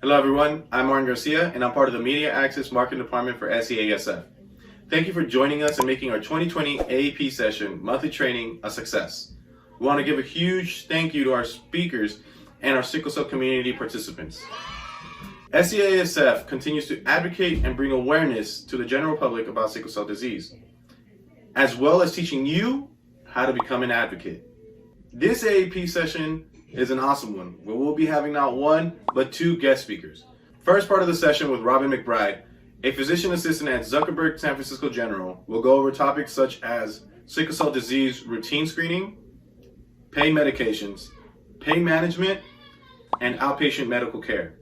Hello everyone, I'm Martin Garcia and I'm part of the Media Access Marketing Department for SCASF. Thank you for joining us and making our 2020 AEP session monthly training a success. We want to give a huge thank you to our speakers and our sickle cell community participants. SCASF continues to advocate and bring awareness to the general public about sickle cell disease, as well as teaching you how to become an advocate. This AEP session is an awesome one, where we'll be having not one, but two guest speakers. First part of the session with Robin McBride, a physician assistant at Zuckerberg San Francisco General, will go over topics such as sickle cell disease routine screening, pain medications, pain management, and outpatient medical care.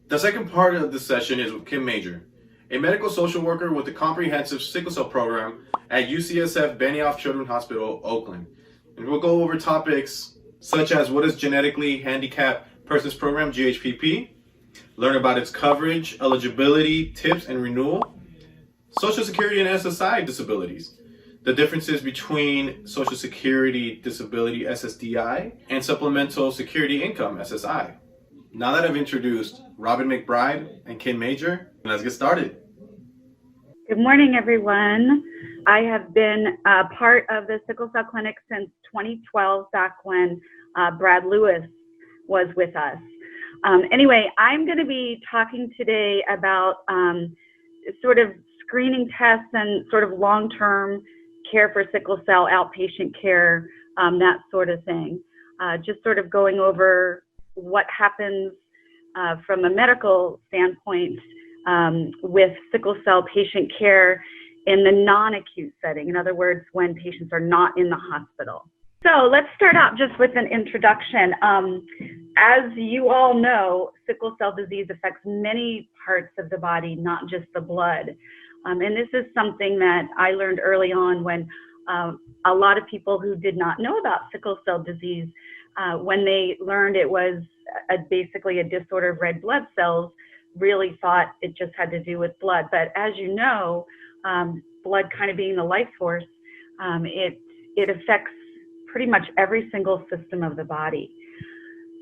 The second part of the session is with Kim Major, a medical social worker with the comprehensive sickle cell program at UCSF Benioff Children's Hospital, Oakland. And we'll go over topics such as what is Genetically Handicapped Persons Program, GHPP, learn about its coverage, eligibility, tips, and renewal, Social Security and SSI disabilities, the differences between Social Security disability, SSDI, and Supplemental Security Income, SSI. Now that I've introduced Robin McBride and Kim Major, let's get started. Good morning, everyone. I have been part of the Sickle Cell Clinic since 2012, back when Brad Lewis was with us. Anyway, I'm going to be talking today about sort of screening tests and sort of long-term care for sickle cell, outpatient care, that sort of thing. Just sort of going over what happens from a medical standpoint with sickle cell patient care in the non-acute setting. In other words, when patients are not in the hospital. So let's start out just with an introduction. As you all know, sickle cell disease affects many parts of the body, not just the blood. And this is something that I learned early on when a lot of people who did not know about sickle cell disease, when they learned it was basically a disorder of red blood cells, really thought it just had to do with blood. But as you know, blood kind of being the life force, it affects pretty much every single system of the body.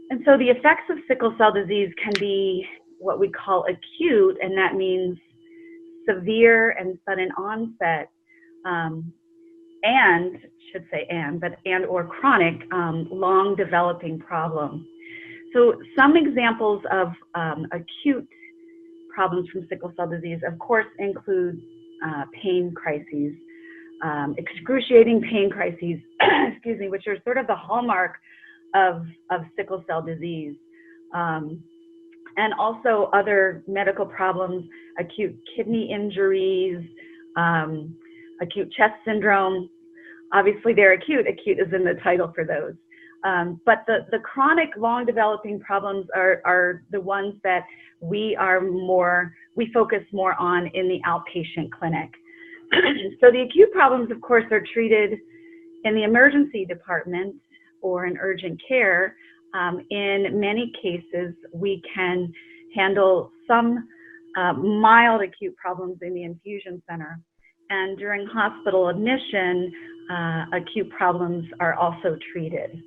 And so the effects of sickle cell disease can be what we call acute, and that means severe and sudden onset, and or chronic, long developing problems. So some examples of acute problems from sickle cell disease, of course, include pain crises, excruciating pain crises, excuse me, which are sort of the hallmark of sickle cell disease. And also other medical problems, acute kidney injuries, acute chest syndrome. Obviously they're acute. Acute is in the title for those. But the chronic, long developing problems are the ones that we focus more on in the outpatient clinic. So the acute problems, of course, are treated in the emergency department or in urgent care. In many cases, we can handle some mild acute problems in the infusion center. And during hospital admission, acute problems are also treated.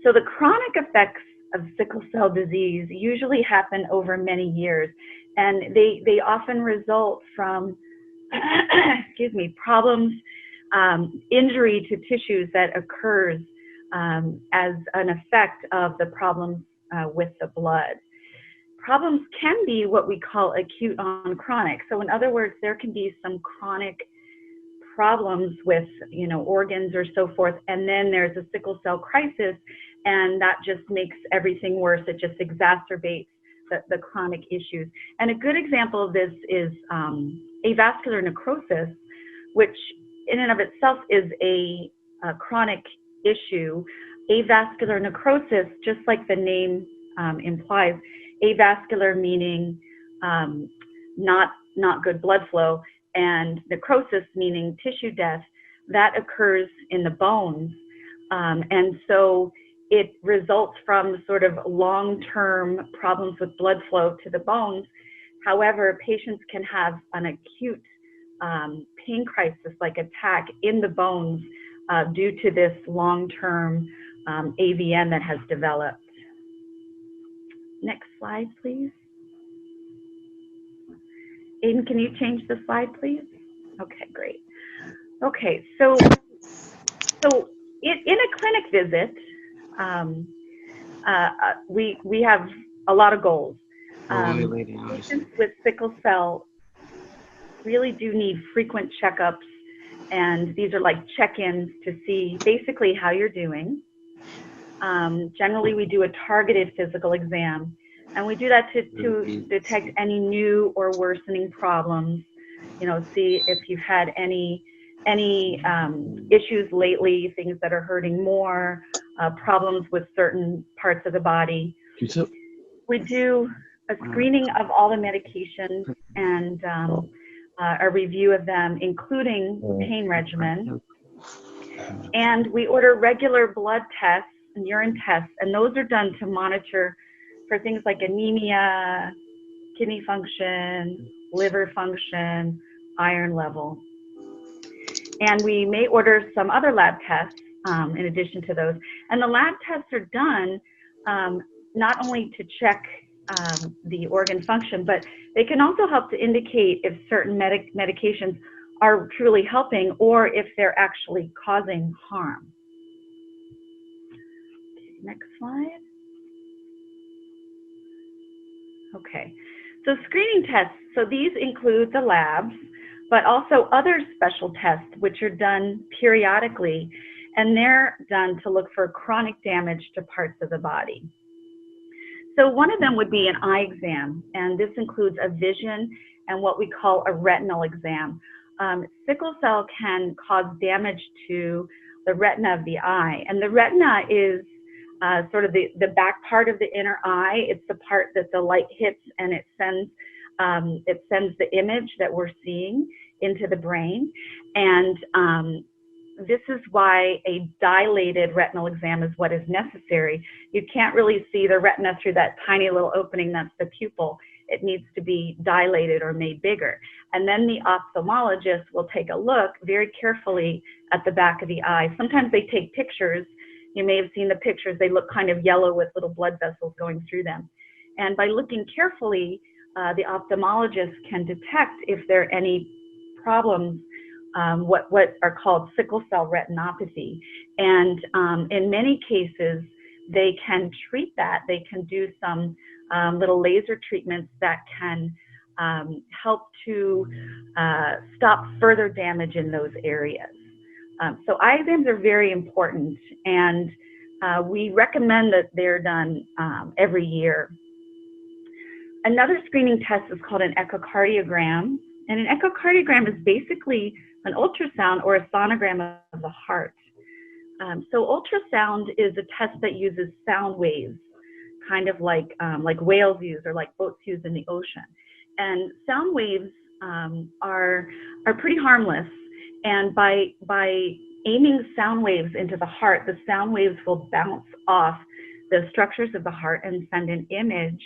So the chronic effects of sickle cell disease usually happen over many years, and they often result from excuse me, problems, injury to tissues that occurs as an effect of the problems with the blood. Problems can be what we call acute on chronic. So in other words, there can be some chronic problems with, organs or so forth, and then there's a sickle cell crisis, and that just makes everything worse. It just exacerbates the chronic issues. And a good example of this is avascular necrosis, which in and of itself is a chronic issue. Avascular necrosis, just like the name implies, avascular meaning not good blood flow, and necrosis meaning tissue death, that occurs in the bones. And so it results from sort of long-term problems with blood flow to the bones. However, patients can have an acute pain crisis, like attack in the bones due to this long-term AVN that has developed. Next slide, please? Aiden, can you change the slide, please? Okay, great. Okay, so in a clinic visit, we have a lot of goals. Patients with sickle cell really do need frequent checkups, and these are like check-ins to see basically how you're doing. Generally, we do a targeted physical exam, and we do that to detect any new or worsening problems. You know, see if you've had any issues lately, things that are hurting more, problems with certain parts of the body. We do a screening of all the medications and a review of them, including pain regimen. And we order regular blood tests and urine tests, and those are done to monitor for things like anemia, kidney function, liver function, iron level. And we may order some other lab tests in addition to those. And the lab tests are done not only to check the organ function, but they can also help to indicate if certain medications are truly helping or if they're actually causing harm. Next slide. Okay, so screening tests. So these include the labs, but also other special tests which are done periodically, and they're done to look for chronic damage to parts of the body. So one of them would be an eye exam, and this includes a vision and what we call a retinal exam. Sickle cell can cause damage to the retina of the eye, and the retina is sort of the back part of the inner eye. It's the part that the light hits, and it sends the image that we're seeing into the brain. And this is why a dilated retinal exam is what is necessary. You can't really see the retina through that tiny little opening that's the pupil. It needs to be dilated or made bigger. And then the ophthalmologist will take a look very carefully at the back of the eye. Sometimes they take pictures. You may have seen the pictures. They look kind of yellow with little blood vessels going through them. And by looking carefully, the ophthalmologist can detect if there are any problems, what are called sickle cell retinopathy. And in many cases, they can treat that. They can do some little laser treatments that can help to stop further damage in those areas. So eye exams are very important, and we recommend that they're done every year. Another screening test is called an echocardiogram, and an echocardiogram is basically an ultrasound or a sonogram of the heart. So ultrasound is a test that uses sound waves, kind of like whales use or like boats use in the ocean. And sound waves are pretty harmless. And by aiming sound waves into the heart, the sound waves will bounce off the structures of the heart and send an image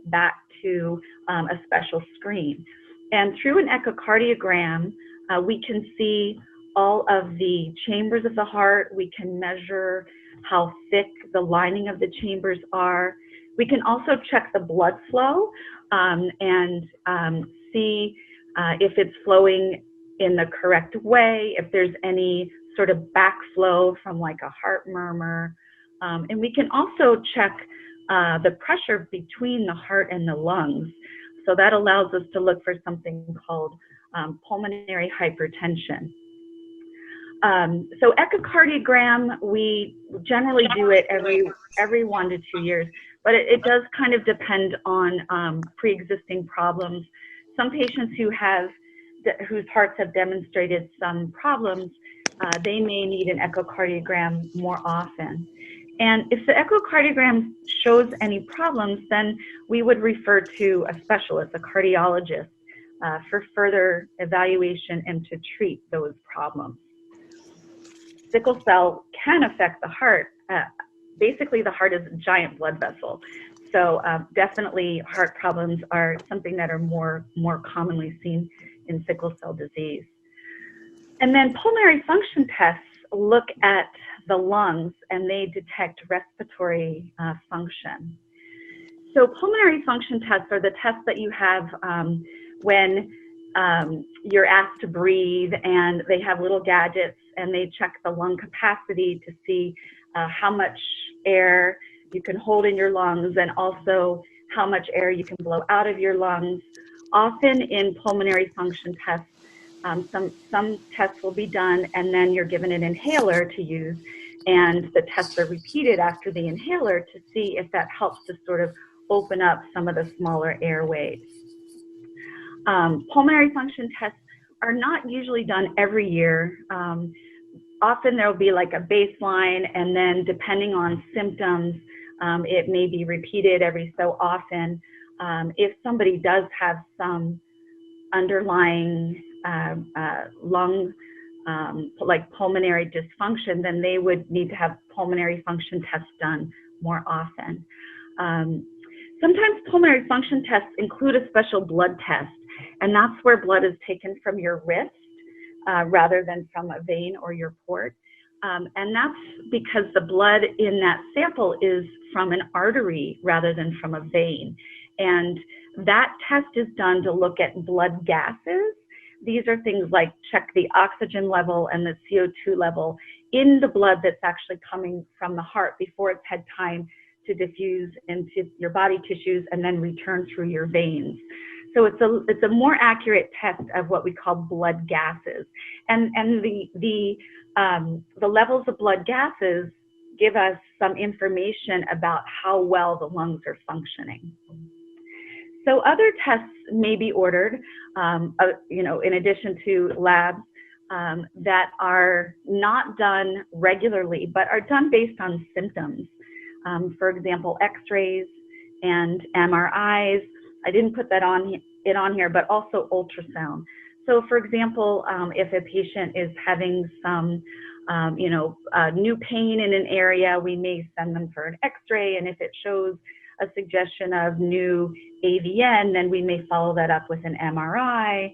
back to a special screen. And through an echocardiogram, we can see all of the chambers of the heart. We can measure how thick the lining of the chambers are. We can also check the blood flow and see if it's flowing in the correct way, if there's any sort of backflow from like a heart murmur. And we can also check the pressure between the heart and the lungs. So that allows us to look for something called pulmonary hypertension. So echocardiogram, we generally do it every 1 to 2 years, but it does kind of depend on pre-existing problems. Some patients whose hearts have demonstrated some problems, they may need an echocardiogram more often. And if the echocardiogram shows any problems, then we would refer to a specialist, a cardiologist, for further evaluation and to treat those problems. Sickle cell can affect the heart. Basically, the heart is a giant blood vessel. So definitely heart problems are something that are more commonly seen in sickle cell disease. And then pulmonary function tests look at the lungs, and they detect respiratory function. So pulmonary function tests are the tests that you have when you're asked to breathe, and they have little gadgets and they check the lung capacity to see how much air you can hold in your lungs and also how much air you can blow out of your lungs. Often in pulmonary function tests, some tests will be done and then you're given an inhaler to use, and the tests are repeated after the inhaler to see if that helps to sort of open up some of the smaller airways. Pulmonary function tests are not usually done every year. Often there will be like a baseline, and then depending on symptoms, it may be repeated every so often. If somebody does have some underlying lung, like pulmonary dysfunction, then they would need to have pulmonary function tests done more often. Sometimes pulmonary function tests include a special blood test, and that's where blood is taken from your wrist rather than from a vein or your port. And that's because the blood in that sample is from an artery rather than from a vein. And that test is done to look at blood gases. These are things like check the oxygen level and the CO2 level in the blood that's actually coming from the heart before it's had time to diffuse into your body tissues and then return through your veins. So it's a more accurate test of what we call blood gases. And the levels of blood gases give us some information about how well the lungs are functioning. So other tests may be ordered, in addition to labs that are not done regularly, but are done based on symptoms. For example, X-rays and MRIs. I didn't put that on here, but also ultrasound. So, for example, if a patient is having some, new pain in an area, we may send them for an X-ray, and if it shows a suggestion of new AVN, then we may follow that up with an MRI.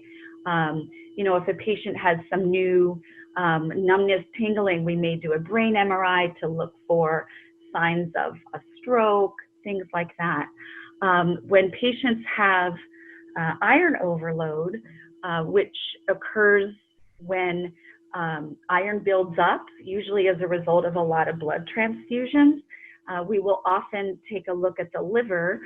If a patient has some new numbness, tingling, we may do a brain MRI to look for signs of a stroke, things like that. When patients have iron overload, which occurs when iron builds up, usually as a result of a lot of blood transfusions, we will often take a look at the liver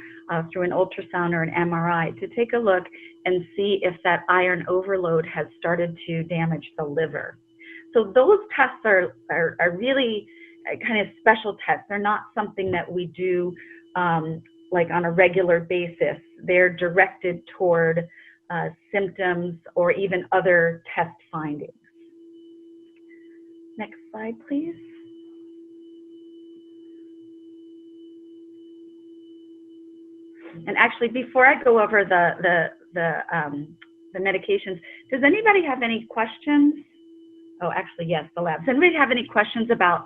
through an ultrasound or an MRI to take a look and see if that iron overload has started to damage the liver. So those tests are really kind of special tests. They're not something that we do like on a regular basis. They're directed toward symptoms or even other test findings. Next slide, please. And actually, before I go over the medications, does anybody have any questions? Oh, actually, yes, the labs. Does anybody have any questions about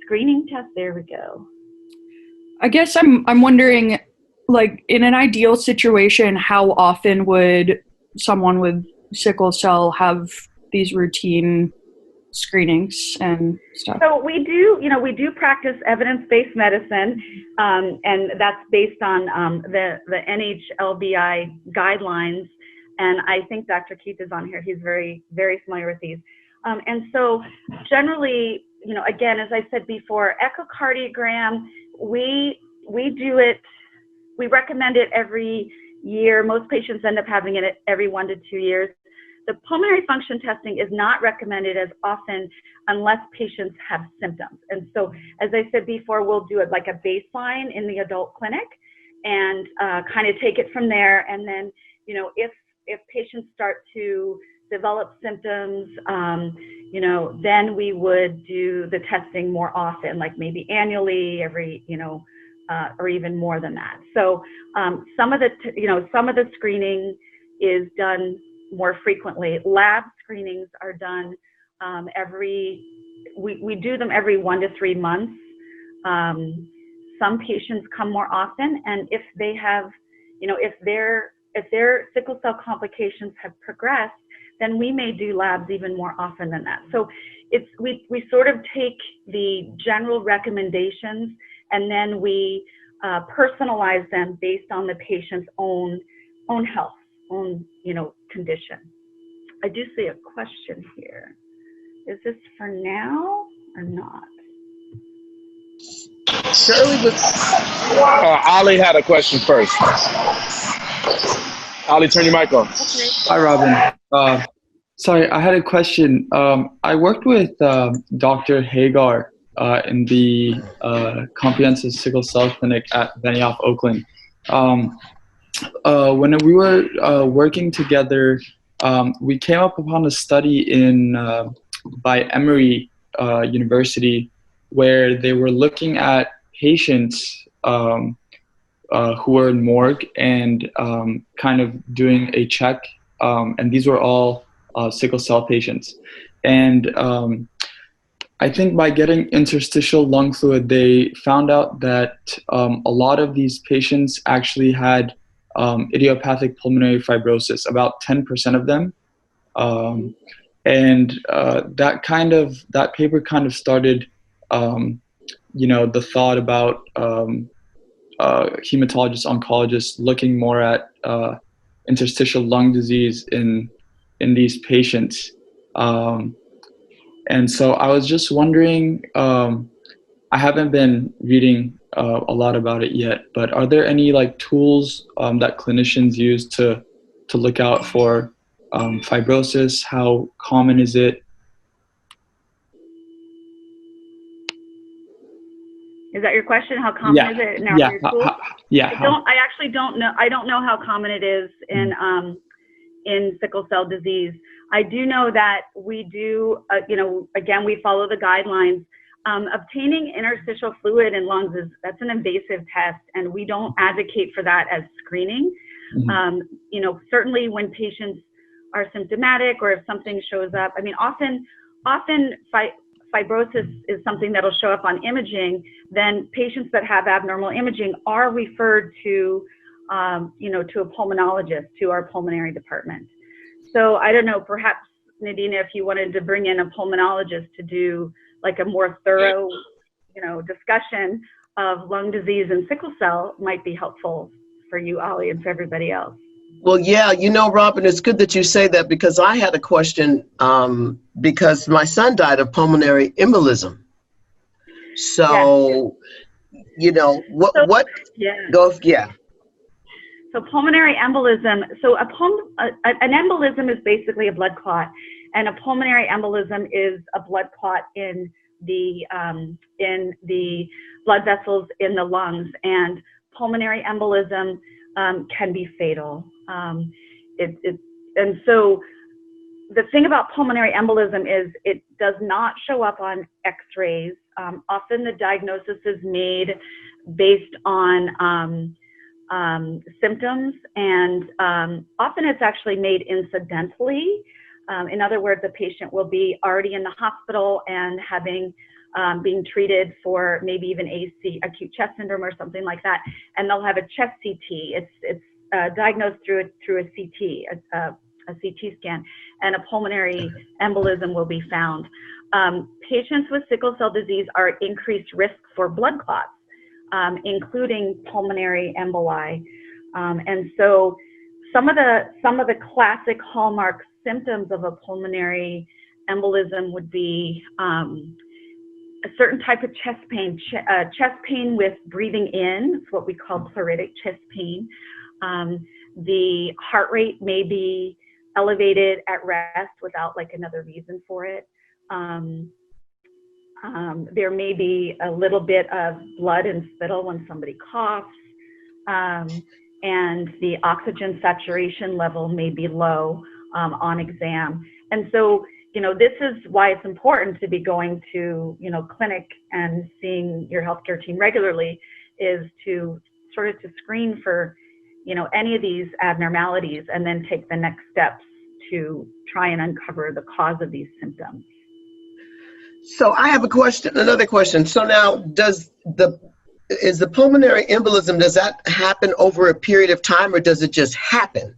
screening tests? There we go. I guess I'm wondering, like, in an ideal situation, how often would someone with sickle cell have these routine screenings and stuff? So we do practice evidence-based medicine, and that's based on the NHLBI guidelines. And I think Dr. Keith is on here. He's very, very familiar with these. And so generally, again, as I said before, echocardiogram, we do it, we recommend it every year. Most patients end up having it every 1 to 2 years. The pulmonary function testing is not recommended as often unless patients have symptoms. And so, as I said before, we'll do it like a baseline in the adult clinic and kind of take it from there. And then, if patients start to develop symptoms, then we would do the testing more often, like maybe annually, every, or even more than that. So some of the screening is done more frequently. Lab screenings are done we do them every 1 to 3 months. Some patients come more often, and if they have, if their sickle cell complications have progressed, then we may do labs even more often than that. So we sort of take the general recommendations, and then we personalize them based on the patient's own health, own condition. I do see a question here. Is this for now or not? Shirley Ollie had a question first. Ollie, turn your mic on. Okay. Hi, Robin. Sorry, I had a question. I worked with Dr. Hagar in the Comprehensive Sickle Cell Clinic at Benioff, Oakland. When we were working together, we came up upon a study by Emory University where they were looking at patients who were in morgue and kind of doing a check, and these were all sickle cell patients. And I think by getting interstitial lung fluid, they found out that a lot of these patients actually had idiopathic pulmonary fibrosis, about 10% of them. And that paper kind of started, the thought about hematologists, oncologists looking more at interstitial lung disease in these patients. And so I was just wondering, I haven't been reading a lot about it yet, but are there any tools that clinicians use to look out for fibrosis? How common is it? Is that your question? How common is it in our tools? I actually don't know. I don't know how common it is in sickle cell disease. I do know that we do, again, we follow the guidelines. Obtaining interstitial fluid in lungs that's an invasive test, and we don't advocate for that as screening. Mm-hmm. Certainly when patients are symptomatic or if something shows up, often fibrosis is something that'll show up on imaging. Then patients that have abnormal imaging are referred to, to a pulmonologist, to our pulmonary department. So I don't know, perhaps Nadina, if you wanted to bring in a pulmonologist to do a more thorough, discussion of lung disease and sickle cell might be helpful for you, Ollie, and for everybody else. Well, yeah, Robin, it's good that you say that because I had a question because my son died of pulmonary embolism. So, yes. So pulmonary embolism, an embolism is basically a blood clot, and a pulmonary embolism is a blood clot in the blood vessels in the lungs, and pulmonary embolism can be fatal. And so the thing about pulmonary embolism is it does not show up on x-rays. Often the diagnosis is made based on symptoms, and often it's actually made incidentally. In other words, a patient will be already in the hospital and being treated for maybe even acute chest syndrome or something like that, and they'll have a chest CT. It's diagnosed through a CT, a CT scan, and a pulmonary embolism will be found. Patients with sickle cell disease are at increased risk for blood clots, including pulmonary emboli. And so some of the classic hallmark symptoms of a pulmonary embolism would be a certain type of chest pain with breathing in. It's what we call pleuritic chest pain. The heart rate may be elevated at rest without another reason for it. There may be a little bit of blood and spittle when somebody coughs, and the oxygen saturation level may be low on exam. And so, this is why it's important to be going to, clinic and seeing your healthcare team regularly, is to sort of to screen for, any of these abnormalities and then take the next steps to try and uncover the cause of these symptoms. So I have another question. So now is the pulmonary embolism, does that happen over a period of time or does it just happen?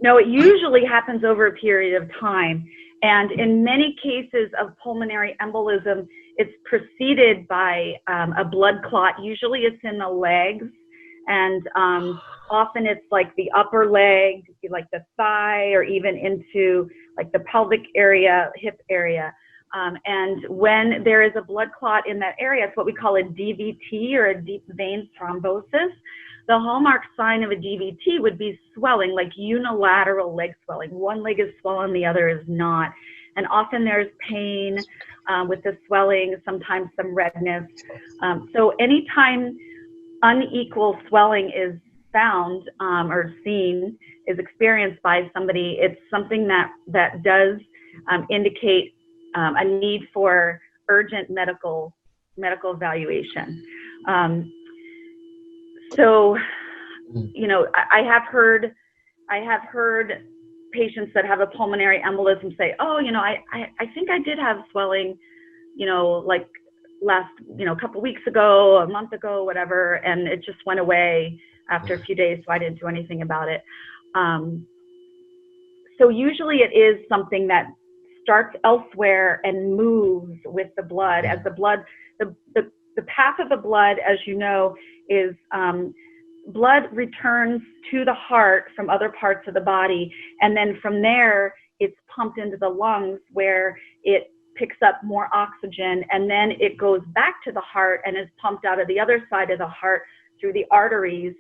No, it usually happens over a period of time. And in many cases of pulmonary embolism, it's preceded by a blood clot. Usually it's in the legs, and often it's like the upper leg, like the thigh, or even into like the pelvic area, hip area. And when there is a blood clot in that area, it's what we call a DVT, or a deep vein thrombosis. The hallmark sign of a DVT would be swelling, like unilateral leg swelling. One leg is swollen, the other is not. And often there's pain with the swelling, sometimes some redness. So anytime unequal swelling is found or seen, is experienced by somebody, it's something that does indicate a need for urgent medical evaluation. So, you know, I have heard patients that have a pulmonary embolism say, oh, you know, I think I did have swelling, you know, like last, you know, a couple weeks ago, a month ago, whatever, and it just went away after a few days, so I didn't do anything about it. So usually it is something that starts elsewhere and moves with the blood. As the blood, the path of the blood, as you know, is blood returns to the heart from other parts of the body, and then from there it's pumped into the lungs, where it picks up more oxygen, and then it goes back to the heart and is pumped out of the other side of the heart through the arteries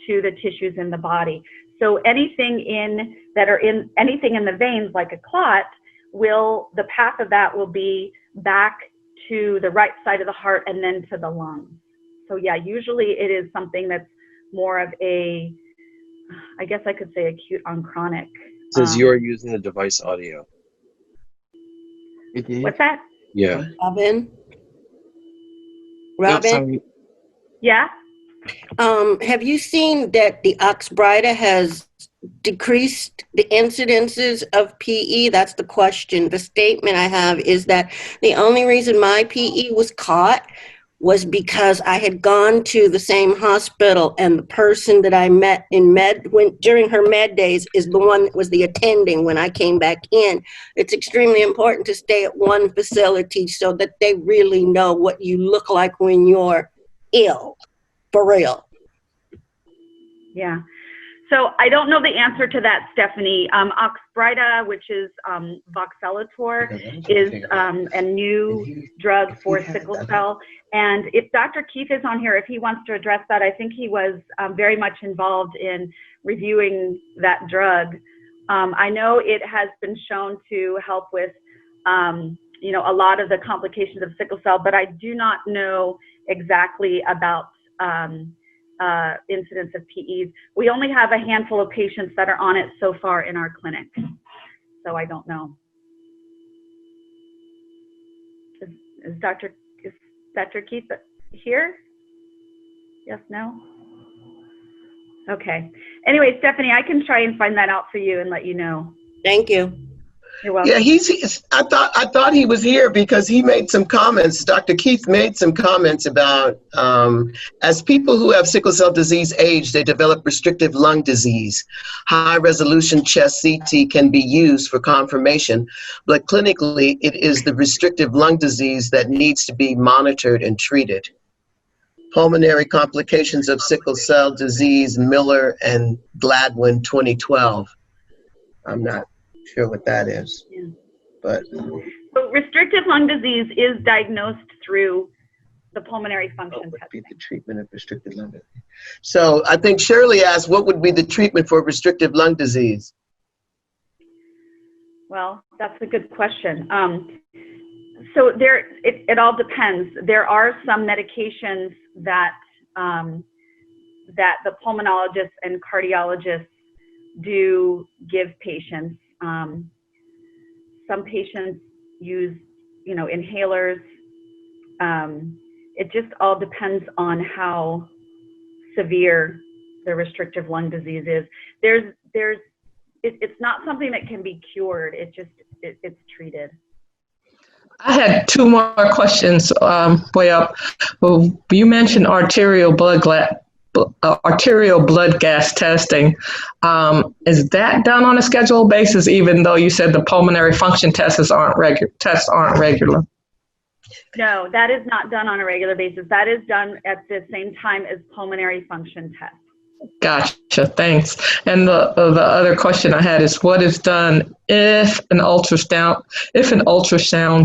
to the tissues in the body. So anything in the veins, like a clot, the path of that will be back to the right side of the heart and then to the lungs. So yeah, usually it is something that's more of a, I guess I could say, acute on chronic. It says you're using the device audio. What's that? Yeah. Robin? Yep, sorry. Yeah? Have you seen that the McBride has decreased the incidences of PE? That's the question. The statement I have is that the only reason my PE was caught was because I had gone to the same hospital, and the person that I met in during her med days is the one that was the attending when I came back in. It's extremely important to stay at one facility so that they really know what you look like when you're ill, for real. Yeah. So I don't know the answer to that, Stephanie. McBride, which is voxelotor, is a new drug for sickle cell. And if Dr. Keith is on here, if he wants to address that, I think he was very much involved in reviewing that drug. I know it has been shown to help with, you know, a lot of the complications of sickle cell, but I do not know exactly about incidence of PEs. We only have a handful of patients that are on it so far in our clinic, so I don't know. Is Dr. Keith here? Yes, no? Okay. Anyway, Stephanie, I can try and find that out for you and let you know. Thank you. You're welcome. Yeah, I thought he was here because he made some comments. Dr. Keith made some comments about as people who have sickle cell disease age, they develop restrictive lung disease. High resolution chest CT can be used for confirmation, but clinically it is the restrictive lung disease that needs to be monitored and treated. Pulmonary complications of sickle cell disease, Miller and Gladwin, 2012. I'm not sure what that is, Yeah. but So restrictive lung disease is diagnosed through the pulmonary function what would be testing. the treatment of restrictive lung disease? So I think Shirley asked, what would be the treatment for restrictive lung disease? Well, that's a good question. So it all depends. There are some medications that that the pulmonologists and cardiologists do give patients. Some patients use, you know, inhalers. It just all depends on how severe the restrictive lung disease is. It's not something that can be cured. It's treated. I had two more questions way up. Well, you mentioned arterial blood arterial blood gas testing. Is that done on a scheduled basis, even though you said the pulmonary function tests aren't regular? No, that is not done on a regular basis. That is done at the same time as pulmonary function tests. Gotcha, thanks. And the other question I had is, what is done if an ultrasound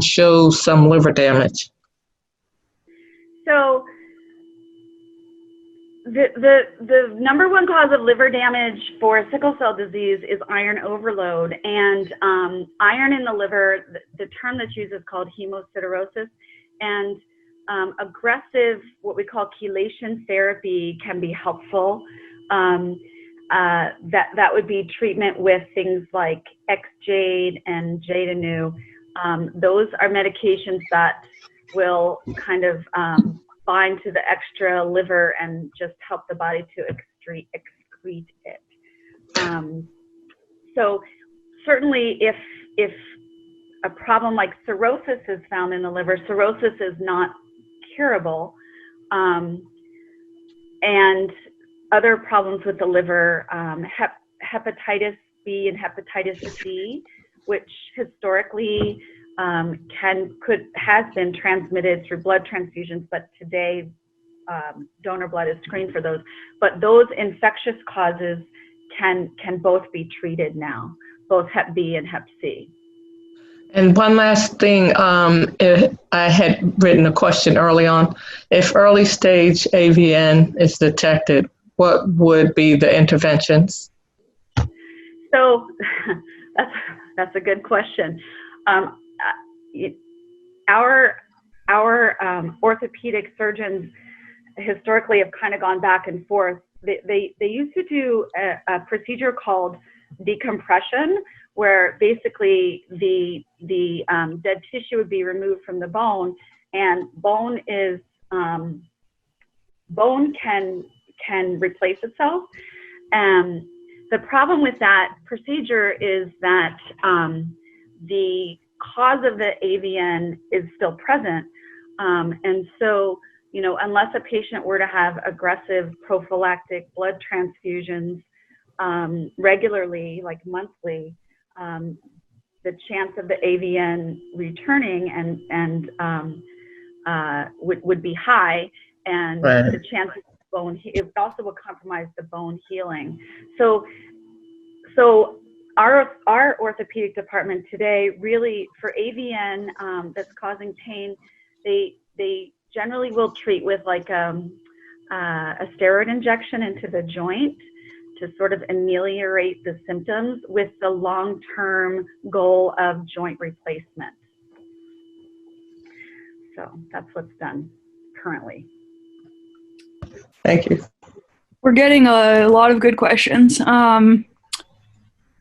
shows some liver damage? So the number one cause of liver damage for sickle cell disease is iron overload, and iron in the liver, the term that's used is called hemosiderosis, and aggressive, what we call chelation therapy, can be helpful. That would be treatment with things like X-Jade and Jadanu. Those are medications that will kind of bind to the extra liver and just help the body to excrete it. So certainly if a problem like cirrhosis is found in the liver, cirrhosis is not curable. And other problems with the liver, hepatitis B and hepatitis C, which historically has been transmitted through blood transfusions, but today donor blood is screened for those. But those infectious causes can both be treated now, both Hep B and Hep C. And one last thing, I had written a question early on. If early stage AVN is detected, what would be the interventions? So that's a good question. Our orthopedic surgeons historically have kind of gone back and forth. They used to do a procedure called decompression, where basically the dead tissue would be removed from the bone, and bone can replace itself. The problem with that procedure is that the cause of the AVN is still present, and so unless a patient were to have aggressive prophylactic blood transfusions regularly, like monthly, the chance of the AVN returning and would be high, and right. The chance of bone, it also will compromise the bone healing. So our orthopedic department today, really for AVN that's causing pain, they generally will treat with like a steroid injection into the joint to sort of ameliorate the symptoms, with the long-term goal of joint replacement. So that's what's done currently. Thank you. We're getting a lot of good questions.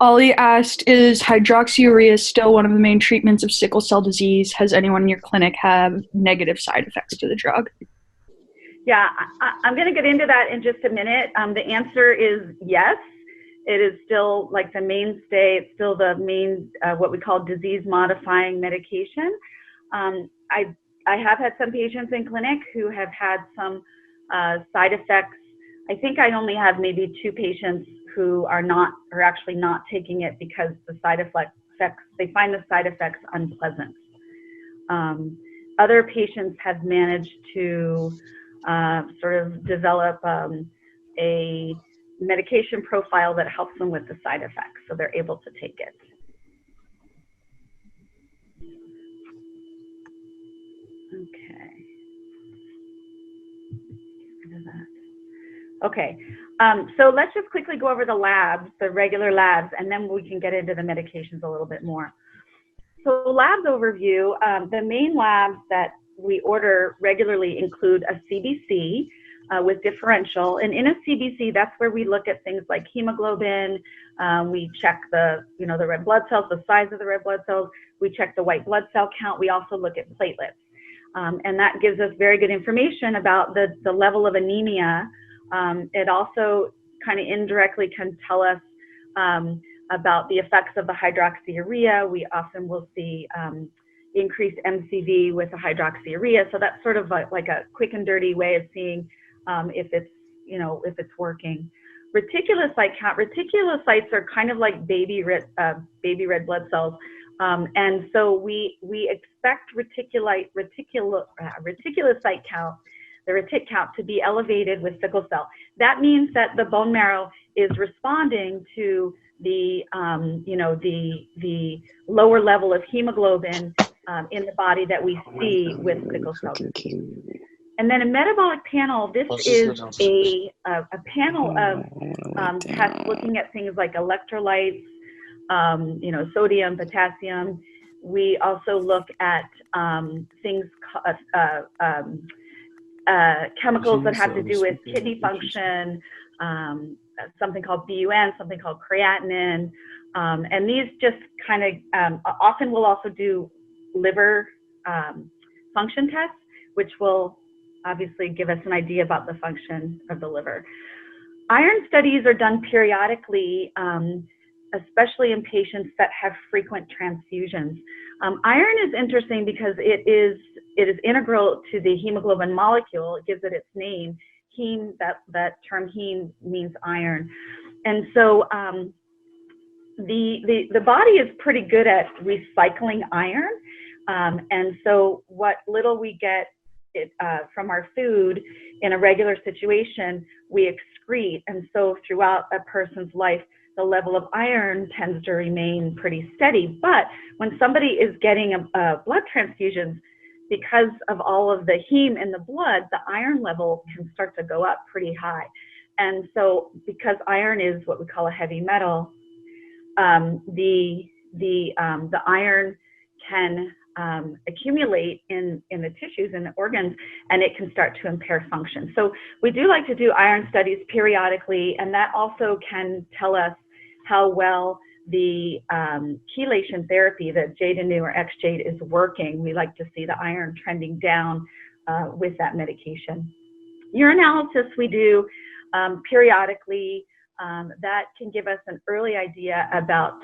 Ollie asked, is hydroxyurea still one of the main treatments of sickle cell disease? Has anyone in your clinic have negative side effects to the drug? Yeah, I'm going to get into that in just a minute. The answer is yes. It is still like the mainstay. It's still the main, what we call disease-modifying medication. I have had some patients in clinic who have had some side effects. I think I only have maybe 2 patients who are actually not taking it because the side effects, they find the side effects unpleasant. Other patients have managed to sort of develop a medication profile that helps them with the side effects, so they're able to take it. Okay. Get rid of that. Okay. So let's just quickly go over the labs, the regular labs, and then we can get into the medications a little bit more. So labs overview, the main labs that we order regularly include a CBC with differential. And in a CBC, that's where we look at things like hemoglobin. We check the red blood cells, the size of the red blood cells. We check the white blood cell count. We also look at platelets. And that gives us very good information about the level of anemia. It also kind of indirectly can tell us about the effects of the hydroxyurea. We often will see increased MCV with the hydroxyurea. So that's sort of like a quick and dirty way of seeing if it's if it's working. Reticulocyte count. Reticulocytes are kind of like baby red blood cells, and so we expect reticulocyte count, the retic count, to be elevated with sickle cell. That means that the bone marrow is responding to the the lower level of hemoglobin in the body that we see with sickle cell disease. And then a metabolic panel, this is a panel of tests looking at things like electrolytes, sodium, potassium. We also look at things, chemicals that have to do with kidney function, something called BUN, something called creatinine. And these just kind of, often we'll also do liver function tests, which will obviously give us an idea about the function of the liver. Iron studies are done periodically, especially in patients that have frequent transfusions. Iron is interesting because it is integral to the hemoglobin molecule. It gives it its name. Heme, that term heme means iron. And so the body is pretty good at recycling iron. And so what little we get from our food in a regular situation, we excrete. And so throughout a person's life, the level of iron tends to remain pretty steady. But when somebody is getting a blood transfusion, because of all of the heme in the blood, the iron level can start to go up pretty high. And so because iron is what we call a heavy metal, the iron can accumulate in the tissues and the organs, and it can start to impair function. So we do like to do iron studies periodically, and that also can tell us how well the chelation therapy, the J-Denu or X-Jade, is working. We like to see the iron trending down with that medication. Urinalysis we do periodically. That can give us an early idea about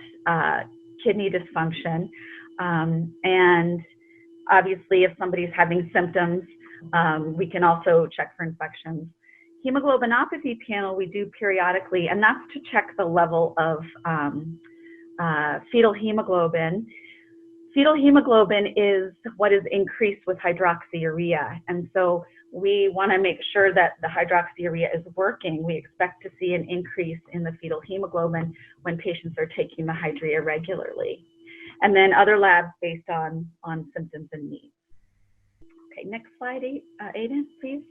kidney dysfunction. And obviously, if somebody's having symptoms, we can also check for infections. Hemoglobinopathy panel we do periodically, and that's to check the level of fetal hemoglobin. Fetal hemoglobin is what is increased with hydroxyurea, and so we want to make sure that the hydroxyurea is working. We expect to see an increase in the fetal hemoglobin when patients are taking the Hydrea regularly. And then other labs based on symptoms and needs. Okay, next slide, Aiden, please.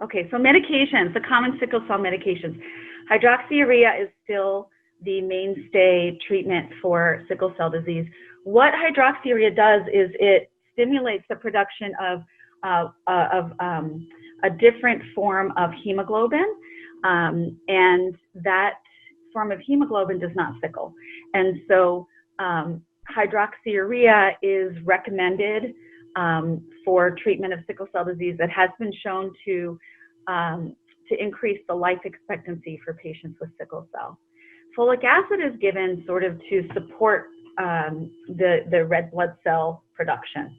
Okay, so medications, the common sickle cell medications. Hydroxyurea is still the mainstay treatment for sickle cell disease. What hydroxyurea does is it stimulates the production of a different form of hemoglobin, and that form of hemoglobin does not sickle. And so hydroxyurea is recommended for treatment of sickle cell disease. That has been shown to increase the life expectancy for patients with sickle cell. Folic acid is given sort of to support the red blood cell production.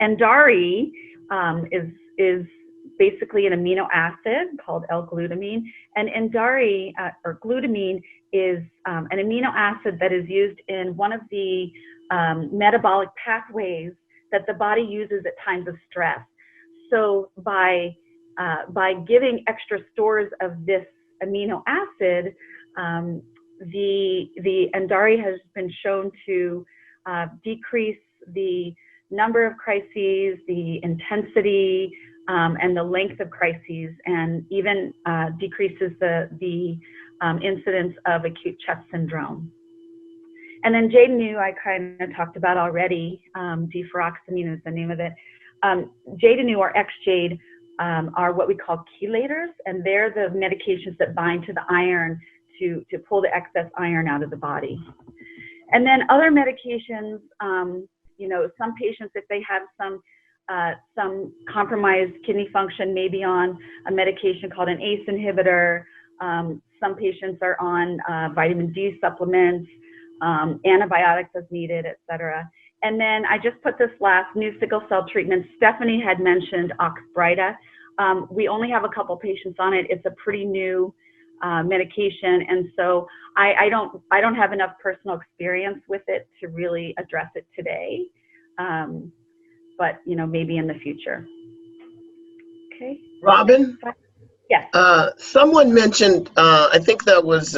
Andari is basically an amino acid called L-glutamine, and Andari or glutamine is an amino acid that is used in one of the metabolic pathways that the body uses at times of stress. So by giving extra stores of this amino acid, the Andari has been shown to decrease the number of crises, the intensity, and the length of crises, and even decreases the incidence of acute chest syndrome. And then J-Denu I kind of talked about already. Deferoxamine is the name of it. J-Denu or X-Jade are what we call chelators, and they're the medications that bind to the iron to pull the excess iron out of the body. And then other medications, you know, some patients, if they have some compromised kidney function, may be on a medication called an ACE inhibitor. Some patients are on vitamin D supplements, antibiotics as needed, et cetera. And then I just put this last new sickle cell treatment. Stephanie had mentioned Oxbryta. We only have a couple patients on it. It's a pretty new medication, and so I don't have enough personal experience with it to really address it today, but maybe in the future. Okay. Robin? Yes. Someone mentioned, I think that was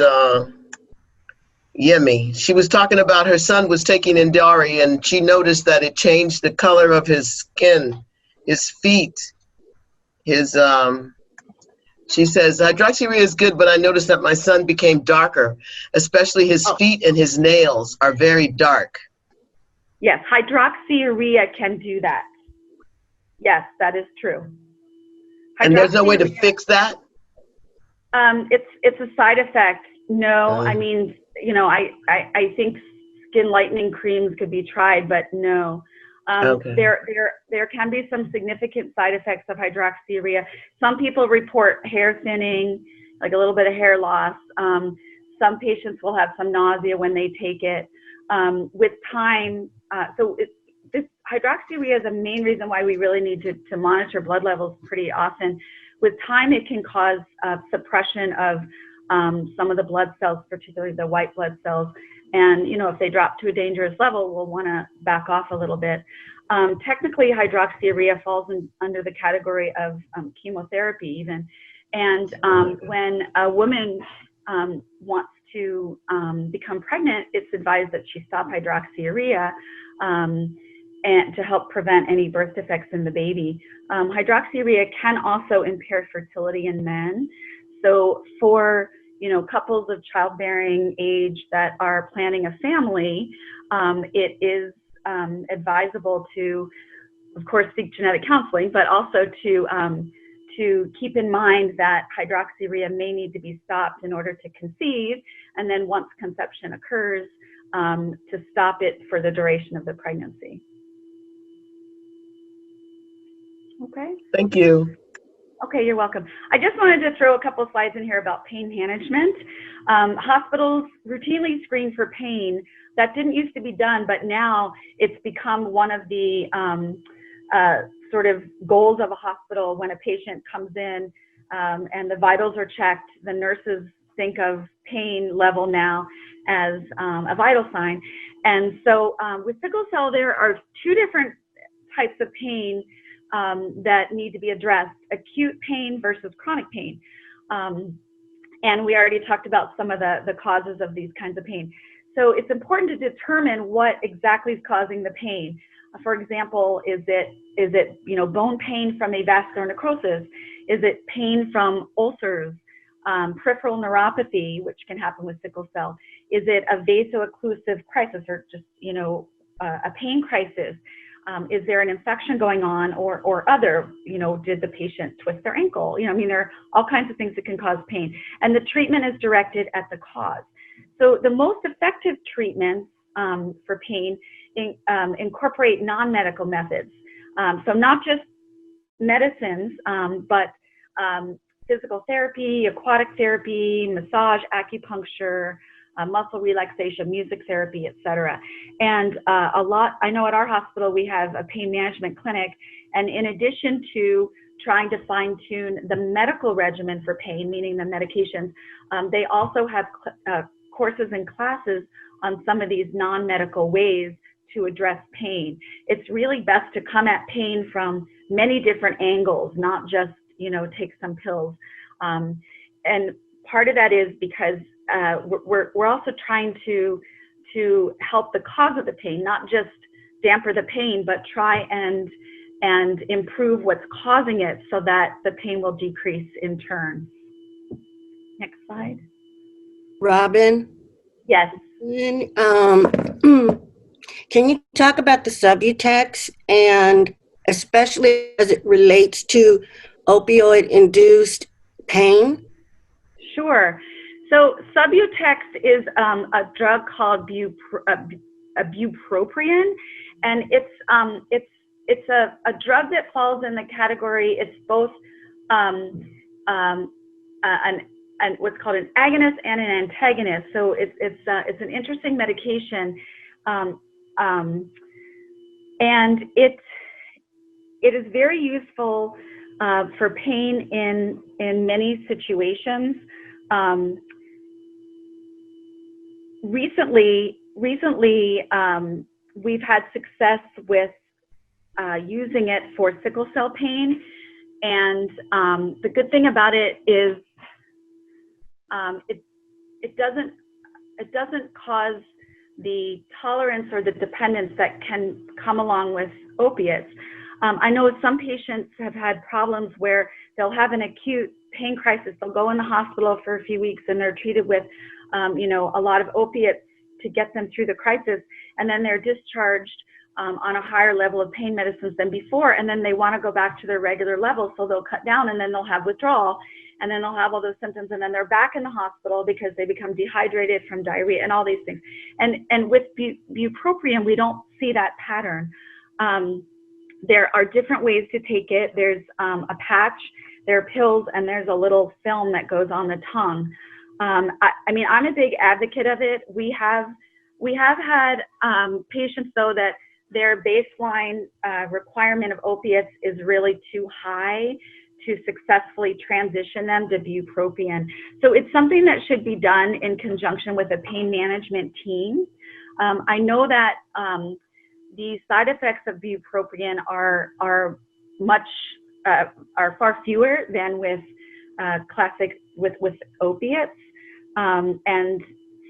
Yemi. She was talking about her son was taking Indari, and she noticed that it changed the color of his skin, his feet, his, she says, hydroxyurea is good, but I noticed that my son became darker, especially his feet and his nails are very dark. Yes, hydroxyurea can do that. Yes, that is true. And there's no way to fix that? It's a side effect. No, I mean, I think skin lightening creams could be tried, but no. Okay. There can be some significant side effects of hydroxyurea. Some people report hair thinning, like a little bit of hair loss. Some patients will have some nausea when they take it. With time, this hydroxyurea is a main reason why we really need to monitor blood levels pretty often. With time, it can cause suppression of some of the blood cells, particularly the white blood cells. And, if they drop to a dangerous level, we'll want to back off a little bit. Technically, hydroxyurea falls under the category of chemotherapy even. And when a woman wants to become pregnant, it's advised that she stop hydroxyurea and to help prevent any birth defects in the baby. Hydroxyurea can also impair fertility in men. So for couples of childbearing age that are planning a family, it is advisable to, of course, seek genetic counseling, but also to keep in mind that hydroxyurea may need to be stopped in order to conceive, and then once conception occurs, to stop it for the duration of the pregnancy. Okay. Thank you. Okay, you're welcome. I just wanted to throw a couple of slides in here about pain management. Hospitals routinely screen for pain. That didn't used to be done, but now it's become one of the sort of goals of a hospital. When a patient comes in and the vitals are checked, the nurses think of pain level now as a vital sign. And so with sickle cell, there are two different types of pain that need to be addressed: acute pain versus chronic pain. And we already talked about some of the causes of these kinds of pain. So it's important to determine what exactly is causing the pain. For example, is it bone pain from avascular necrosis? Is it pain from ulcers, peripheral neuropathy, which can happen with sickle cell? Is it a vaso-occlusive crisis, or just a pain crisis? Is there an infection going on, or other, did the patient twist their ankle? There are all kinds of things that can cause pain. And the treatment is directed at the cause. So the most effective treatments for pain incorporate non-medical methods. So not just medicines, but physical therapy, aquatic therapy, massage, acupuncture, muscle relaxation, music therapy, etc. And I know at our hospital we have a pain management clinic, and in addition to trying to fine-tune the medical regimen for pain, meaning the medications, they also have courses and classes on some of these non-medical ways to address pain. It's really best to come at pain from many different angles, not just take some pills. And part of that is because we're also trying to help the cause of the pain, not just damper the pain, but try and improve what's causing it so that the pain will decrease in turn. Next slide. Robin? Yes. Can you talk about the Subutex, and especially as it relates to opioid-induced pain? Sure. So Subutex is a drug called bupropion, and it's a drug that falls in the category. It's both what's called an agonist and an antagonist. So it's an interesting medication, and it is very useful for pain in many situations. Recently, we've had success with using it for sickle cell pain, and the good thing about it is it doesn't cause the tolerance or the dependence that can come along with opiates. I know some patients have had problems where they'll have an acute pain crisis. They'll go in the hospital for a few weeks and they're treated with, a lot of opiates to get them through the crisis. And then they're discharged on a higher level of pain medicines than before. And then they want to go back to their regular level. So they'll cut down and then they'll have withdrawal. And then they'll have all those symptoms. And then they're back in the hospital because they become dehydrated from diarrhea and all these things. And with bupropion, we don't see that pattern. There are different ways to take it. There's a patch, there are pills, and there's a little film that goes on the tongue. I mean, I'm a big advocate of it. We have had patients, though, that their baseline requirement of opiates is really too high to successfully transition them to bupropion. So it's something that should be done in conjunction with a pain management team. I know that the side effects of bupropion are far fewer than with with opiates, and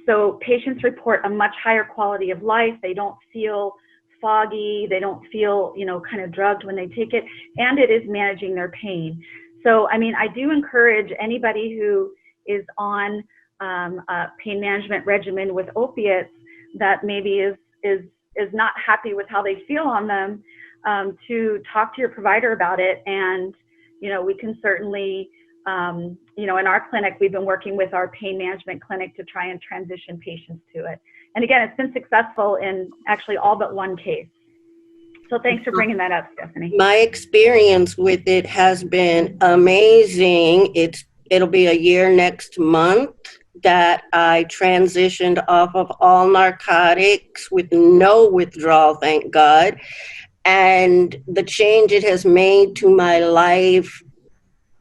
so patients report a much higher quality of life. They don't feel foggy, they don't feel kind of drugged when they take it, and it is managing their pain. So I mean, I do encourage anybody who is on a pain management regimen with opiates that maybe is not happy with how they feel on them, to talk to your provider about it. And we can certainly in our clinic, we've been working with our pain management clinic to try and transition patients to it. And again, it's been successful in actually all but one case. So thanks for bringing that up, Stephanie. My experience with it has been amazing. It'll be a year next month that I transitioned off of all narcotics with no withdrawal, thank God. And the change it has made to my life,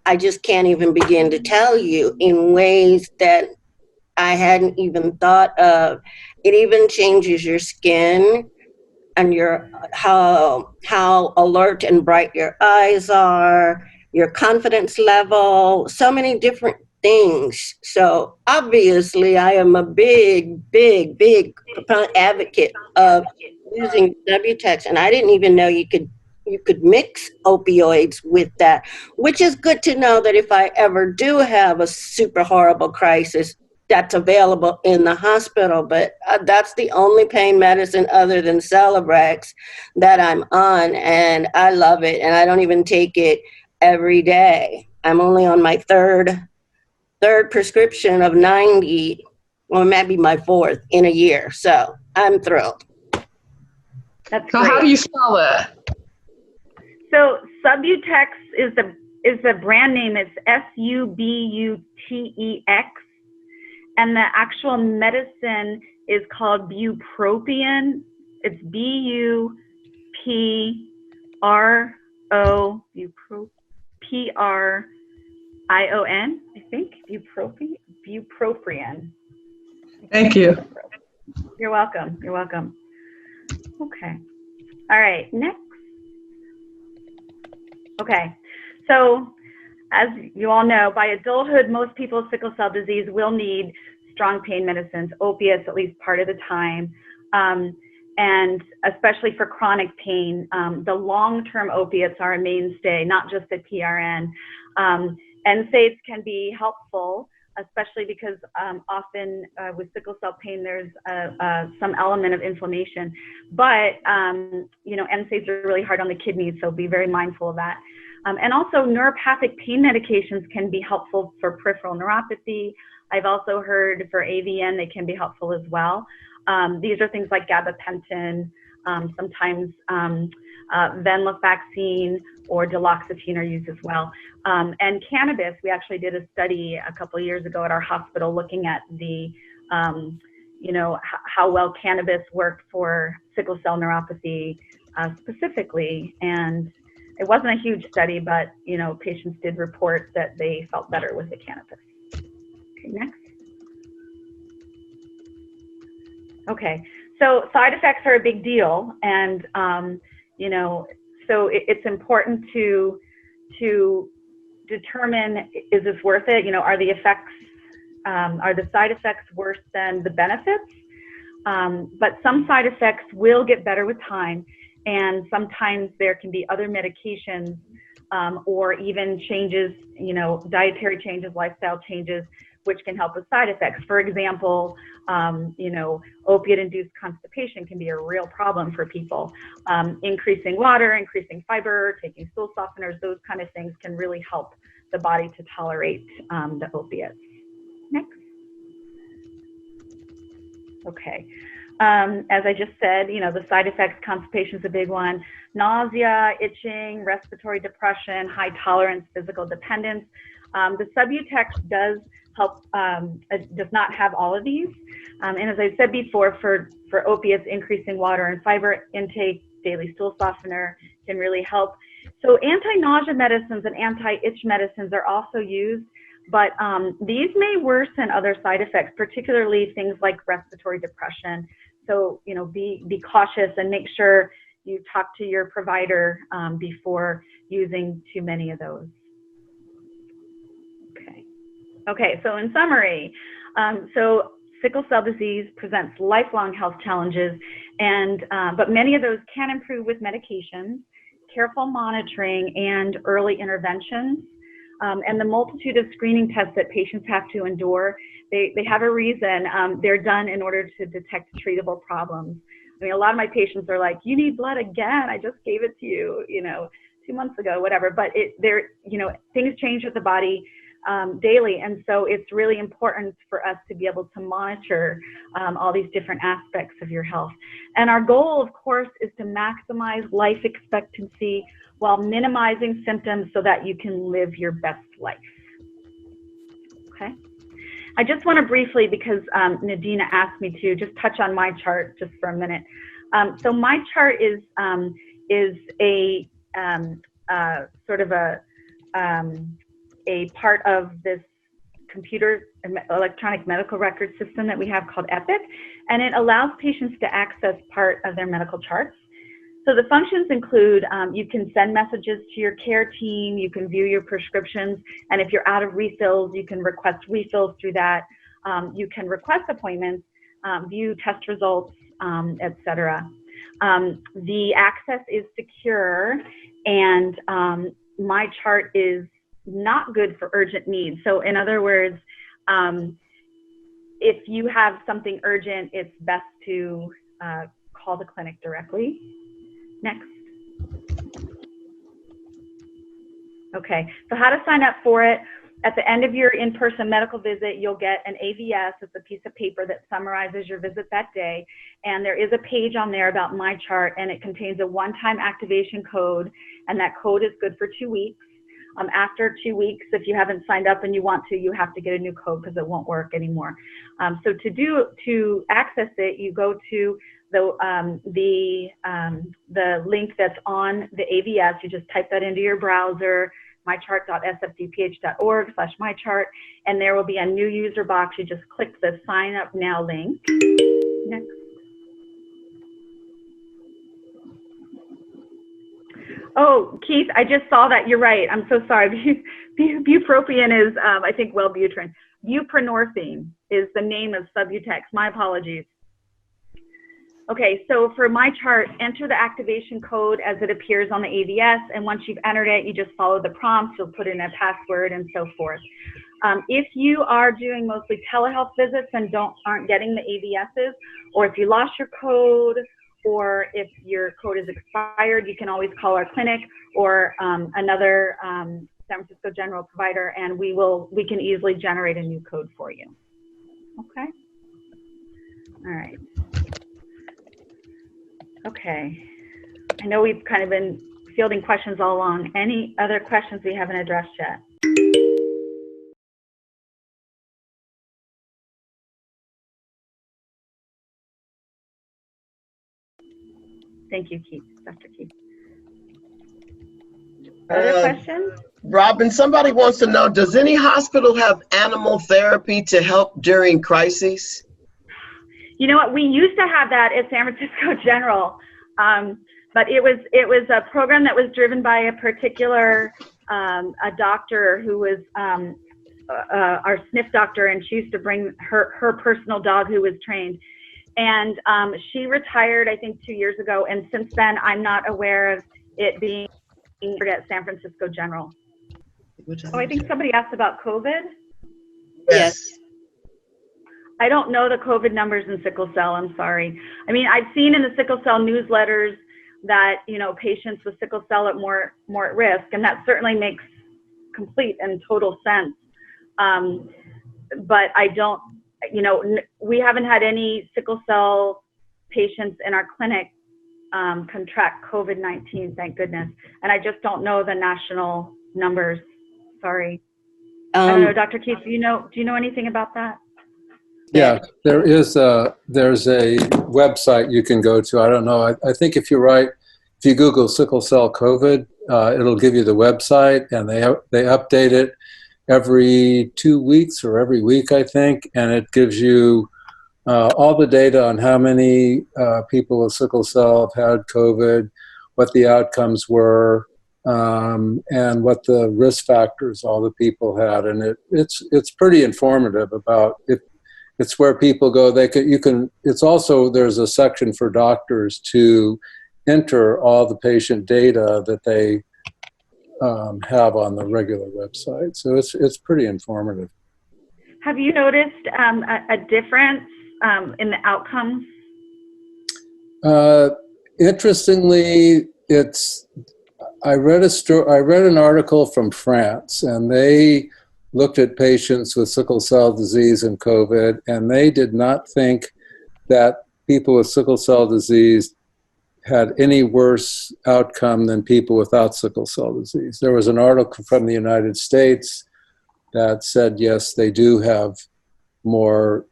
I just can't even begin to tell you, in ways that I hadn't even thought of. It even changes your skin and how alert and bright your eyes are, your confidence level, so many different things. So obviously I am a big advocate of using Wtex, and I didn't even know you could mix opioids with that, which is good to know that if I ever do have a super horrible crisis, that's available in the hospital. But that's the only pain medicine other than Celebrex that I'm on, and I love it. And I don't even take it every day. I'm only on my third prescription of 90, or maybe my fourth in a year. So I'm thrilled. That's so great. How do you spell that? So Subutex is the brand name. It's Subutex, and the actual medicine is called bupropion. It's Buprion, Prion, I think. Bupropion. Thank you. You're welcome. You're welcome. Okay. All right. Next. Okay. So, as you all know, by adulthood, most people with sickle cell disease will need strong pain medicines, opiates at least part of the time, and especially for chronic pain. The long-term opiates are a mainstay, not just the PRN. NSAIDs can be helpful, especially because often with sickle cell pain, there's some element of inflammation. But, NSAIDs are really hard on the kidneys, so be very mindful of that. And also neuropathic pain medications can be helpful for peripheral neuropathy. I've also heard for AVN, they can be helpful as well. These are things like gabapentin, sometimes venlafaxine or duloxetine are used as well. And cannabis, we actually did a study a couple of years ago at our hospital looking at the, how well cannabis worked for sickle cell neuropathy specifically. And It wasn't a huge study, but patients did report that they felt better with the cannabis. Okay, next. Okay, so side effects are a big deal, and so it's important to determine, is this worth it? Are the side effects worse than the benefits? But some side effects will get better with time, and sometimes there can be other medications or even changes, dietary changes, lifestyle changes, which can help with side effects. For example, opiate-induced constipation can be a real problem for people. Increasing water, increasing fiber, taking stool softeners, those kind of things can really help the body to tolerate the opiates. Next. Okay. As I just said, the side effects, constipation is a big one. Nausea, itching, respiratory depression, high tolerance, physical dependence. The Subutex does help, does not have all of these. And as I said before, for opiates, increasing water and fiber intake, daily stool softener can really help. So anti-nausea medicines and anti-itch medicines are also used, but these may worsen other side effects, particularly things like respiratory depression. So, be cautious and make sure you talk to your provider before using too many of those. Okay, so in summary, so sickle cell disease presents lifelong health challenges, but many of those can improve with medications, careful monitoring, and early interventions. And the multitude of screening tests that patients have to endure, they have a reason. They're done in order to detect treatable problems. I mean, a lot of my patients are like, "You need blood again? I just gave it to you, 2 months ago, whatever." But things change with the body daily, and so it's really important for us to be able to monitor all these different aspects of your health. And our goal, of course, is to maximize life expectancy while minimizing symptoms so that you can live your best life. Okay. I just want to briefly, because Nadina asked me to, just touch on my chart just for a minute. So my chart is a sort of a part of this computer electronic medical record system that we have called Epic, and it allows patients to access part of their medical charts. So the functions include, you can send messages to your care team, you can view your prescriptions, and if you're out of refills, you can request refills through that. You can request appointments, view test results, etc. The access is secure, and my chart is not good for urgent needs. So in other words, if you have something urgent, it's best to call the clinic directly. Next. Okay, so how to sign up for it. At the end of your in-person medical visit, you'll get an AVS. It's a piece of paper that summarizes your visit that day. And there is a page on there about my chart, and it contains a one-time activation code, and that code is good for 2 weeks. After 2 weeks, if you haven't signed up and you want to, you have to get a new code because it won't work anymore. So to access it, you go to the link that's on the AVS. You just type that into your browser, mychart.sfdph.org/mychart, and there will be a new user box. You just click the sign up now link. Next. Oh, Keith, I just saw that. You're right. I'm so sorry. Bupropion is, I think, Wellbutrin. Buprenorphine is the name of Subutex. My apologies. Okay, so for my chart, enter the activation code as it appears on the AVS, and once you've entered it, you just follow the prompts. You'll put in a password and so forth. If you are doing mostly telehealth visits and aren't getting the AVSs, or if you lost your code, or if your code is expired, you can always call our clinic or another San Francisco general provider, and we can easily generate a new code for you. Okay. All right. Okay. I know we've kind of been fielding questions all along. Any other questions we haven't addressed yet? Thank you, Keith, Dr. Keith. Other questions? Robin, somebody wants to know, does any hospital have animal therapy to help during crises? You know what? We used to have that at San Francisco General, but it was a program that was driven by a particular a doctor who was our SNF doctor, and she used to bring her personal dog who was trained. And she retired, I think, 2 years ago, and since then, I'm not aware of it being at San Francisco General. Oh, I think somebody asked about COVID. Yes. I don't know the COVID numbers in sickle cell, I'm sorry. I mean, I've seen in the sickle cell newsletters that, you know, patients with sickle cell are more at risk, and that certainly makes complete and total sense. But I don't, you know, we haven't had any sickle cell patients in our clinic contract COVID-19, thank goodness. And I just don't know the national numbers. Sorry. I don't know, Dr. Keith, do you know anything about that? Yeah, there's a website you can go to. I don't know. I think if you Google sickle cell COVID, it'll give you the website, and they update it every 2 weeks or every week, I think, and it gives you all the data on how many people with sickle cell have had COVID, what the outcomes were, and what the risk factors all the people had, and it's pretty informative about it. It's where people go. It's also, there's a section for doctors to enter all the patient data that they have on the regular website. So it's pretty informative. Have you noticed a difference in the outcomes? Interestingly, I read an article from France, and they looked at patients with sickle cell disease and COVID, and they did not think that people with sickle cell disease had any worse outcome than people without sickle cell disease. There was an article from the United States that said, yes, they do have more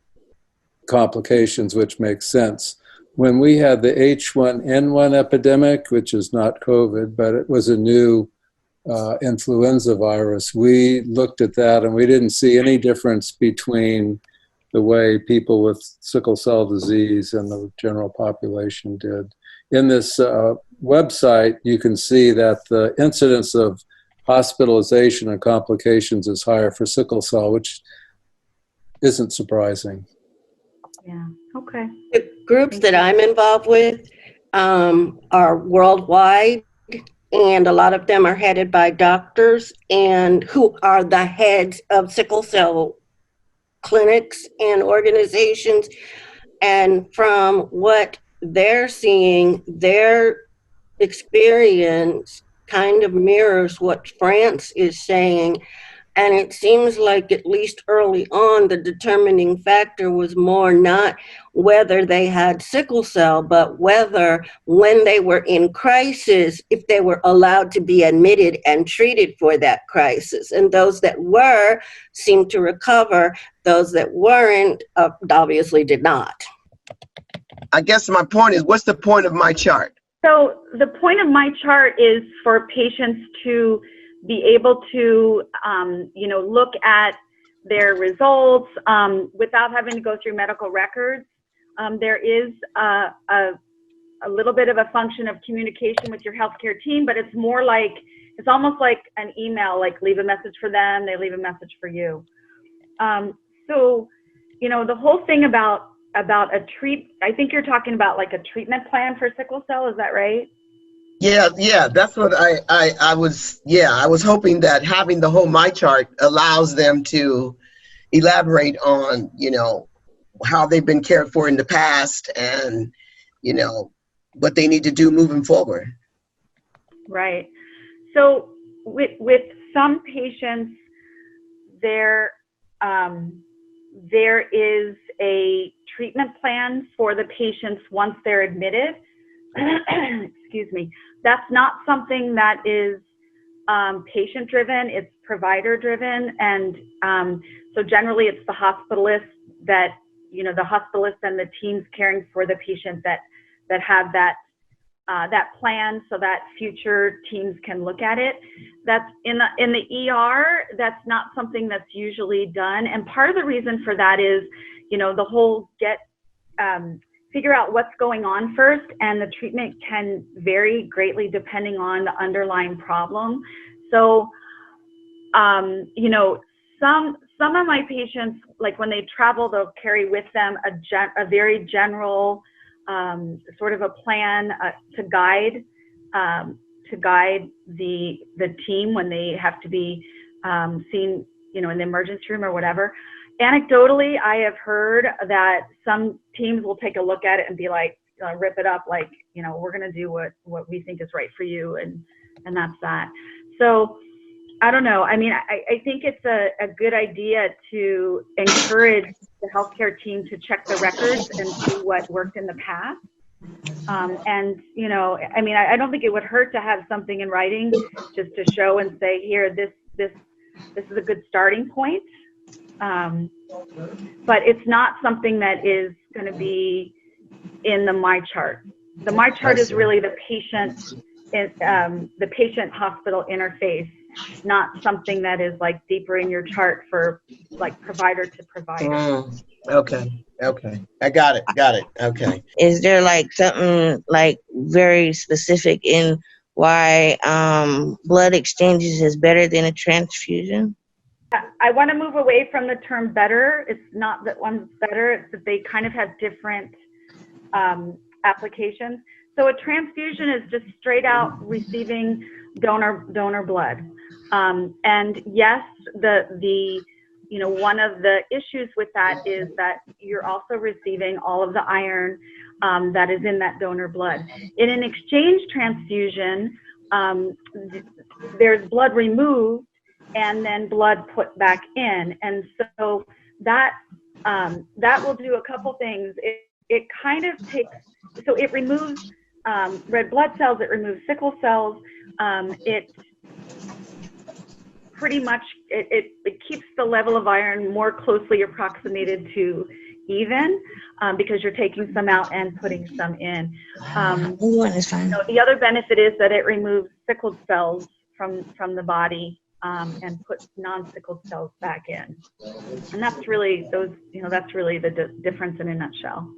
complications, which makes sense. When we had the H1N1 epidemic, which is not COVID, but it was a new influenza virus, we looked at that and we didn't see any difference between the way people with sickle cell disease and the general population did. In this website, you can see that the incidence of hospitalization and complications is higher for sickle cell, which isn't surprising. Yeah, okay. The groups that I'm involved with are worldwide, and a lot of them are headed by doctors and who are the heads of sickle cell clinics and organizations. And from what they're seeing, their experience kind of mirrors what France is saying. And it seems like, at least early on, the determining factor was more not whether they had sickle cell, but whether when they were in crisis, if they were allowed to be admitted and treated for that crisis. And those that were seemed to recover. Those that weren't obviously did not. I guess my point is, what's the point of my chart? So the point of my chart is for patients to be able to, look at their results without having to go through medical records. There is a little bit of a function of communication with your healthcare team, but it's almost like an email, like leave a message for them, they leave a message for you. So, the whole thing about I think you're talking about like a treatment plan for sickle cell, is that right? Yeah, that's what I was hoping that having the whole my chart allows them to elaborate on, how they've been cared for in the past and, what they need to do moving forward. Right. So with some patients, there is a treatment plan for the patients once they're admitted. Excuse me. That's not something that is patient driven, it's provider driven. And so generally it's the hospitalist that, the hospitalist and the teams caring for the patient that have that that plan so that future teams can look at it. That's in the ER, that's not something that's usually done. And part of the reason for that is, the whole figure out what's going on first, and the treatment can vary greatly depending on the underlying problem. So, some of my patients, like when they travel, they'll carry with them a very general sort of a plan to guide the team when they have to be seen, in the emergency room or whatever. Anecdotally, I have heard that some teams will take a look at it and be like, rip it up, like, we're going to do what we think is right for you, and that's that. So I don't know. I mean, I think it's a good idea to encourage the healthcare team to check the records and see what worked in the past. And, I mean, I don't think it would hurt to have something in writing just to show and say, here, this is a good starting point. But it's not something that is going to be in the MyChart. The MyChart is really the patient-hospital interface, not something that is like deeper in your chart for like provider to provider. Okay. I got it. Okay. Is there like something like very specific in why blood exchanges is better than a transfusion? I want to move away from the term better. It's not that one's better, it's that they kind of have different applications. So a transfusion is just straight out receiving donor blood. And yes, one of the issues with that is that you're also receiving all of the iron that is in that donor blood. In an exchange transfusion, there's blood removed and then blood put back in. And so that will do a couple things. It kind of takes, so it removes red blood cells, it removes sickle cells, it pretty much, it keeps the level of iron more closely approximated to even, because you're taking some out and putting some in. The other benefit is that it removes sickled cells from the body and puts non-sickled cells back in. And that's really that's really the difference in a nutshell.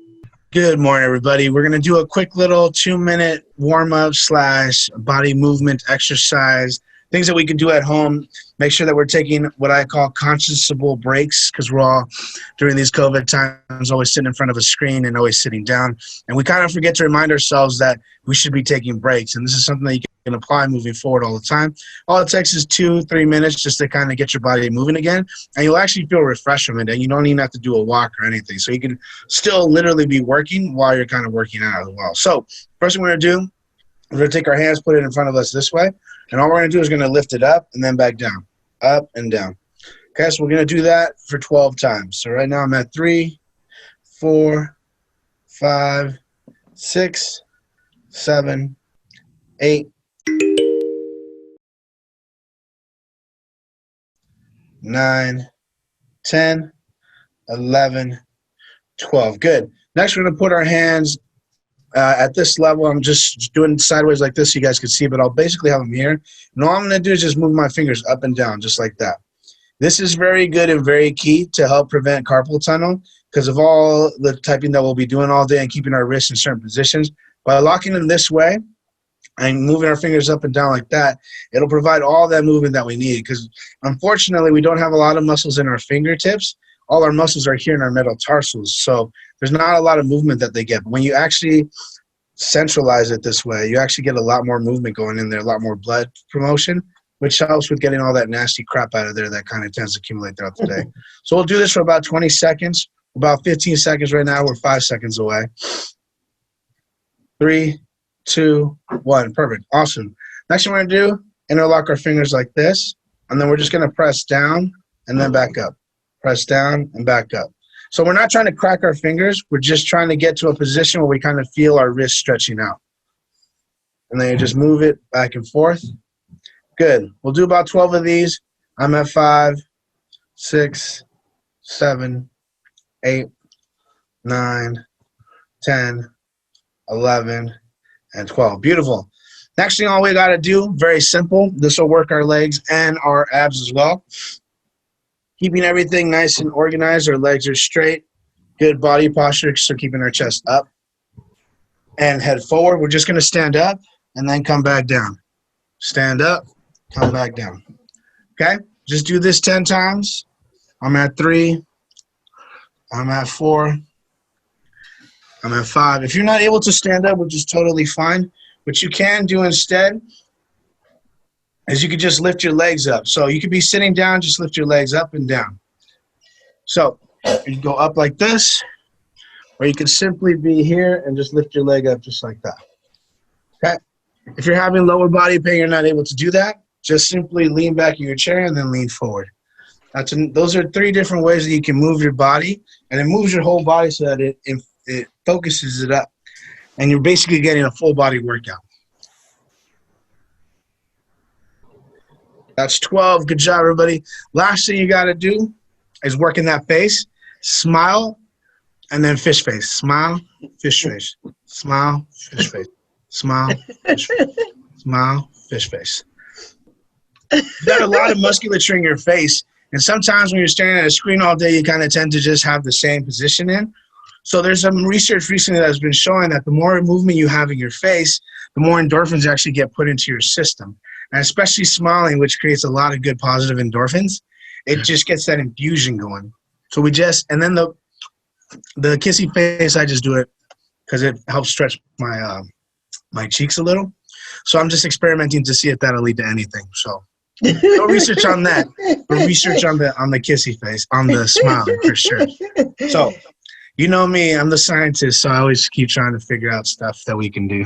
Good morning, everybody. We're going to do a quick little 2-minute warm-up / body movement exercise, things that we can do at home. Make sure that we're taking what I call conscious-able breaks, because we're all, during these COVID times, always sitting in front of a screen and always sitting down. And we kind of forget to remind ourselves that we should be taking breaks. And this is something that you can apply moving forward all the time. All it takes is 2-3 minutes just to kind of get your body moving again. And you'll actually feel refreshed from it. And you don't even have to do a walk or anything. So you can still literally be working while you're kind of working out as well. So first thing we're going to do, we're going to take our hands, put it in front of us this way. And all we're going to do is going to lift it up and then back down, up and down. Okay, so we're going to do that for 12 times. So right now I'm at 3, 4, 5, 6, 7, 8, 9, 10, 11, 12. Good. Next, we're going to put our hands at this level. I'm just doing sideways like this so you guys can see, but I'll basically have them here. And all I'm going to do is just move my fingers up and down just like that. This is very good and very key to help prevent carpal tunnel because of all the typing that we'll be doing all day and keeping our wrists in certain positions. By locking them this way and moving our fingers up and down like that, it'll provide all that movement that we need because unfortunately we don't have a lot of muscles in our fingertips. All our muscles are here in our metatarsals, so there's not a lot of movement that they get. But when you actually centralize it this way, you actually get a lot more movement going in there, a lot more blood promotion, which helps with getting all that nasty crap out of there that kind of tends to accumulate throughout the day. So we'll do this for about 20 seconds, about 15 seconds right now. We're 5 seconds away. 3, 2, 1. Perfect. Awesome. Next thing we're going to do, interlock our fingers like this, and then we're just going to press down and then back up. Press down and back up. So we're not trying to crack our fingers. We're just trying to get to a position where we kind of feel our wrist stretching out. And then you just move it back and forth. Good. We'll do about 12 of these. I'm at 5, 6, 7, 8, 9, 10, 11, and 12. Beautiful. Next thing all we got to do, very simple. This will work our legs and our abs as well. Keeping everything nice and organized. Our legs are straight. Good body posture, so keeping our chest up. And head forward. We're just going to stand up and then come back down. Stand up, come back down. Okay? Just do this 10 times. I'm at 3. I'm at 4. I'm at 5. If you're not able to stand up, which is totally fine, what you can do instead is you could just lift your legs up. So you could be sitting down, just lift your legs up and down. So you go up like this, or you can simply be here and just lift your leg up just like that. Okay? If you're having lower body pain, you're not able to do that, just simply lean back in your chair and then lean forward. Those are 3 different ways that you can move your body, and it moves your whole body so that it focuses it up. And you're basically getting a full body workout. That's 12. Good job, everybody. Last thing you got to do is work in that face. Smile, and then fish face. Smile, fish face. Smile, fish face. Smile, fish face. Smile, fish face. You got a lot of musculature in your face, and sometimes when you're staring at a screen all day, you kind of tend to just have the same position in. So there's some research recently that's been showing that the more movement you have in your face, the more endorphins actually get put into your system. And especially smiling, which creates a lot of good positive endorphins, it just gets that infusion going. So and then the kissy face, I just do it because it helps stretch my my cheeks a little. So I'm just experimenting to see if that'll lead to anything. So no research on that, but research on the kissy face, on the smile for sure. So you know me, I'm the scientist, so I always keep trying to figure out stuff that we can do.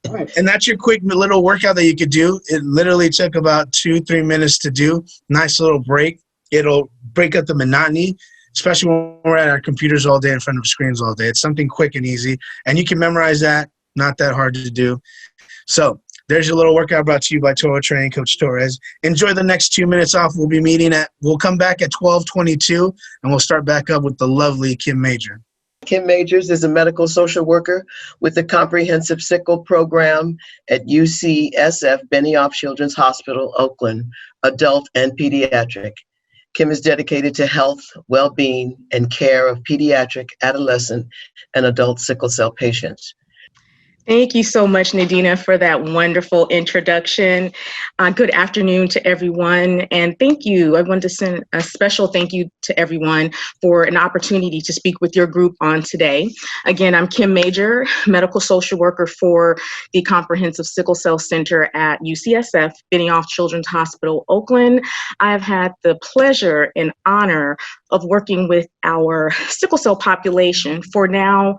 All right. And that's your quick little workout that you could do. It literally took about 2-3 minutes to do. Nice little break. It'll break up the monotony, especially when we're at our computers all day in front of screens all day. It's something quick and easy, and you can memorize that. Not that hard to do. So there's your little workout brought to you by Toro Training Coach Torres. Enjoy the next 2 minutes off. We'll come back at 12:22, and we'll start back up with the lovely Kim Major. Kim Majors is a medical social worker with the Comprehensive Sickle Program at UCSF Benioff Children's Hospital, Oakland, adult and pediatric. Kim is dedicated to health, well-being, and care of pediatric, adolescent, and adult sickle cell patients. Thank you so much, Nadina, for that wonderful introduction. Good afternoon to everyone, and thank you. I want to send a special thank you to everyone for an opportunity to speak with your group on today. Again, I'm Kim Major, medical social worker for the Comprehensive Sickle Cell Center at UCSF Benioff Children's Hospital, Oakland. I've had the pleasure and honor of working with our sickle cell population for now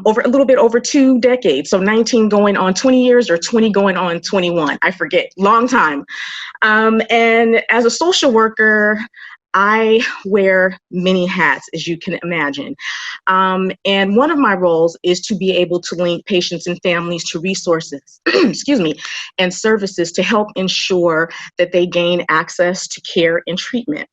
over a little bit over 2 decades. So 19 going on 20 years or 20 going on 21. I forget, long time. And as a social worker, I wear many hats, as you can imagine. And one of my roles is to be able to link patients and families to resources, excuse me, and services to help ensure that they gain access to care and treatment.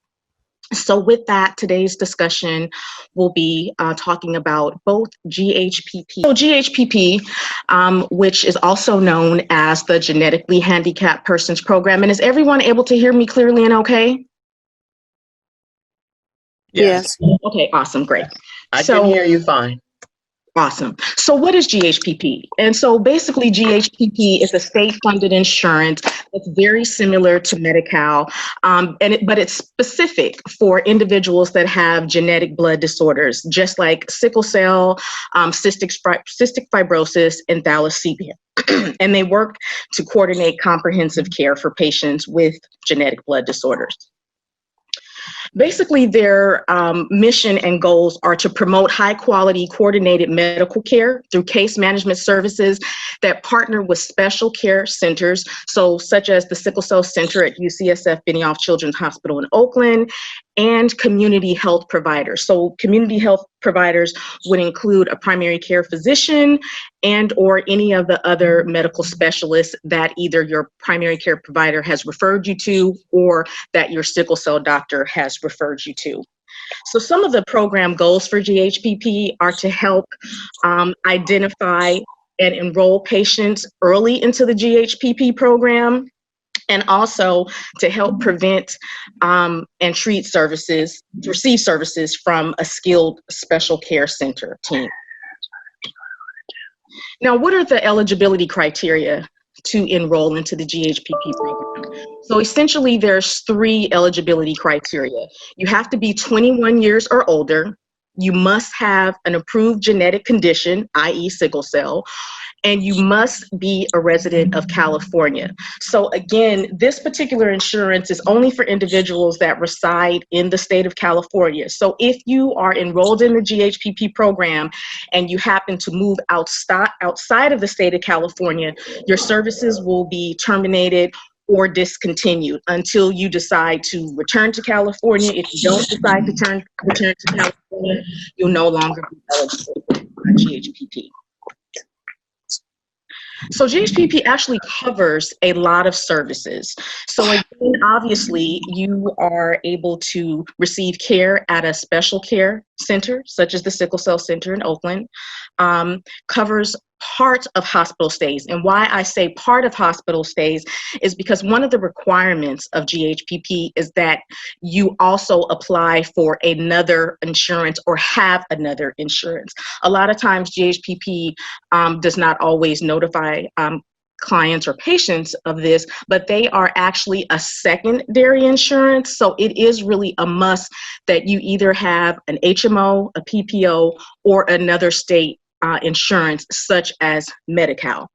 So with that, today's discussion will be talking about both GHPP. So GHPP, which is also known as the Genetically Handicapped Persons Program. And is everyone able to hear me clearly and okay? Yes. Okay, awesome, great. I can hear you fine. Awesome. So what is GHPP? And so basically GHPP is a state-funded insurance that's very similar to Medi-Cal, but it's specific for individuals that have genetic blood disorders, just like sickle cell, cystic fibrosis, and thalassemia. And they work to coordinate comprehensive care for patients with genetic blood disorders. Basically, their mission and goals are to promote high-quality coordinated medical care through case management services that partner with special care centers, such as the Sickle Cell Center at UCSF Benioff Children's Hospital in Oakland, and community health providers. So community health providers would include a primary care physician and or any of the other medical specialists that either your primary care provider has referred you to or that your sickle cell doctor has referred you to. So some of the program goals for GHPP are to help identify and enroll patients early into the GHPP program, and also to help prevent and receive services from a skilled special care center team. Now, what are the eligibility criteria to enroll into the GHPP program? So essentially, there's 3 eligibility criteria. You have to be 21 years or older. You must have an approved genetic condition, i.e. sickle cell, and you must be a resident of California. So again, this particular insurance is only for individuals that reside in the state of California. So if you are enrolled in the GHPP program and you happen to move outside of the state of California, your services will be terminated or discontinued until you decide to return to California. If you don't decide to return to California, you'll no longer be eligible for GHPP. So GHPP actually covers a lot of services. So again, obviously, you are able to receive care at a special care center, such as the Sickle Cell Center in Oakland, covers part of hospital stays. And why I say part of hospital stays is because one of the requirements of GHPP is that you also apply for another insurance or have another insurance. A lot of times GHPP does not always notify clients or patients of this, but they are actually a secondary insurance. So it is really a must that you either have an HMO, a PPO, or another state insurance such as Medi-Cal.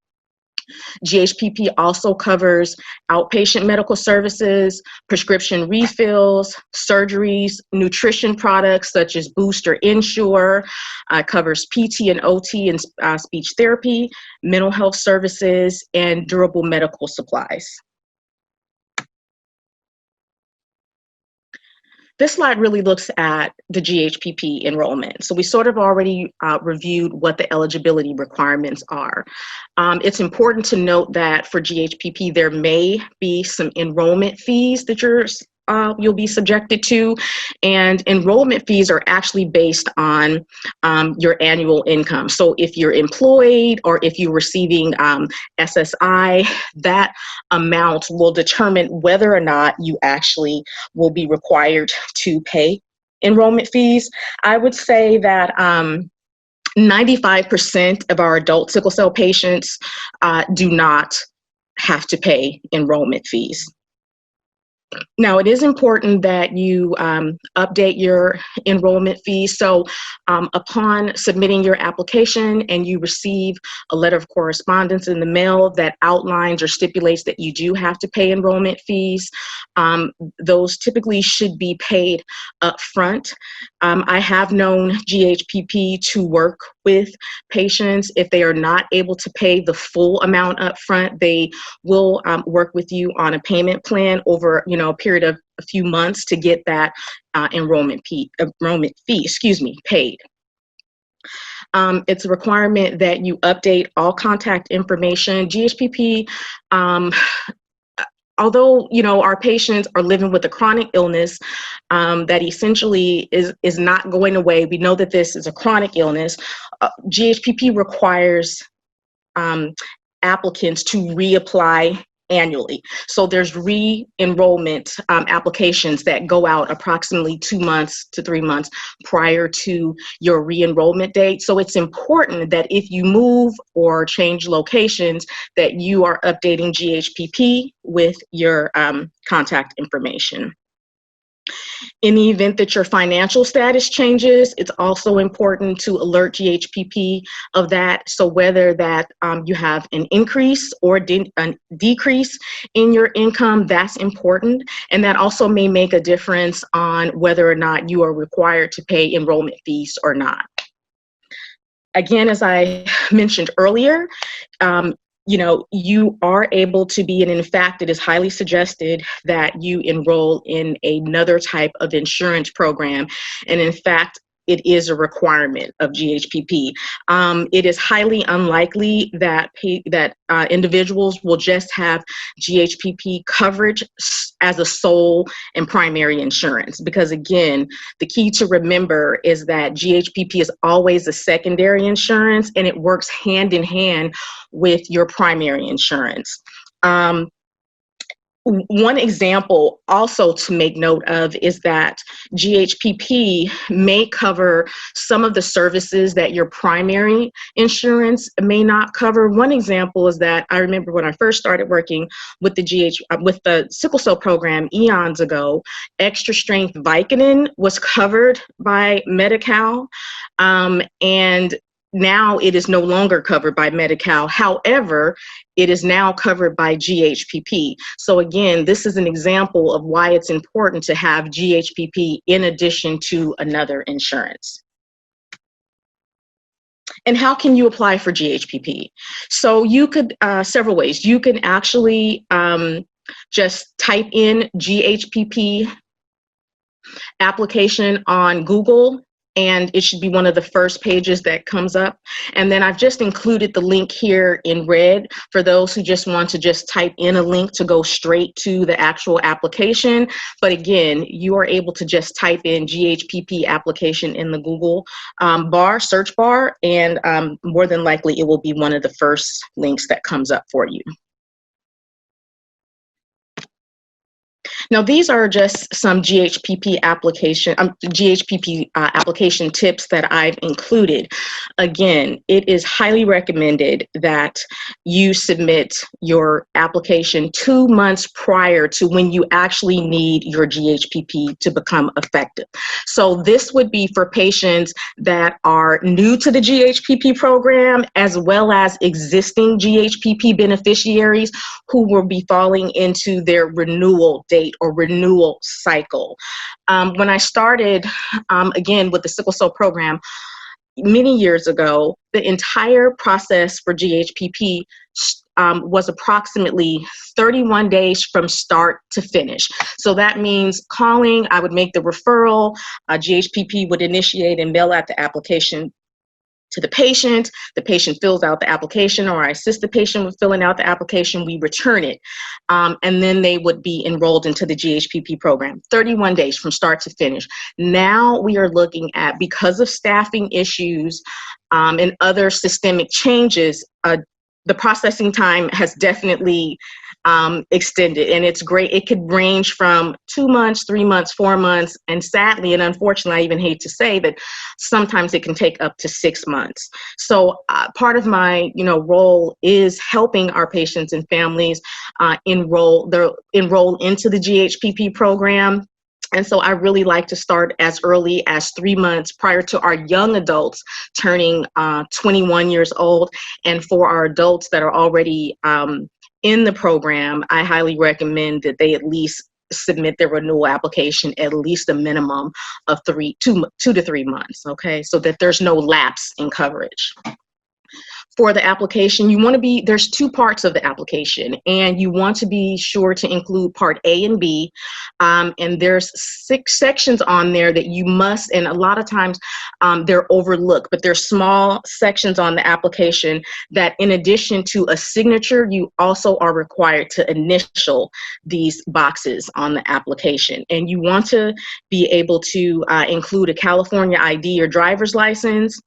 GHPP also covers outpatient medical services, prescription refills, surgeries, nutrition products such as Boost or Ensure, covers PT and OT and speech therapy, mental health services, and durable medical supplies. This slide really looks at the GHPP enrollment. So we sort of already reviewed what the eligibility requirements are. It's important to note that for GHPP, there may be some enrollment fees that you'll be subjected to, and enrollment fees are actually based on your annual income. So if you're employed or if you're receiving SSI, that amount will determine whether or not you actually will be required to pay enrollment fees. I would say that 95% of our adult sickle cell patients do not have to pay enrollment fees. Now, it is important that you update your enrollment fees. So upon submitting your application and you receive a letter of correspondence in the mail that outlines or stipulates that you do have to pay enrollment fees, those typically should be paid up front. I have known GHPP to work with patients. If they are not able to pay the full amount up front, they will work with you on a payment plan over a period of a few months to get that enrollment fee paid. It's a requirement that you update all contact information. GHPP, although our patients are living with a chronic illness that essentially is not going away, we know that this is a chronic illness. GHPP requires applicants to reapply annually. So there's re-enrollment applications that go out approximately 2 months to 3 months prior to your re-enrollment date. So it's important that if you move or change locations, that you are updating GHPP with your contact information. In the event that your financial status changes, it's also important to alert GHPP of that. So whether that you have an increase or a decrease in your income, that's important. And that also may make a difference on whether or not you are required to pay enrollment fees or not. Again, as I mentioned earlier, you are able to be, and in fact, it is highly suggested that you enroll in another type of insurance program. And in fact, it is a requirement of GHPP. It is highly unlikely that individuals will just have GHPP coverage as a sole and primary insurance, because again, the key to remember is that GHPP is always a secondary insurance, and it works hand in hand with your primary insurance. One example also to make note of is that GHPP may cover some of the services that your primary insurance may not cover. One example is that I remember when I first started working with the Sickle Cell program eons ago, extra strength Vicodin was covered by Medi-Cal, and now it is no longer covered by Medi-Cal. However, it is now covered by GHPP. So again, this is an example of why it's important to have GHPP in addition to another insurance. And how can you apply for GHPP? So you could, several ways. You can actually just type in GHPP application on Google, and it should be one of the first pages that comes up. And then I've just included the link here in red for those who just want to just type in a link to go straight to the actual application. But again, you are able to just type in GHPP application in the Google search bar, and more than likely it will be one of the first links that comes up for you. Now, these are just some GHPP application tips that I've included. Again, it is highly recommended that you submit your application 2 months prior to when you actually need your GHPP to become effective. So this would be for patients that are new to the GHPP program, as well as existing GHPP beneficiaries who will be falling into their renewal date or renewal cycle. When I started, again, with the Sickle Cell program many years ago, the entire process for GHPP was approximately 31 days from start to finish. So that means calling, I would make the referral, GHPP would initiate and mail out the application to the patient fills out the application, or I assist the patient with filling out the application, we return it, and then they would be enrolled into the GHPP program. 31 days from start to finish. Now we are looking at, because of staffing issues and other systemic changes, the processing time has definitely extended, and it's great. It could range from 2 months, 3 months, 4 months, and sadly and unfortunately, I even hate to say that sometimes it can take up to 6 months. So part of my role is helping our patients and families enroll into the GHPP program. And so I really like to start as early as 3 months prior to our young adults turning 21 years old. And for our adults that are already in the program, I highly recommend that they at least submit their renewal application at least a minimum of 2 to 3 months, okay? So that there's no lapse in coverage. For the application, there's 2 parts of the application, and you want to be sure to include part A and B, and there's 6 sections on there that you must, and a lot of times they're overlooked, but there's small sections on the application that, in addition to a signature, you also are required to initial these boxes on the application. And you want to be able to include a California ID or driver's license.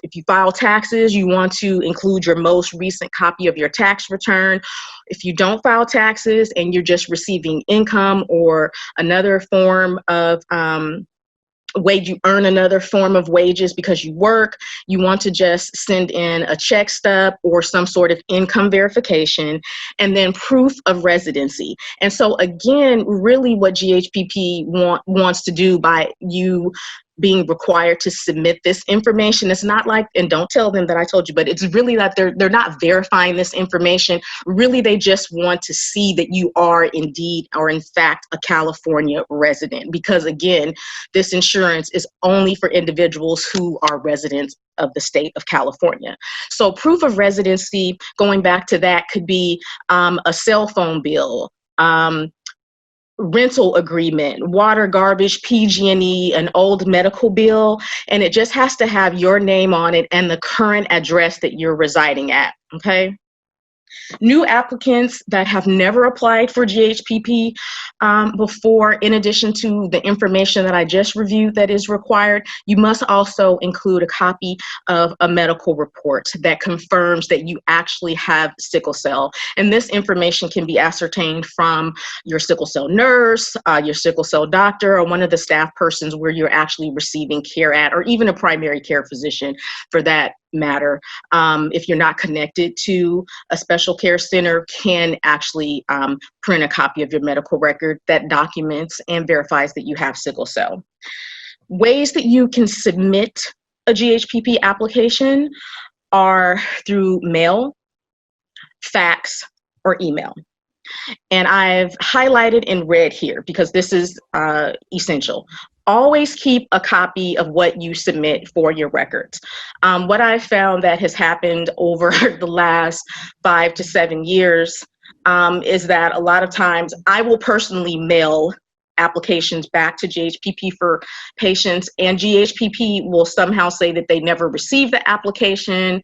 If you file taxes, you want to include your most recent copy of your tax return. If you don't file taxes and you're just receiving income or another form of you earn another form of wages because you work, you want to just send in a check stub or some sort of income verification, and then proof of residency. And so again, really what GHPP wants to do by you being required to submit this information, it's not like, and don't tell them that I told you, but it's really that they're not verifying this information. Really, they just want to see that you are indeed or in fact a California resident, because again, this insurance is only for individuals who are residents of the state of California. So proof of residency, going back to that, could be a cell phone bill, rental agreement, water, garbage, PG&E, an old medical bill, and it just has to have your name on it and the current address that you're residing at, okay? New applicants that have never applied for GHPP before, in addition to the information that I just reviewed that is required, you must also include a copy of a medical report that confirms that you actually have sickle cell. And this information can be ascertained from your sickle cell nurse, your sickle cell doctor, or one of the staff persons where you're actually receiving care at, or even a primary care physician for that matter. If you're not connected to a special care center, can actually print a copy of your medical record that documents and verifies that you have sickle cell. Ways that you can submit a GHPP application are through mail, fax, or email. And I've highlighted in red here because this is essential. Always keep a copy of what you submit for your records. What I found that has happened over the last 5 to 7 years is that a lot of times I will personally mail applications back to GHPP for patients, and GHPP will somehow say that they never received the application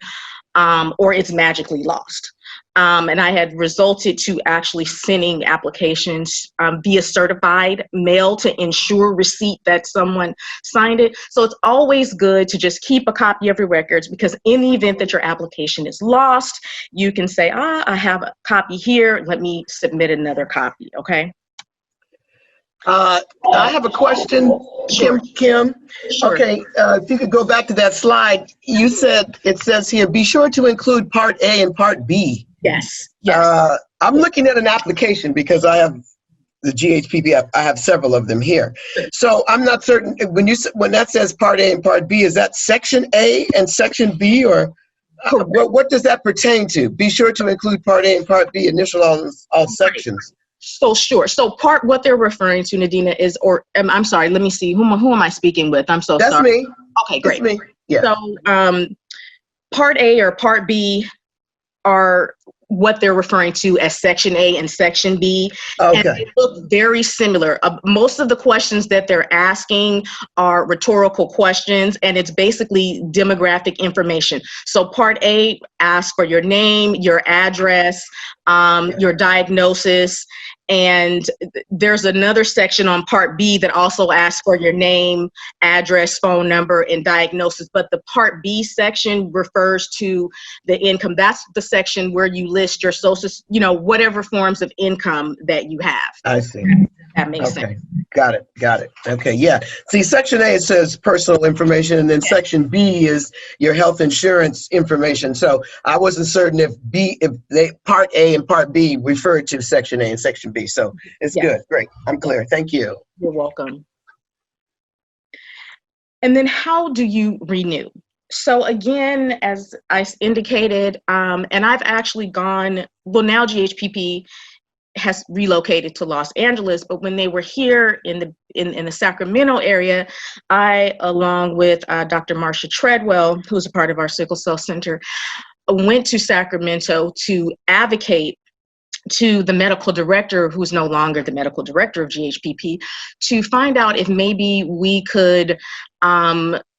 or it's magically lost. And I had resulted to actually sending applications via certified mail to ensure receipt that someone signed it. So it's always good to just keep a copy of your records, because in the event that your application is lost, you can say, I have a copy here, let me submit another copy, okay? I have a question, Sure. Kim. Sure. Okay, if you could go back to that slide, you said, it says here, be sure to include Part A and Part B. Yes, yes. I'm looking at an application because I have the GHPP, I have several of them here. So I'm not certain, when that says Part A and Part B, is that Section A and Section B, or what does that pertain to? Be sure to include Part A and Part B, initial all sections. So sure. So what they're referring to, Nadina, is, or I'm sorry, let me see, who am I speaking with? I'm so sorry. That's me. Okay, great. That's me. Yeah. So Part A or Part B are what they're referring to as Section A and Section B. Okay. And they look very similar. Most of the questions that they're asking are rhetorical questions, and it's basically demographic information. So Part A asks for your name, your address, your diagnosis, and there's another section on Part B that also asks for your name, address, phone number, and diagnosis. But the Part B section refers to the income. That's the section where you list your social, whatever forms of income that you have. I see. That makes sense. Got it. Okay, yeah. See, Section A, it says personal information, and then Section B is your health insurance information. So I wasn't certain if Part A and Part B referred to Section A and Section B. So it's good. Great. I'm clear. Thank you. You're welcome. And then how do you renew? So again, as I indicated, and I've actually gone, now GHPP has relocated to Los Angeles, but when they were here in the Sacramento area, I, along with Dr. Marcia Treadwell, who's a part of our Sickle Cell Center, went to Sacramento to advocate to the medical director, who's no longer the medical director of GHPP, to find out if maybe we could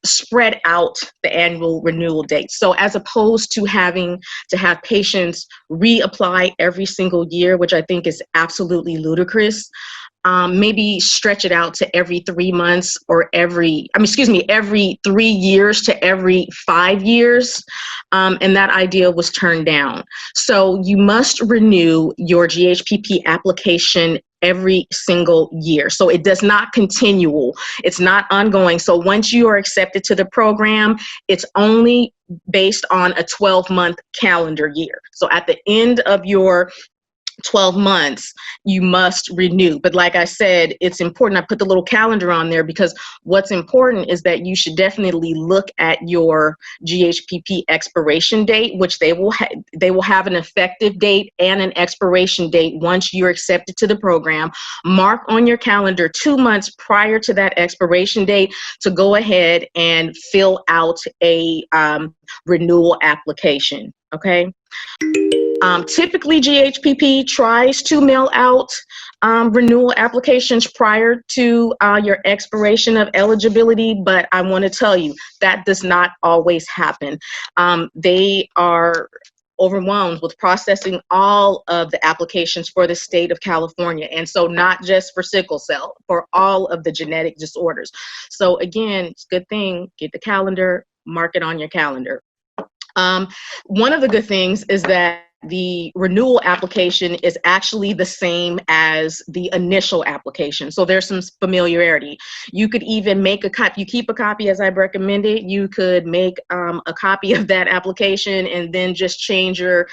spread out the annual renewal date. So as opposed to having to have patients reapply every single year, which I think is absolutely ludicrous, maybe stretch it out to every 3 months, or every 3 years to every 5 years. And that idea was turned down. So you must renew your GHPP application every single year. So it does not continual. It's not ongoing. So once you are accepted to the program, it's only based on a 12-month calendar year. So at the end of your 12 months, you must renew. But like I said, it's important. I put the little calendar on there because what's important is that you should definitely look at your GHPP expiration date, which they will have an effective date and an expiration date once you're accepted to the program. Mark on your calendar 2 months prior to that expiration date to go ahead and fill out a renewal application. Okay. Typically, GHPP tries to mail out renewal applications prior to your expiration of eligibility, but I want to tell you that does not always happen. They are overwhelmed with processing all of the applications for the state of California. And so not just for sickle cell, for all of the genetic disorders. So again, it's a good thing, get the calendar, mark it on your calendar. One of the good things is that the renewal application is actually the same as the initial application. So there's some familiarity. You could even make a copy, you keep a copy as I've recommended, you could make a copy of that application and then just change your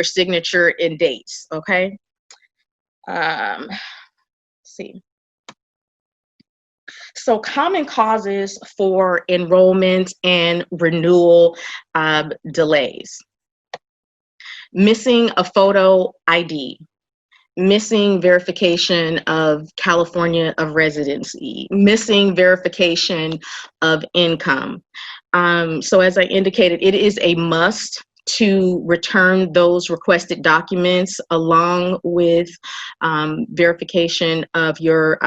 signature and dates, okay? Let's see. So common causes for enrollment and renewal delays. Missing a photo ID, missing verification of California of residency, missing verification of income. So as I indicated, it is a must to return those requested documents along with verification of your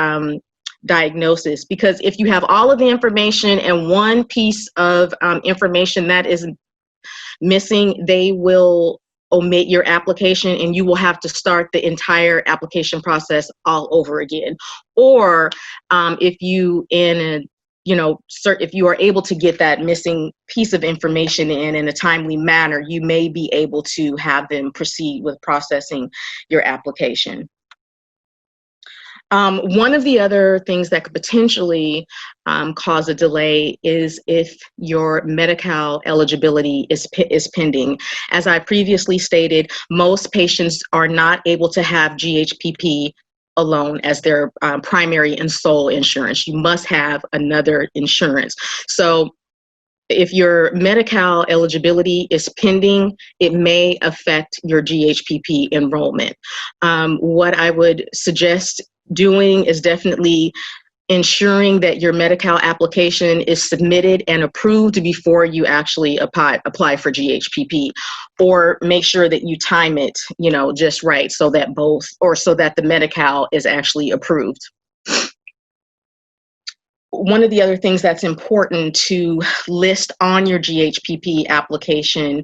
diagnosis, because if you have all of the information and one piece of information that is missing, they will omit your application and you will have to start the entire application process all over again. Or if you if you are able to get that missing piece of information in a timely manner, you may be able to have them proceed with processing your application. One of the other things that could potentially cause a delay is if your Medi-Cal eligibility is pending. As I previously stated, most patients are not able to have GHPP alone as their primary and sole insurance. You must have another insurance. So if your Medi-Cal eligibility is pending, it may affect your GHPP enrollment. What I would suggest doing is definitely ensuring that your Medi-Cal application is submitted and approved before you actually apply for GHPP, or make sure that you time it, just right so that the Medi-Cal is actually approved. One of the other things that's important to list on your GHPP application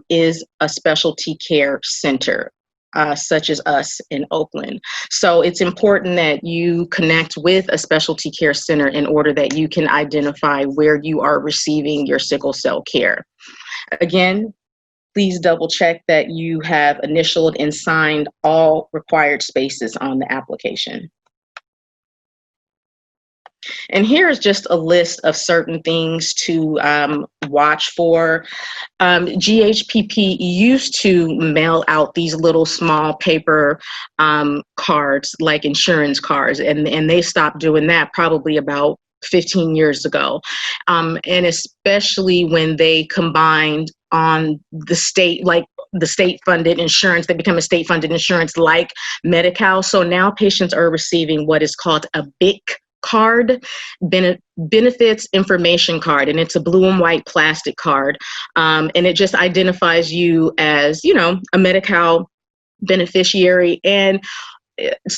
is a specialty care center, such as us in Oakland. So it's important that you connect with a specialty care center in order that you can identify where you are receiving your sickle cell care. Again, please double check that you have initialed and signed all required spaces on the application. And here's just a list of certain things to watch for. GHPP used to mail out these little small paper cards, like insurance cards, and they stopped doing that probably about 15 years ago. And especially when they combined on the state, like the state-funded insurance, they become a state-funded insurance like Medi-Cal. So now patients are receiving what is called a BIC card, benefits information card, and it's a blue and white plastic card, and it just identifies you as, a Medi-Cal beneficiary. And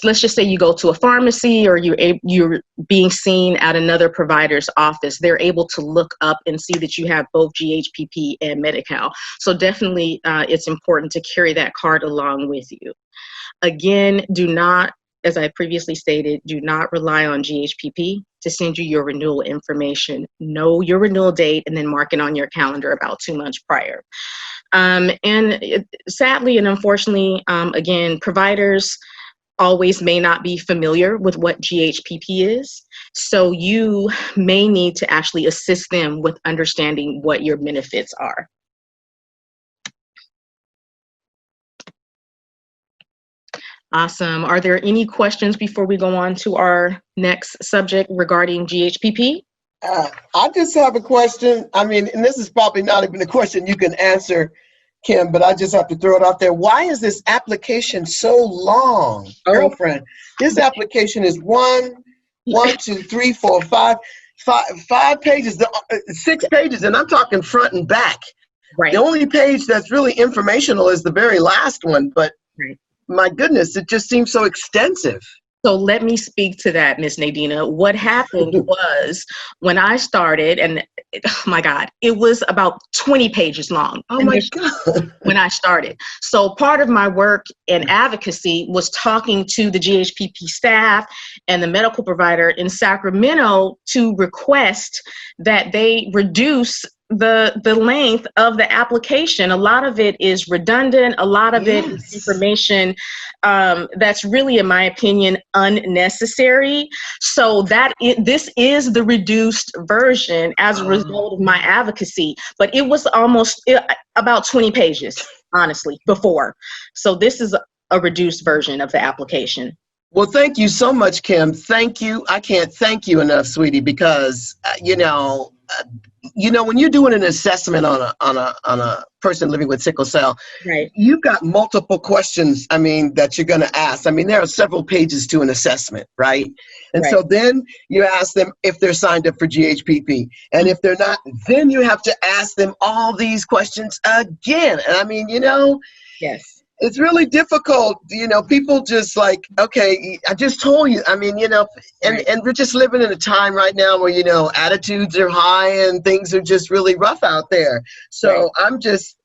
let's just say you go to a pharmacy or you're being seen at another provider's office, they're able to look up and see that you have both GHPP and Medi-Cal. So definitely it's important to carry that card along with you. Again, do not, as I previously stated, do not rely on GHPP to send you your renewal information. Know your renewal date and then mark it on your calendar about 2 months prior. Sadly and unfortunately, again, providers always may not be familiar with what GHPP is. So you may need to actually assist them with understanding what your benefits are. Awesome. Are there any questions before we go on to our next subject regarding GHPP? I just have a question. I mean, and this is probably not even a question you can answer, Kim, but I just have to throw it out there. Why is this application so long, girlfriend? This application is 1, 2, 3, 4, 5 pages, 6 pages, and I'm talking front and back. The only page that's really informational is the very last one, but my goodness, it just seems so extensive. So let me speak to that, Ms. Nadina. What happened was when I started, and oh my God, it was about 20 pages long. Oh my God. When I started. So part of my work in advocacy was talking to the GHPP staff and the medical provider in Sacramento to request that they reduce the length of the application. A lot of it is redundant. A lot of it is information that's really, in my opinion, unnecessary. So this is the reduced version as a result of my advocacy. But it was almost about 20 pages, honestly, before. So this is a reduced version of the application. Well, thank you so much, Kim. Thank you. I can't thank you enough, sweetie, because when you're doing an assessment on a person living with sickle cell, you've got multiple questions, that you're going to ask. There are several pages to an assessment, right? And so then you ask them if they're signed up for GHPP. And if they're not, then you have to ask them all these questions again. And yes. It's really difficult, people just like, okay, I just told you, and we're just living in a time right now where, attitudes are high and things are just really rough out there. So I'm just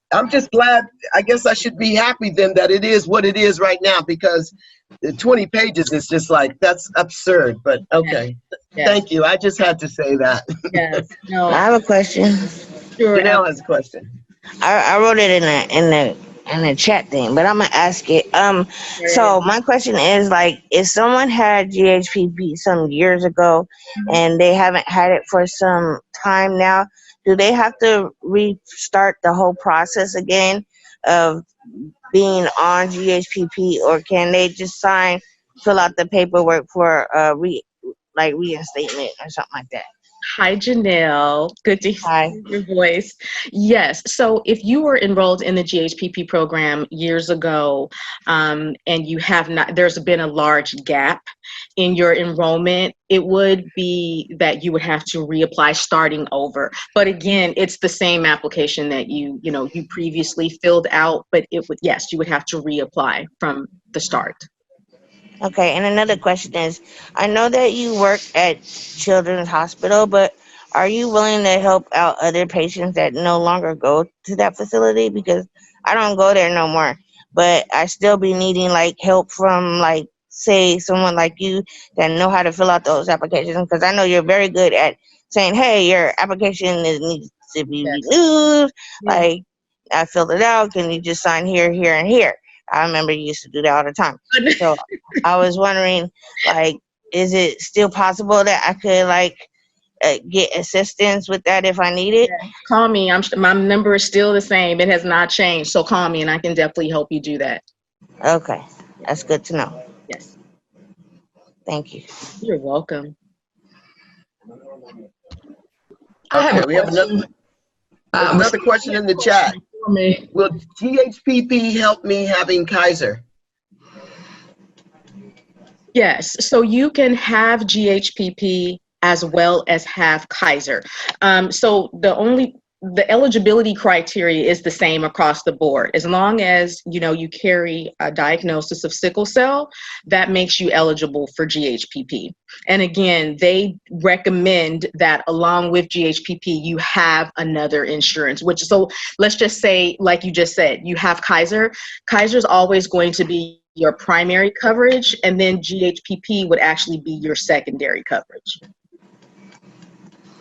glad, I guess I should be happy then that it is what it is right now, because the 20 pages is just like, that's absurd, but okay. Yes. Thank you. I just had to say that. Yes. No. I have a question. Sure. Janelle has a question. I wrote it in the chat thing, but I'm gonna ask it. So my question is, like, if someone had GHPP some years ago and they haven't had it for some time now, do they have to restart the whole process again of being on GHPP, or can they just fill out the paperwork for reinstatement or something like that? Hi, Janelle. Good to hear your voice. Yes. So if you were enrolled in the GHPP program years ago, and you have not, there's been a large gap in your enrollment, it would be that you would have to reapply starting over. But again, it's the same application that you previously filled out, but you would have to reapply from the start. Okay, and another question is, I know that you work at Children's Hospital, but are you willing to help out other patients that no longer go to that facility? Because I don't go there no more, but I still be needing help from say someone like you that know how to fill out those applications, because I know you're very good at saying, hey, your application needs to be renewed. I filled it out. Can you just sign here, here, and here? I remember you used to do that all the time. So I was wondering, is it still possible that I could get assistance with that if I need it? Call me. My number is still the same. It has not changed. So call me and I can definitely help you do that. Okay. That's good to know. Yes. Thank you. You're welcome. Okay, we have another question in the chat. Will GHPP help me having Kaiser? Yes, so you can have GHPP as well as have Kaiser. So the eligibility criteria is the same across the board. As long as you carry a diagnosis of sickle cell, that makes you eligible for GHPP. And again, they recommend that along with GHPP, you have another insurance, so let's just say, like you just said, you have Kaiser. Kaiser is always going to be your primary coverage, and then GHPP would actually be your secondary coverage.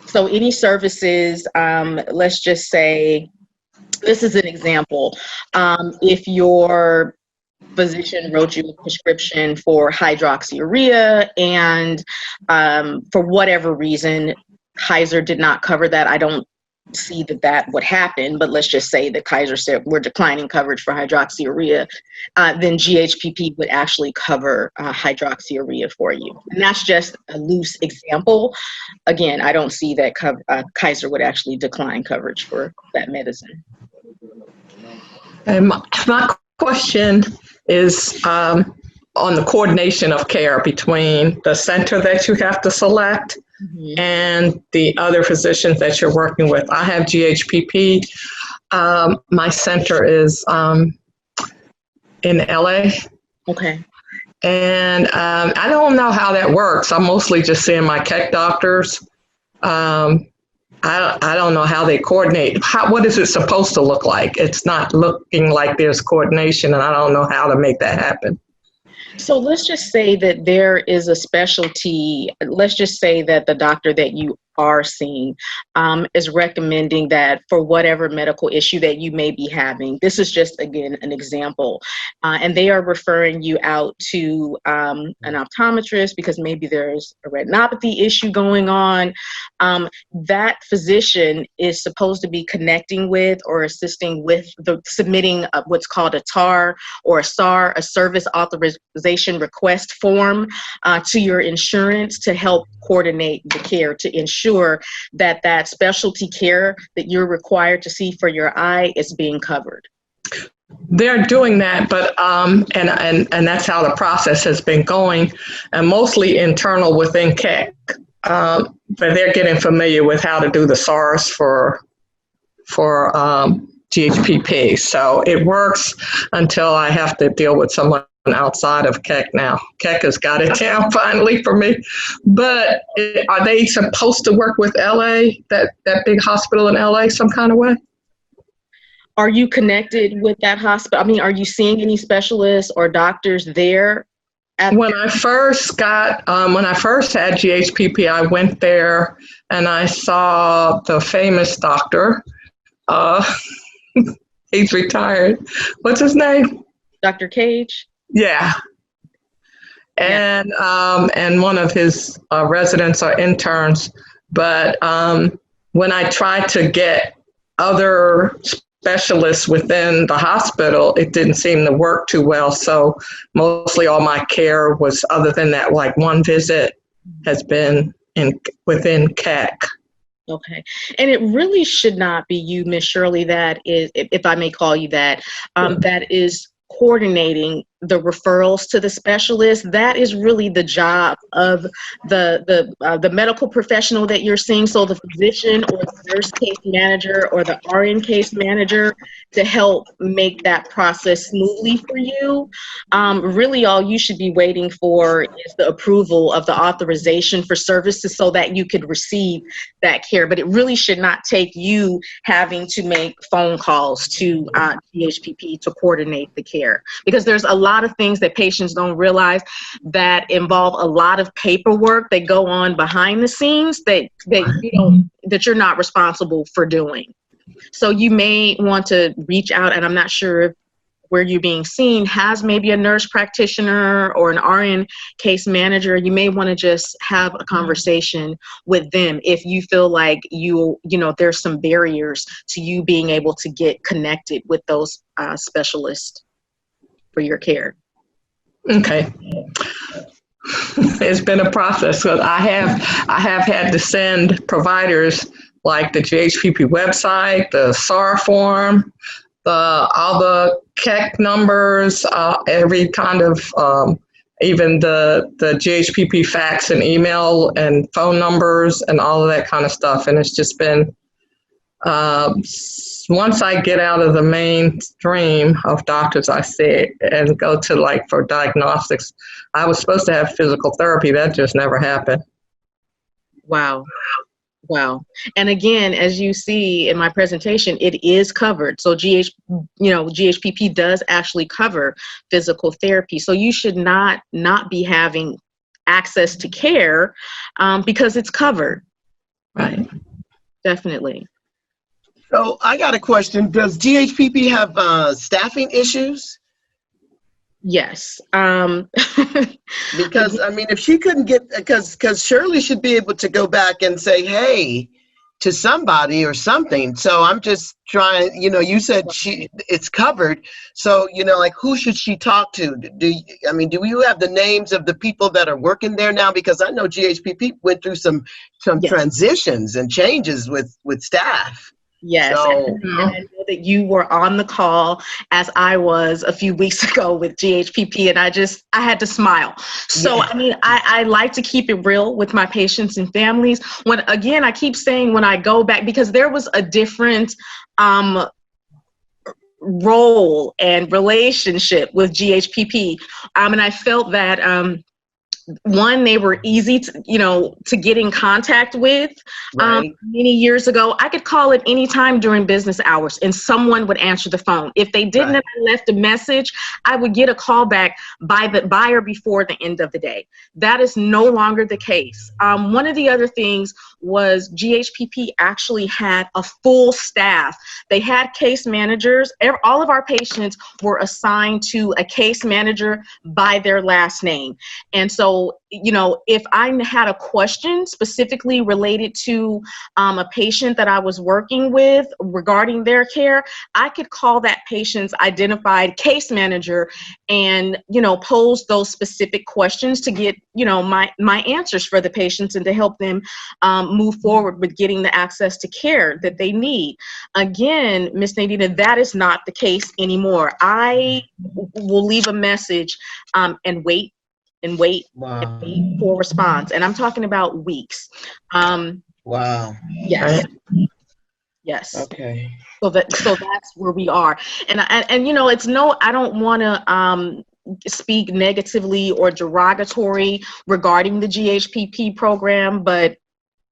So any services, let's just say, this is an example. If your physician wrote you a prescription for hydroxyurea and for whatever reason, Kaiser did not cover that, I don't see that would happen, but let's just say that Kaiser said we're declining coverage for hydroxyurea, then GHPP would actually cover hydroxyurea for you. And that's just a loose example. Again, I don't see that Kaiser would actually decline coverage for that medicine. And my question is on the coordination of care between the center that you have to select and the other physicians that you're working with. I have GHPP. My center is in LA. Okay. And I don't know how that works. I'm mostly just seeing my CAC doctors. I don't know how they coordinate. What is it supposed to look like? It's not looking like there's coordination, and I don't know how to make that happen. So let's just say that there is a specialty. Let's just say that the doctor that you are seeing is recommending that for whatever medical issue that you may be having. This is just, again, an example. And they are referring you out to an optometrist because maybe there's a retinopathy issue going on. That physician is supposed to be connecting with or assisting with the submitting of what's called a TAR or a SAR, a service authorization request form, to your insurance to help coordinate the care to ensure that that specialty care that you're required to see for your eye is being covered. They're doing that, but and that's how the process has been going, and mostly internal within CAC. But they're getting familiar with how to do the SARS for GHPP. So it works until I have to deal with someone outside of CAC now. CAC has got it down finally for me. But are they supposed to work with LA, that big hospital in LA, some kind of way? Are you connected with that hospital? I mean, are you seeing any specialists or doctors there? When I first had GHPP, I went there and I saw the famous doctor. He's retired. What's his name? Dr. Cage? Yeah. And one of his residents or interns. But when I tried to get other specialists within the hospital, it didn't seem to work too well. So mostly all my care was, other than that, like one visit, has been within CAC. Okay. And it really should not be you, Ms. Shirley, that is, if I may call you that, that is coordinating the referrals to the specialist. That is really the job of the medical professional that you're seeing. So the physician or the nurse case manager or the RN case manager to help make that process smoothly for you. Really all you should be waiting for is the approval of the authorization for services so that you could receive that care. But it really should not take you having to make phone calls to GHPP to coordinate the care, because there's a lot of things that patients don't realize that involve a lot of paperwork that go on behind the scenes that you're not responsible for doing. So you may want to reach out, and I'm not sure if where you're being seen has maybe a nurse practitioner or an RN case manager. You may want to just have a conversation with them if you feel like there's some barriers to you being able to get connected with those specialists for your care. Okay. It's been a process. So I have had to send providers like the GHPP website, the SAR form, all the CAC numbers, every kind of, even the GHPP fax and email and phone numbers and all of that kind of stuff. And it's just been, once I get out of the mainstream of doctors I see and go to for diagnostics, I was supposed to have physical therapy. That just never happened. Wow. And again, as you see in my presentation, it is covered. So GHPP does actually cover physical therapy. So you should not be having access to care because it's covered. Right. Definitely. So I got a question. Does GHPP have staffing issues? Yes. Because, I mean, if she couldn't get, because Shirley should be able to go back and say, hey, to somebody or something. So I'm just trying, you said it's covered. So, who should she talk to? Do you have the names of the people that are working there now? Because I know GHPP went through some transitions and changes with staff. Yes, and I know that you were on the call as I was a few weeks ago with GHPP, and I had to smile. So, I like to keep it real with my patients and families. I keep saying when I go back, because there was a different role and relationship with GHPP. And I felt that one, they were easy to get in contact with. Right. Many years ago, I could call at any time during business hours and someone would answer the phone. If they didn't Right. and I left a message, I would get a call back by or before the end of the day. That is no longer the case. One of the other things was GHPP actually had a full staff. They had case managers. All of our patients were assigned to a case manager by their last name. And so, if I had a question specifically related to a patient that I was working with regarding their care, I could call that patient's identified case manager and, pose those specific questions to get, my answers for the patients and to help them move forward with getting the access to care that they need. Again, Ms. Nadina, that is not the case anymore. I will leave a message and wait and wait for a response. And I'm talking about weeks. Wow. Yes. Yes. Okay. So that's where we are. And it's I don't want to speak negatively or derogatory regarding the GHPP program, but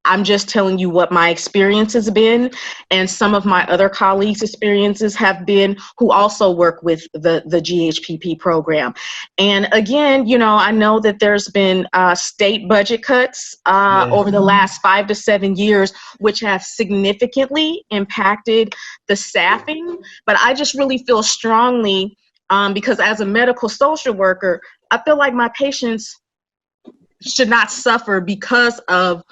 I'm just telling you what my experience has been, and some of my other colleagues' experiences have been who also work with the GHPP program. And again, I know that there's been state budget cuts over the last 5 to 7 years, which have significantly impacted the staffing. But I just really feel strongly, because as a medical social worker, I feel like my patients should not suffer because of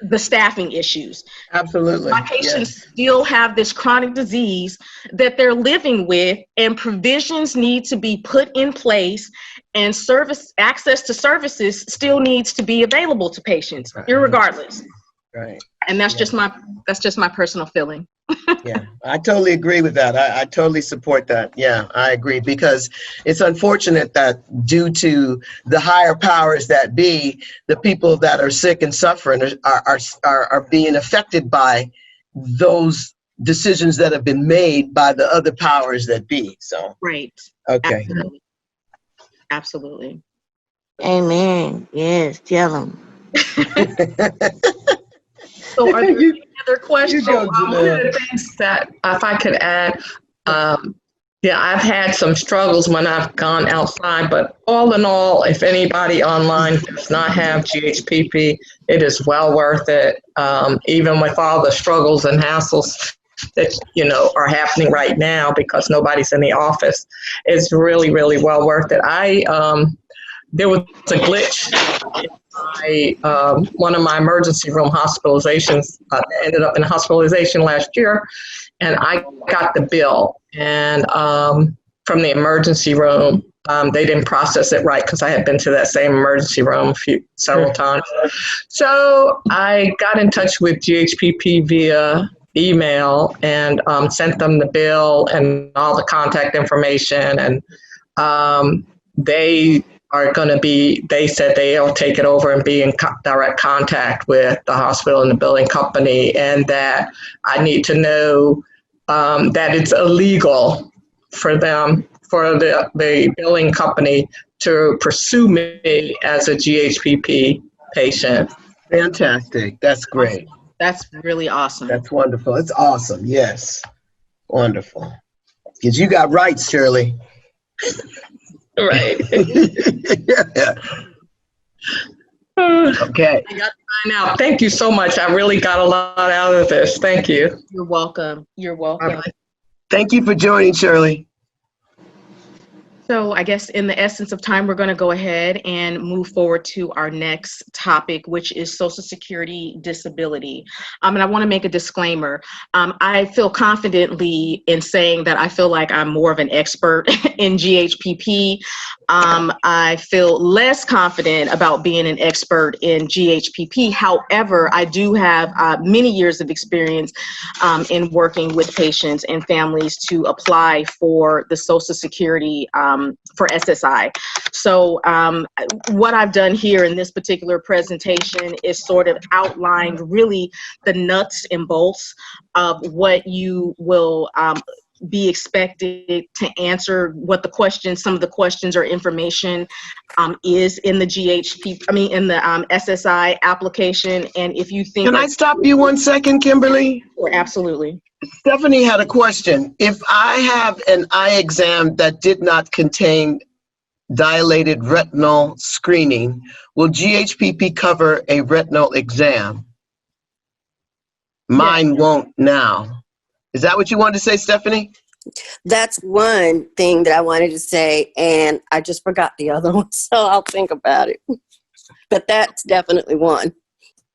the staffing issues. Absolutely. My patients still have this chronic disease that they're living with, and provisions need to be put in place, and access to services still needs to be available to patients, irregardless. Right. And that's just my personal feeling. Yeah, I totally agree with that. I totally support that. Yeah, I agree, because it's unfortunate that due to the higher powers that be, the people that are sick and suffering are being affected by those decisions that have been made by the other powers that be. So right. Okay. Absolutely. Amen. Yes, tell them. So are there any other questions? One of the things that, if I could add, I've had some struggles when I've gone outside, but all in all, if anybody online does not have GHPP, it is well worth it. Even with all the struggles and hassles that are happening right now because nobody's in the office, it's really, really well worth it. There was a glitch in one of my emergency room hospitalizations. Ended up in hospitalization last year, and I got the bill, and from the emergency room, they didn't process it right because I had been to that same emergency room several times. So I got in touch with GHPP via email and sent them the bill and all the contact information, and they said they'll take it over and be in direct contact with the hospital and the billing company, and that I need to know that it's illegal for the billing company to pursue me as a GHPP patient. Fantastic. That's great. That's really awesome. That's wonderful. It's awesome. Yes. Wonderful. Because you got rights, Shirley. Right. Yeah. Okay. I got to find out. Thank you so much. I really got a lot out of this. Thank you. You're welcome. You're welcome. Right. Thank you for joining, Shirley. So I guess in the essence of time, we're going to go ahead and move forward to our next topic, which is Social Security disability. And I want to make a disclaimer. I feel confidently in saying that I feel like I'm more of an expert in GHPP. I feel less confident about being an expert in GHPP. However, I do have many years of experience in working with patients and families to apply for the Social Security for SSI. So what I've done here in this particular presentation is sort of outline really the nuts and bolts of what you will be expected to answer what the questions, some of the questions or information is in the in the SSI application. And if you think— Can I stop you 1 second, Kimberly? Or absolutely. Stephanie had a question. If I have an eye exam that did not contain dilated retinal screening, will GHPP cover a retinal exam? Mine won't now. Is that what you wanted to say, Stephanie? That's one thing that I wanted to say, and I just forgot the other one, so I'll think about it. But that's definitely one.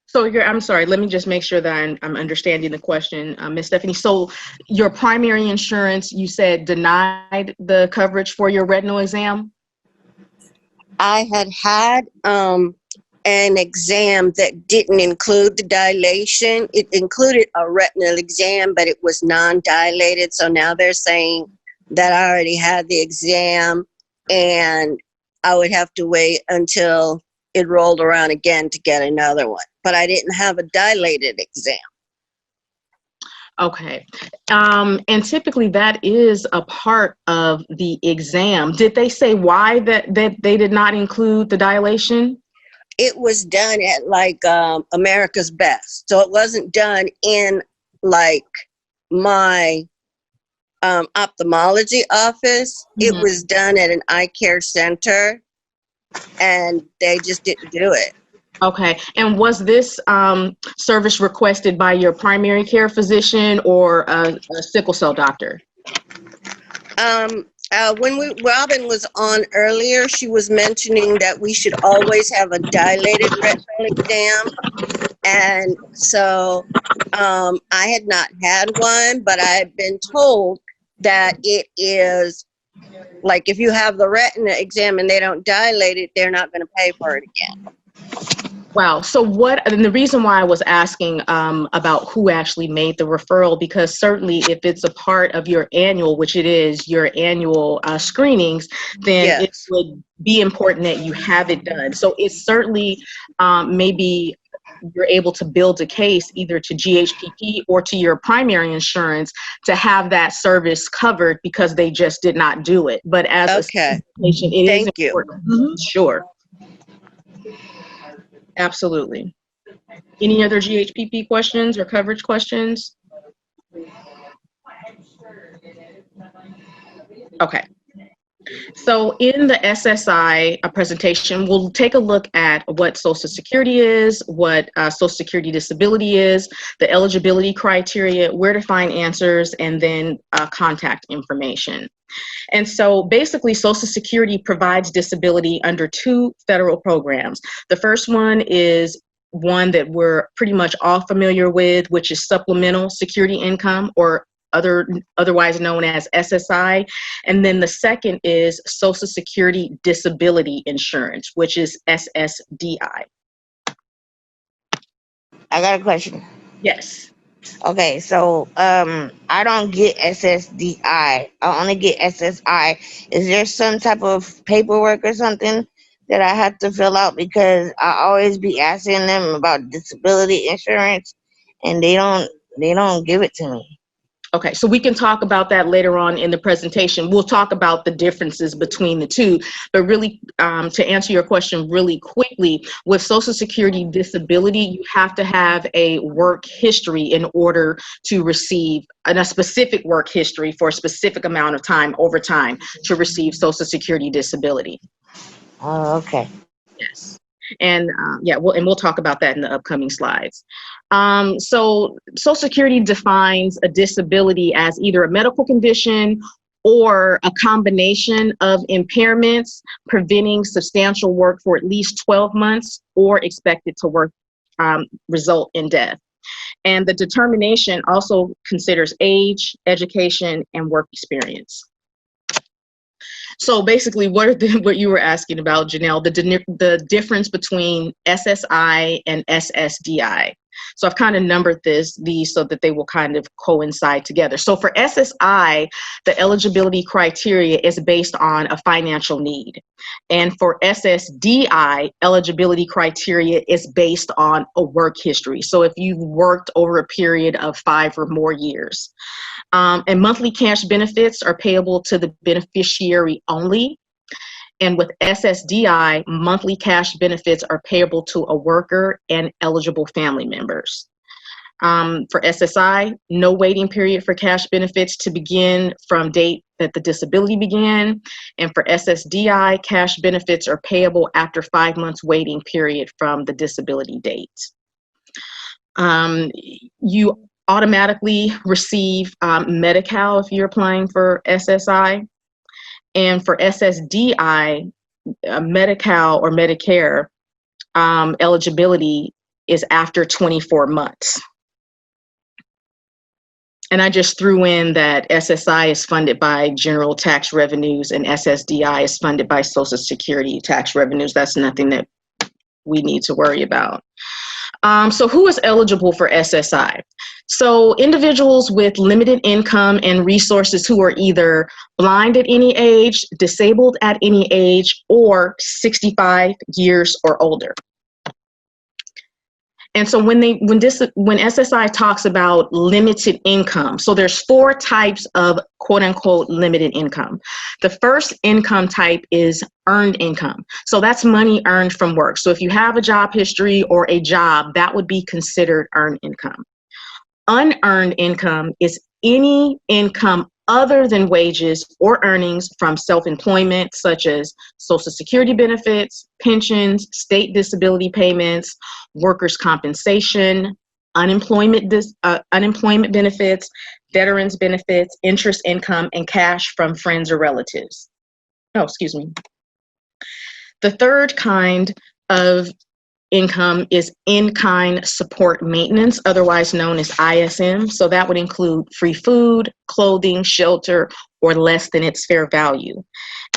So I'm sorry, let me just make sure that I'm understanding the question, Ms. Stephanie. So your primary insurance, you said, denied the coverage for your retinal exam? I had an exam that didn't include the dilation. It included a retinal exam, but it was non-dilated. So now they're saying that I already had the exam and I would have to wait until it rolled around again to get another one. But I didn't have a dilated exam. Okay. And typically that is a part of the exam. Did they say why that they did not include the dilation? It was done at like America's Best. So it wasn't done in like my ophthalmology office. It was done at an eye care center and they just didn't do it. Okay. And was this service requested by your primary care physician or a sickle cell doctor? When Robin was on earlier, she was mentioning that we should always have a dilated retinal exam. And so I had not had one, but I had been told that it is like if you have the retina exam and they don't dilate it, they're not going to pay for it again. Wow. So and the reason why I was asking about who actually made the referral, because certainly if it's a part of your annual, which it is, your annual screenings, then it would be important that you have it done. So it's certainly maybe you're able to build a case either to GHPP or to your primary insurance to have that service covered because they just did not do it. But as a patient, it is important. Sure. Absolutely. Any other GHPP questions or coverage questions? Okay. So in the SSI presentation, we'll take a look at what Social Security is, what Social Security disability is, the eligibility criteria, where to find answers, and then contact information. And so basically Social Security provides disability under 2 federal programs. The first one is one that we're pretty much all familiar with, which is supplemental security income, or otherwise known as SSI. And then the second is Social Security Disability Insurance, which is SSDI. I got a question. Yes. Okay, so I don't get SSDI. I only get SSI. Is there some type of paperwork or something that I have to fill out? Because I always be asking them about disability insurance and they don't give it to me. Okay, so we can talk about that later on in the presentation. We'll talk about the differences between the two, but really to answer your question really quickly, with Social Security disability, you have to have a work history in order to receive a specific work history for a specific amount of time over time to receive Social Security disability. Oh, okay. Yes. And we'll talk about that in the upcoming slides. So Social Security defines a disability as either a medical condition or a combination of impairments preventing substantial work for at least 12 months or expected to work result in death. And the determination also considers age, education, and work experience. So basically, what you were asking about, Janelle, the difference between SSI and SSDI. So I've kind of numbered these so that they will kind of coincide together. So for SSI, the eligibility criteria is based on a financial need. And for SSDI, eligibility criteria is based on a work history. So if you've worked over a period of 5 or more years. And monthly cash benefits are payable to the beneficiary only. And with SSDI, monthly cash benefits are payable to a worker and eligible family members. For SSI, no waiting period for cash benefits to begin from date that the disability began. And for SSDI, cash benefits are payable after 5 months waiting period from the disability date. You automatically receive Medi-Cal if you're applying for SSI. And for SSDI, Medi-Cal or Medicare eligibility is after 24 months. And I just threw in that SSI is funded by general tax revenues and SSDI is funded by Social Security tax revenues. That's nothing that we need to worry about. So who is eligible for SSI? So individuals with limited income and resources who are either blind at any age, disabled at any age, or 65 years or older. And so when SSI talks about limited income, so there's 4 types of quote unquote limited income. The first income type is earned income. So that's money earned from work. So if you have a job history or a job, that would be considered earned income. Unearned income is any income other than wages or earnings from self-employment, such as Social Security benefits, pensions, state disability payments, workers' compensation, unemployment benefits, veterans benefits, interest income, and cash from friends or relatives. Oh, excuse me. The third kind of income is in-kind support maintenance, otherwise known as ISM. So that would include free food, clothing, shelter, or less than its fair value.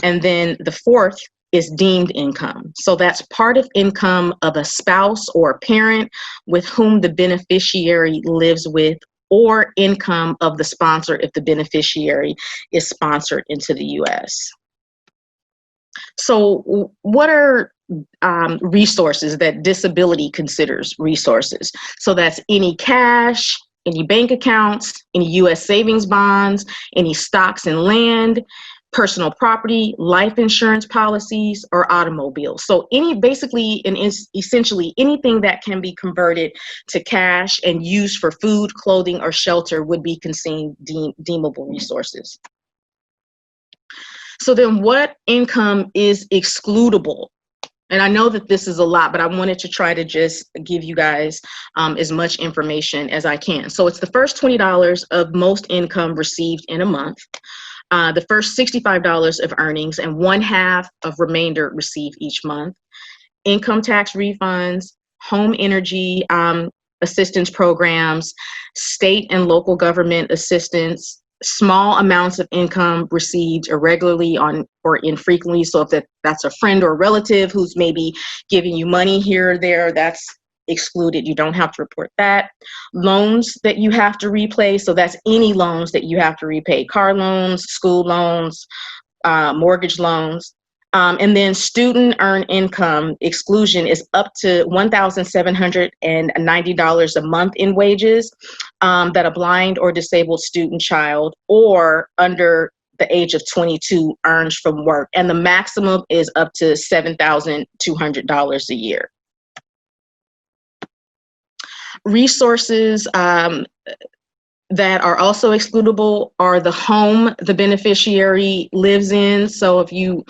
And then the fourth is deemed income. So that's part of income of a spouse or a parent with whom the beneficiary lives with, or income of the sponsor if the beneficiary is sponsored into the U.S. So what are resources that disability considers resources? So that's any cash, any bank accounts, any U.S. savings bonds, any stocks and land, personal property, life insurance policies, or automobiles. So basically and essentially anything that can be converted to cash and used for food, clothing, or shelter would be considered deemable resources. So then what income is excludable? And I know that this is a lot, but I wanted to try to just give you guys as much information as I can. So it's the first $20 of most income received in a month, the first $65 of earnings, and 1/2 of remainder received each month. Income tax refunds, home energy assistance programs, state and local government assistance, small amounts of income received irregularly or infrequently. So if that's a friend or a relative who's maybe giving you money here or there, that's excluded. You don't have to report that. Loans that you have to repay. So that's any loans that you have to repay: car loans, school loans, mortgage loans. And then student earned income exclusion is up to $1,790 a month in wages that a blind or disabled student child or under the age of 22 earns from work. And the maximum is up to $7,200 a year. Resources that are also excludable are the home the beneficiary lives in. So if you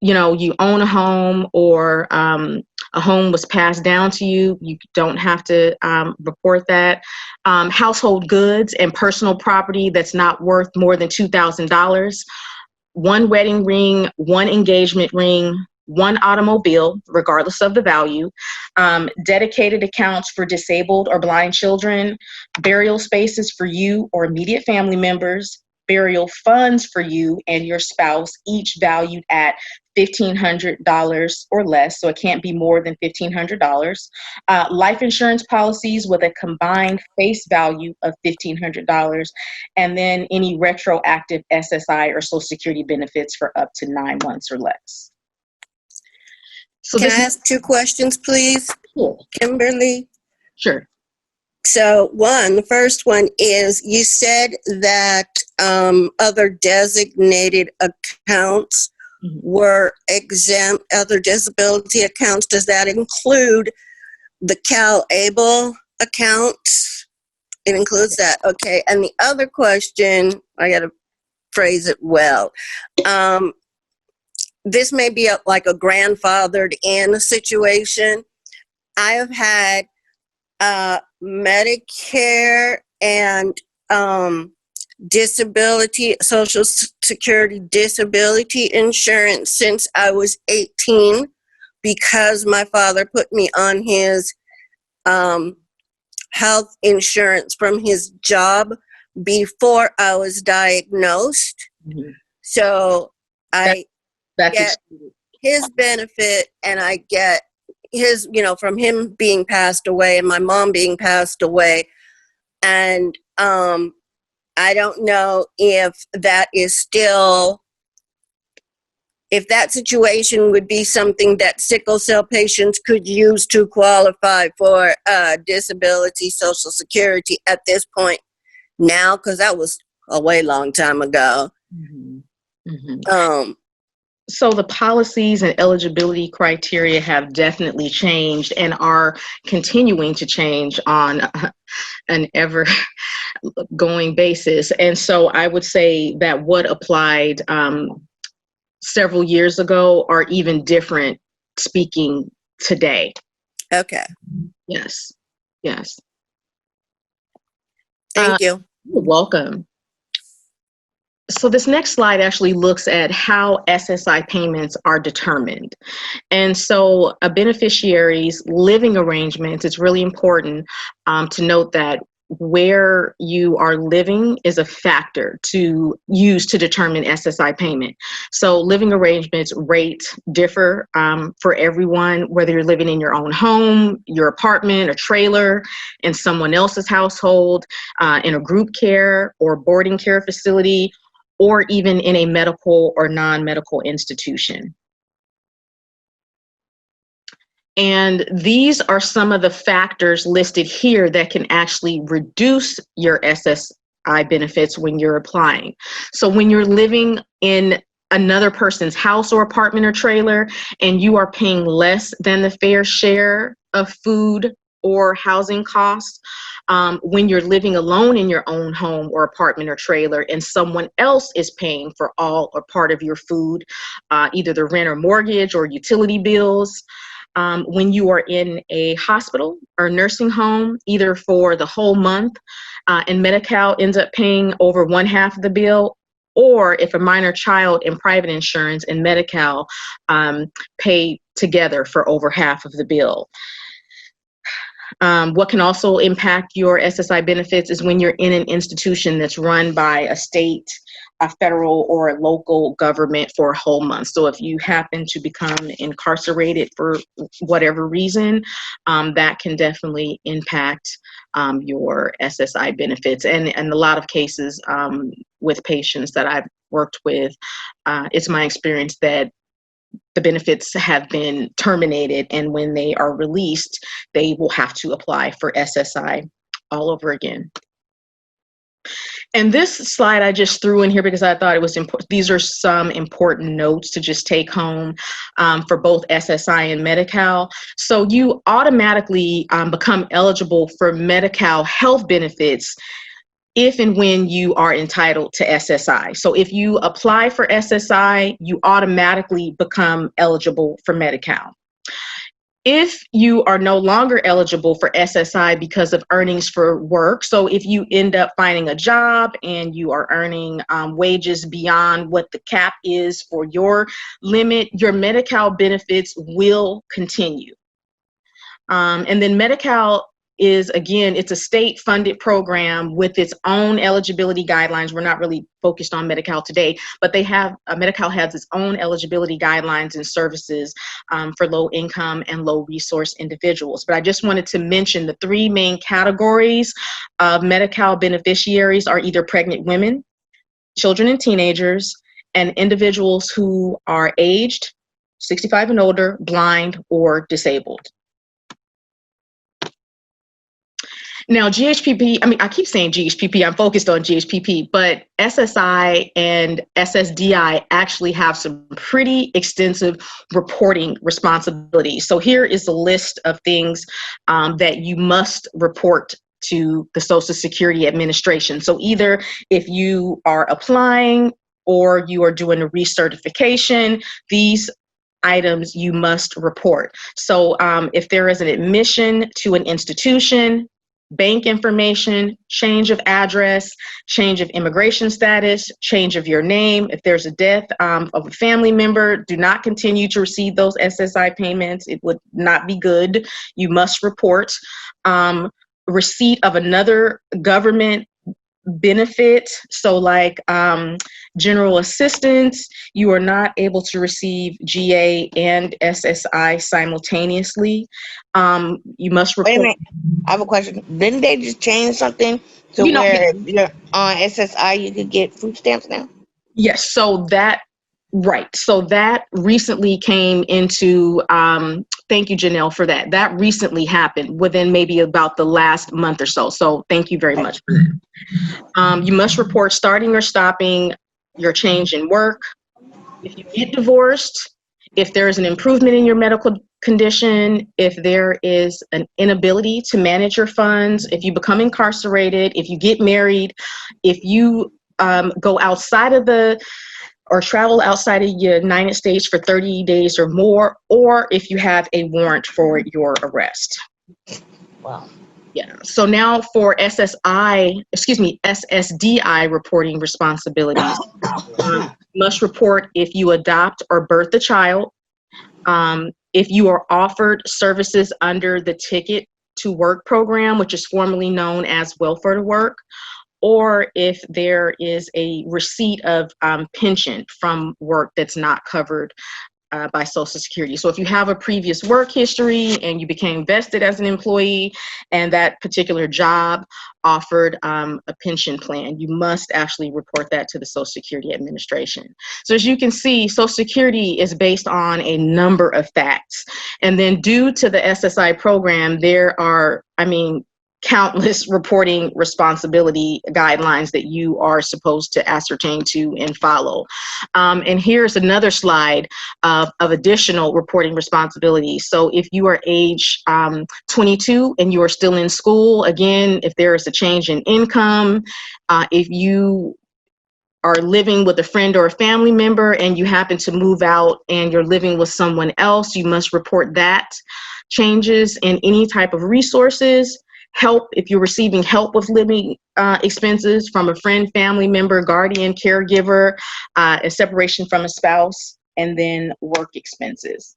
own a home or a home was passed down to you, you don't have to report that. Household goods and personal property that's not worth more than $2,000. 1 wedding ring, 1 engagement ring, 1 automobile, regardless of the value, dedicated accounts for disabled or blind children, burial spaces for you or immediate family members, burial funds for you and your spouse, each valued at $1,500 or less, so it can't be more than $1,500. Life insurance policies with a combined face value of $1,500, and then any retroactive SSI or Social Security benefits for up to 9 months or less. So Can I ask 2 questions, please? Sure. Kimberly? Sure. So the first one is, you said that other designated accounts were exempt, other disability accounts. Does that include the CalAble accounts? It includes that. Okay. And the other question, I got to phrase it well. This may be like a grandfathered in situation. I have had Medicare and disability, Social Security disability insurance since I was 18, because my father put me on his health insurance from his job before I was diagnosed. Mm-hmm. So I get his benefit, and I get his, from him being passed away and my mom being passed away. And I don't know if that is still, if that situation would be something that sickle cell patients could use to qualify for disability, Social Security at this point now, because that was a way long time ago. Mm-hmm. Mm-hmm. So the policies and eligibility criteria have definitely changed and are continuing to change on an ever going basis. And so I would say that what applied several years ago are even different speaking today. Okay. Yes. Yes. Thank you. You're welcome. So this next slide actually looks at how SSI payments are determined. And so a beneficiary's living arrangements, it's really important to note that where you are living is a factor to use to determine SSI payment. So living arrangements rates differ for everyone, whether you're living in your own home, your apartment or trailer, in someone else's household, in a group care or boarding care facility, or even in a medical or non-medical institution. And these are some of the factors listed here that can actually reduce your SSI benefits when you're applying. So when you're living in another person's house or apartment or trailer, and you are paying less than the fair share of food or housing costs, when you're living alone in your own home or apartment or trailer and someone else is paying for all or part of your food, either the rent or mortgage or utility bills, when you are in a hospital or nursing home, either for the whole month, and Medi-Cal ends up paying over 1/2 of the bill, or if a minor child in private insurance and Medi-Cal pay together for over 1/2 of the bill. What can also impact your SSI benefits is when you're in an institution that's run by a state, a federal, or a local government for a whole month. So if you happen to become incarcerated for whatever reason, that can definitely impact your SSI benefits. And in a lot of cases with patients that I've worked with, it's my experience that the benefits have been terminated, and when they are released, they will have to apply for SSI all over again. And this slide I just threw in here because I thought it was important. These are some important notes to just take home for both SSI and Medi-Cal. So you automatically become eligible for Medi-Cal health benefits if and when you are entitled to SSI. So if you apply for SSI, you automatically become eligible for Medi-Cal. If you are no longer eligible for SSI because of earnings for work, so if you end up finding a job and you are earning wages beyond what the cap is for your limit, your Medi-Cal benefits will continue. And then Medi-Cal is, again, it's a state-funded program with its own eligibility guidelines. We're not really focused on Medi-Cal today, but they have, Medi-Cal has its own eligibility guidelines and services for low-income and low-resource individuals. But I just wanted to mention the three main categories of Medi-Cal beneficiaries are either pregnant women, children and teenagers, and individuals who are aged 65 and older, blind, or disabled. Now, GHPP, I mean, I keep saying GHPP, I'm focused on GHPP, but SSI and SSDI actually have some pretty extensive reporting responsibilities. So here is a list of things that you must report to the Social Security Administration. So either if you are applying or you are doing a recertification, these items you must report. So if there is an admission to an institution, bank information, change of address, change of immigration status, change of your name. If there's a death of a family member, do not continue to receive those SSI payments. It would not be good. You must report. Receipt of another government benefit, so like general assistance, you are not able to receive GA and SSI simultaneously. You must report. Wait a minute, I have a question. Didn't they just change something to where if you're on SSI, you could get food stamps now? Yes, so that, right. So that recently came into, thank you, Janelle, for that. That recently happened within maybe about the last month or so. So thank you very much for that. You must report starting or stopping your change in work. If you get divorced, if there is an improvement in your medical condition, if there is an inability to manage your funds, if you become incarcerated, if you get married, if you go outside of or travel outside of the United States for 30 days or more, or if you have a warrant for your arrest. Wow. Yeah. So now for SSDI reporting responsibilities, must report if you adopt or birth a child, if you are offered services under the Ticket to Work program, which is formerly known as Welfare to Work, or if there is a receipt of pension from work that's not covered by Social Security. So if you have a previous work history and you became vested as an employee and that particular job offered a pension plan, you must actually report that to the Social Security Administration. So as you can see, Social Security is based on a number of facts. And then due to the SSI program, there are, countless reporting responsibility guidelines that you are supposed to ascertain to and follow. And here's another slide of additional reporting responsibilities. So if you are age 22 and you are still in school, again, if there is a change in income, if you are living with a friend or a family member and you happen to move out and you're living with someone else, you must report that. Changes in any type of resources, help, if you're receiving help with living expenses from a friend, family member, guardian, caregiver, a separation from a spouse, and then work expenses.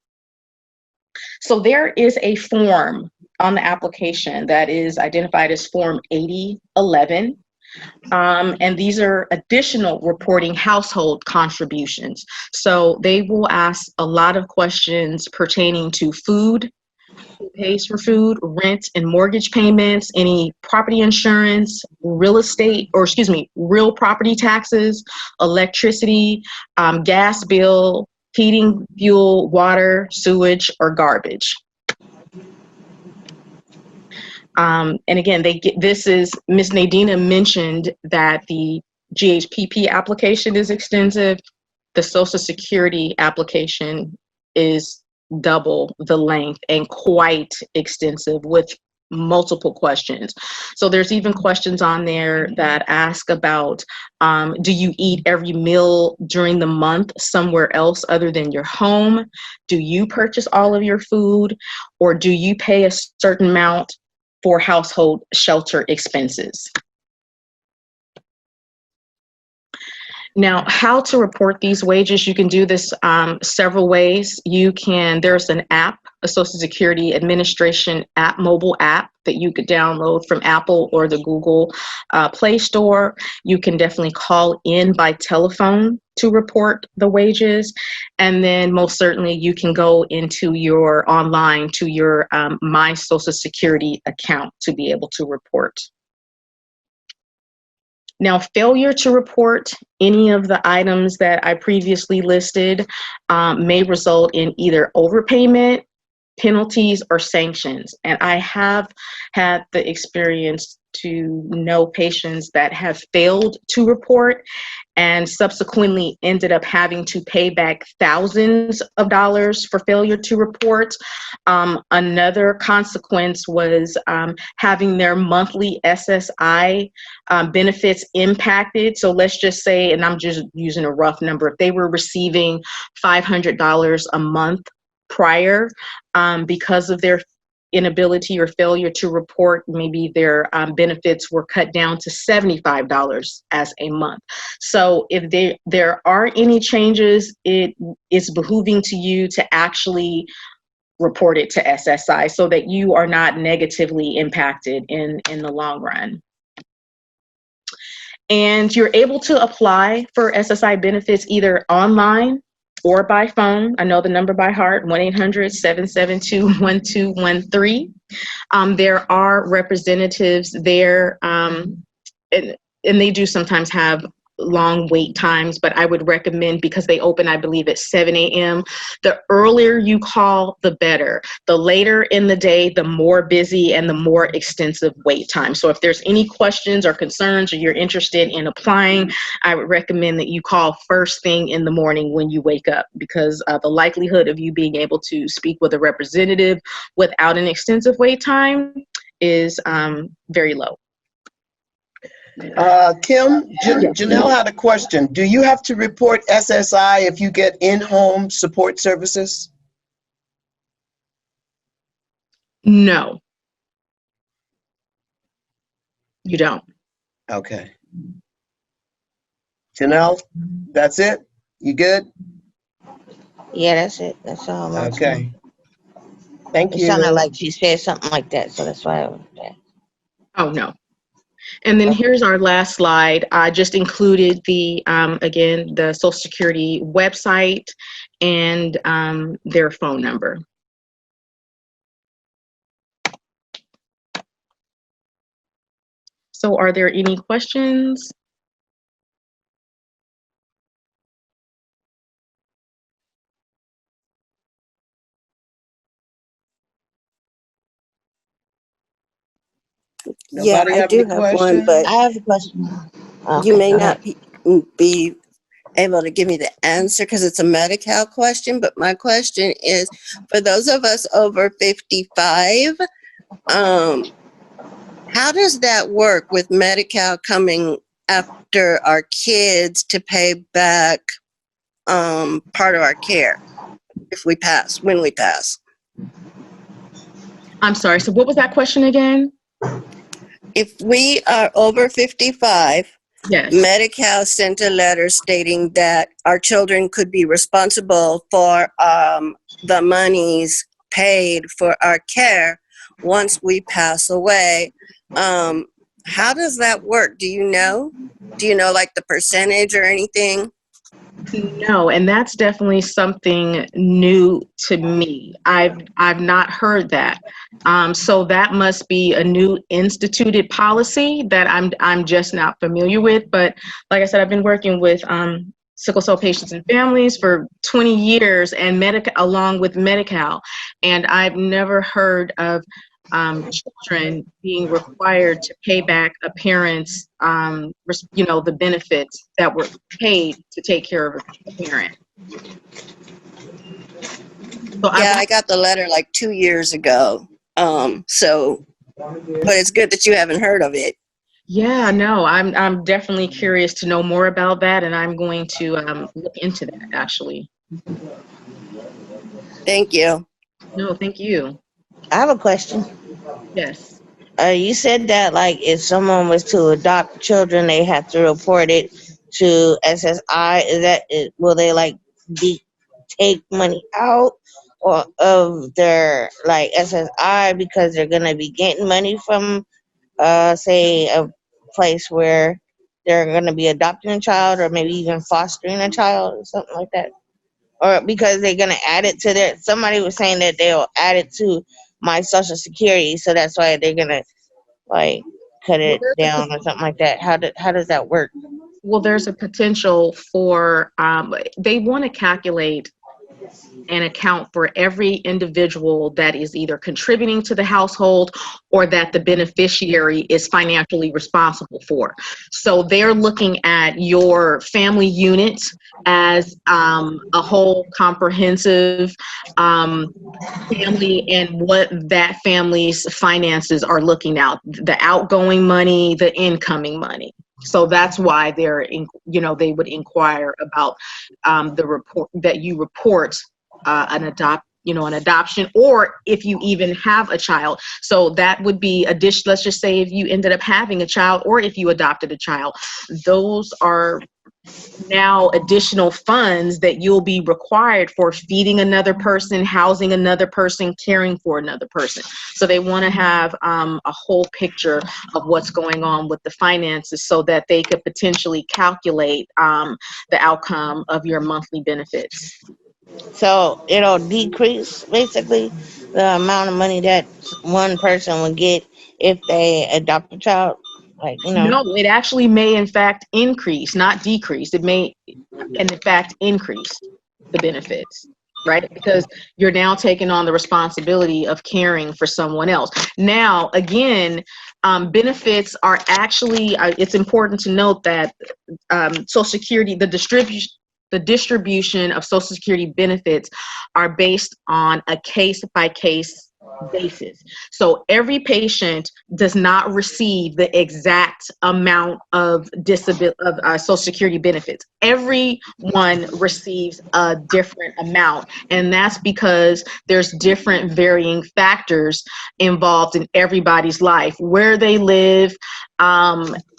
So there is a form on the application that is identified as Form 8011. And these are additional reporting household contributions. So they will ask a lot of questions pertaining to food, who pays for food, rent and mortgage payments, any property insurance, real property taxes, electricity, gas bill, heating, fuel, water, sewage, or garbage. And again, this is, Ms. Nadina mentioned that the GHPP application is extensive. The Social Security application is double the length and quite extensive with multiple questions. So there's even questions on there that ask about, do you eat every meal during the month somewhere else other than your home? Do you purchase all of your food, or do you pay a certain amount for household shelter expenses? Now, how to report these wages, you can do this several ways. There's an app, a Social Security Administration app, mobile app, that you could download from Apple or the Google Play Store. You can definitely call in by telephone to report the wages. And then most certainly you can go into your online to your My Social Security account to be able to report. Now, failure to report any of the items that I previously listed may result in either overpayment, penalties, or sanctions. And I have had the experience to know patients that have failed to report and subsequently ended up having to pay back thousands of dollars for failure to report. Another consequence was having their monthly SSI benefits impacted. So let's just say, and I'm just using a rough number, if they were receiving $500 a month prior, because of their inability or failure to report, maybe their benefits were cut down to $75 as a month. So if there are any changes, it is behooving to you to actually report it to SSI so that you are not negatively impacted in the long run. And you're able to apply for SSI benefits either online or by phone. I know the number by heart, 1-800-772-1213. There are representatives there, and they do sometimes have long wait times, but I would recommend, because they open, I believe, at 7 a.m. The earlier you call, the better. The later in the day, the more busy and the more extensive wait time. So if there's any questions or concerns or you're interested in applying, I would recommend that you call first thing in the morning when you wake up, because the likelihood of you being able to speak with a representative without an extensive wait time is very low. Kim, Janelle had a question. Do you have to report SSI if you get in-home support services? No, you don't. Okay. Janelle, that's it? You good? Yeah, that's it. That's all. Okay. Thank It you. sounded like she said something like that, so that's why I was there. Oh, no. And then here's our last slide. I just included the, again, the Social Security website and their phone number. So are there any questions? Nobody Yeah, I have do any have one, questions? but I have a question. you may go not ahead. be able to give me the answer because it's a Medi-Cal question, but my question is, for those of us over 55, how does that work with Medi-Cal coming after our kids to pay back part of our care if we pass, when we pass? I'm sorry, so what was that question again? If we are over 55, yes, Medi-Cal sent a letter stating that our children could be responsible for the monies paid for our care once we pass away. How does that work? Do you know? Do you know like the percentage or anything? No, and that's definitely something new to me. I've not heard that. So that must be a new instituted policy that I'm just not familiar with. But like I said, I've been working with sickle cell patients and families for 20 years and along with Medi-Cal, and I've never heard of children being required to pay back a parent's, the benefits that were paid to take care of a parent. So yeah, I got the letter like 2 years ago. But it's good that you haven't heard of it. Yeah, no, I'm definitely curious to know more about that, and I'm going to look into that actually. Thank you. No, thank you. I have a question. Yes. You said that like if someone was to adopt children, they have to report it to SSI. Is that will they like take money out, or of their like SSI because they're gonna be getting money from say a place where they're gonna be adopting a child or maybe even fostering a child or something like that? Or because they're gonna add it to their, somebody was saying that they'll add it to my social security, so that's why they're gonna like cut Well, it down or something like that. How does that work? well, there's a potential for, they want to calculate and account for every individual that is either contributing to the household or that the beneficiary is financially responsible for. So they're looking at your family unit as a whole comprehensive family and what that family's finances are looking at, the outgoing money, the incoming money. So that's why they're, they would inquire about the report that you report an adoption, or if you even have a child. So that would be addition. Let's just say if you ended up having a child, or if you adopted a child, those are now additional funds that you'll be required for feeding another person, housing another person, caring for another person. So they want to have a whole picture of what's going on with the finances so that they could potentially calculate the outcome of your monthly benefits. So it'll decrease basically the amount of money that one person would get if they adopt a child. Like, No, it actually may in fact increase, not decrease. It may, and in fact, increase the benefits, right? Because you're now taking on the responsibility of caring for someone else. Now, again, benefits are actually, it's important to note that Social Security, the distribution of Social Security benefits are based on a case-by-case basis. So every patient does not receive the exact amount of Social Security benefits. Everyone receives a different amount, and that's because there's different varying factors involved in everybody's life: where they live,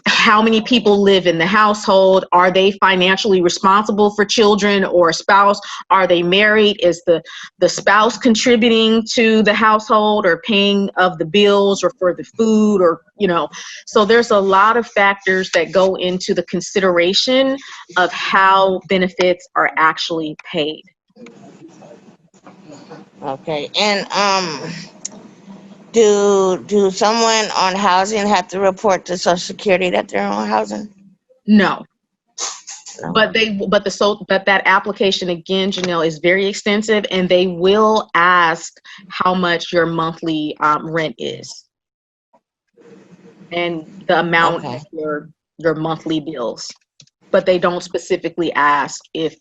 how many people live in the household, are they financially responsible for children or a spouse, are they married, is the spouse contributing to the household or paying of the bills or for the food, or so there's a lot of factors that go into the consideration of how benefits are actually paid. okay, and do someone on housing have to report to Social Security that they're on housing? No. But that application, again, Janelle, is very extensive, and they will ask how much your monthly rent is and the amount of your monthly bills. But they don't specifically ask if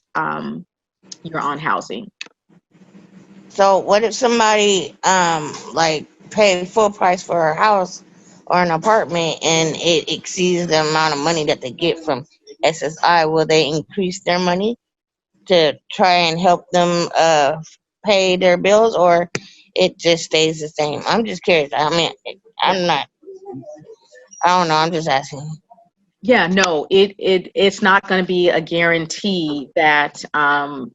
you're on housing. So what if somebody like paid full price for a house or an apartment and it exceeds the amount of money that they get from SSI? Will they increase their money to try and help them pay their bills, or it just stays the same? I'm just curious. I mean, I don't know. I'm just asking. Yeah, no, it's not going to be a guarantee that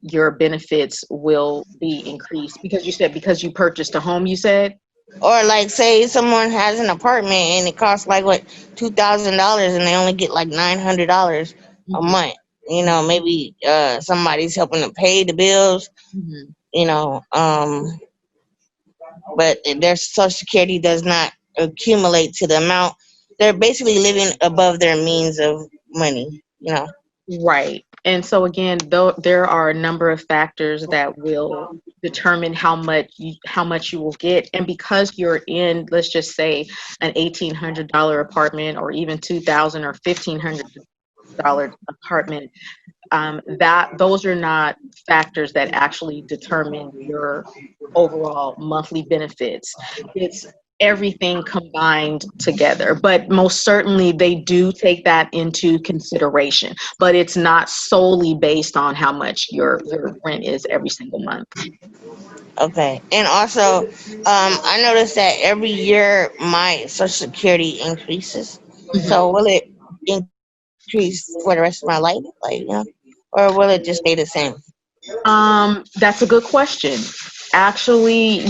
your benefits will be increased because you purchased a home, you said? Or like say someone has an apartment and it costs like what, $2,000 and they only get like $900 a month. Maybe somebody's helping them pay the bills. But their Social Security does not accumulate to the amount. They're basically living above their means of money. Right. And so again, though there are a number of factors that will determine how much you will get. And because you're in, let's just say, an $1,800 apartment, or even $2,000 or $1,500 apartment, those are not factors that actually determine your overall monthly benefits. It's everything combined together, but most certainly they do take that into consideration, but it's not solely based on how much your rent is every single month. Okay. And also, I noticed that every year my Social Security increases. So will it increase for the rest of my life? Or will it just stay the same? That's a good question. actually,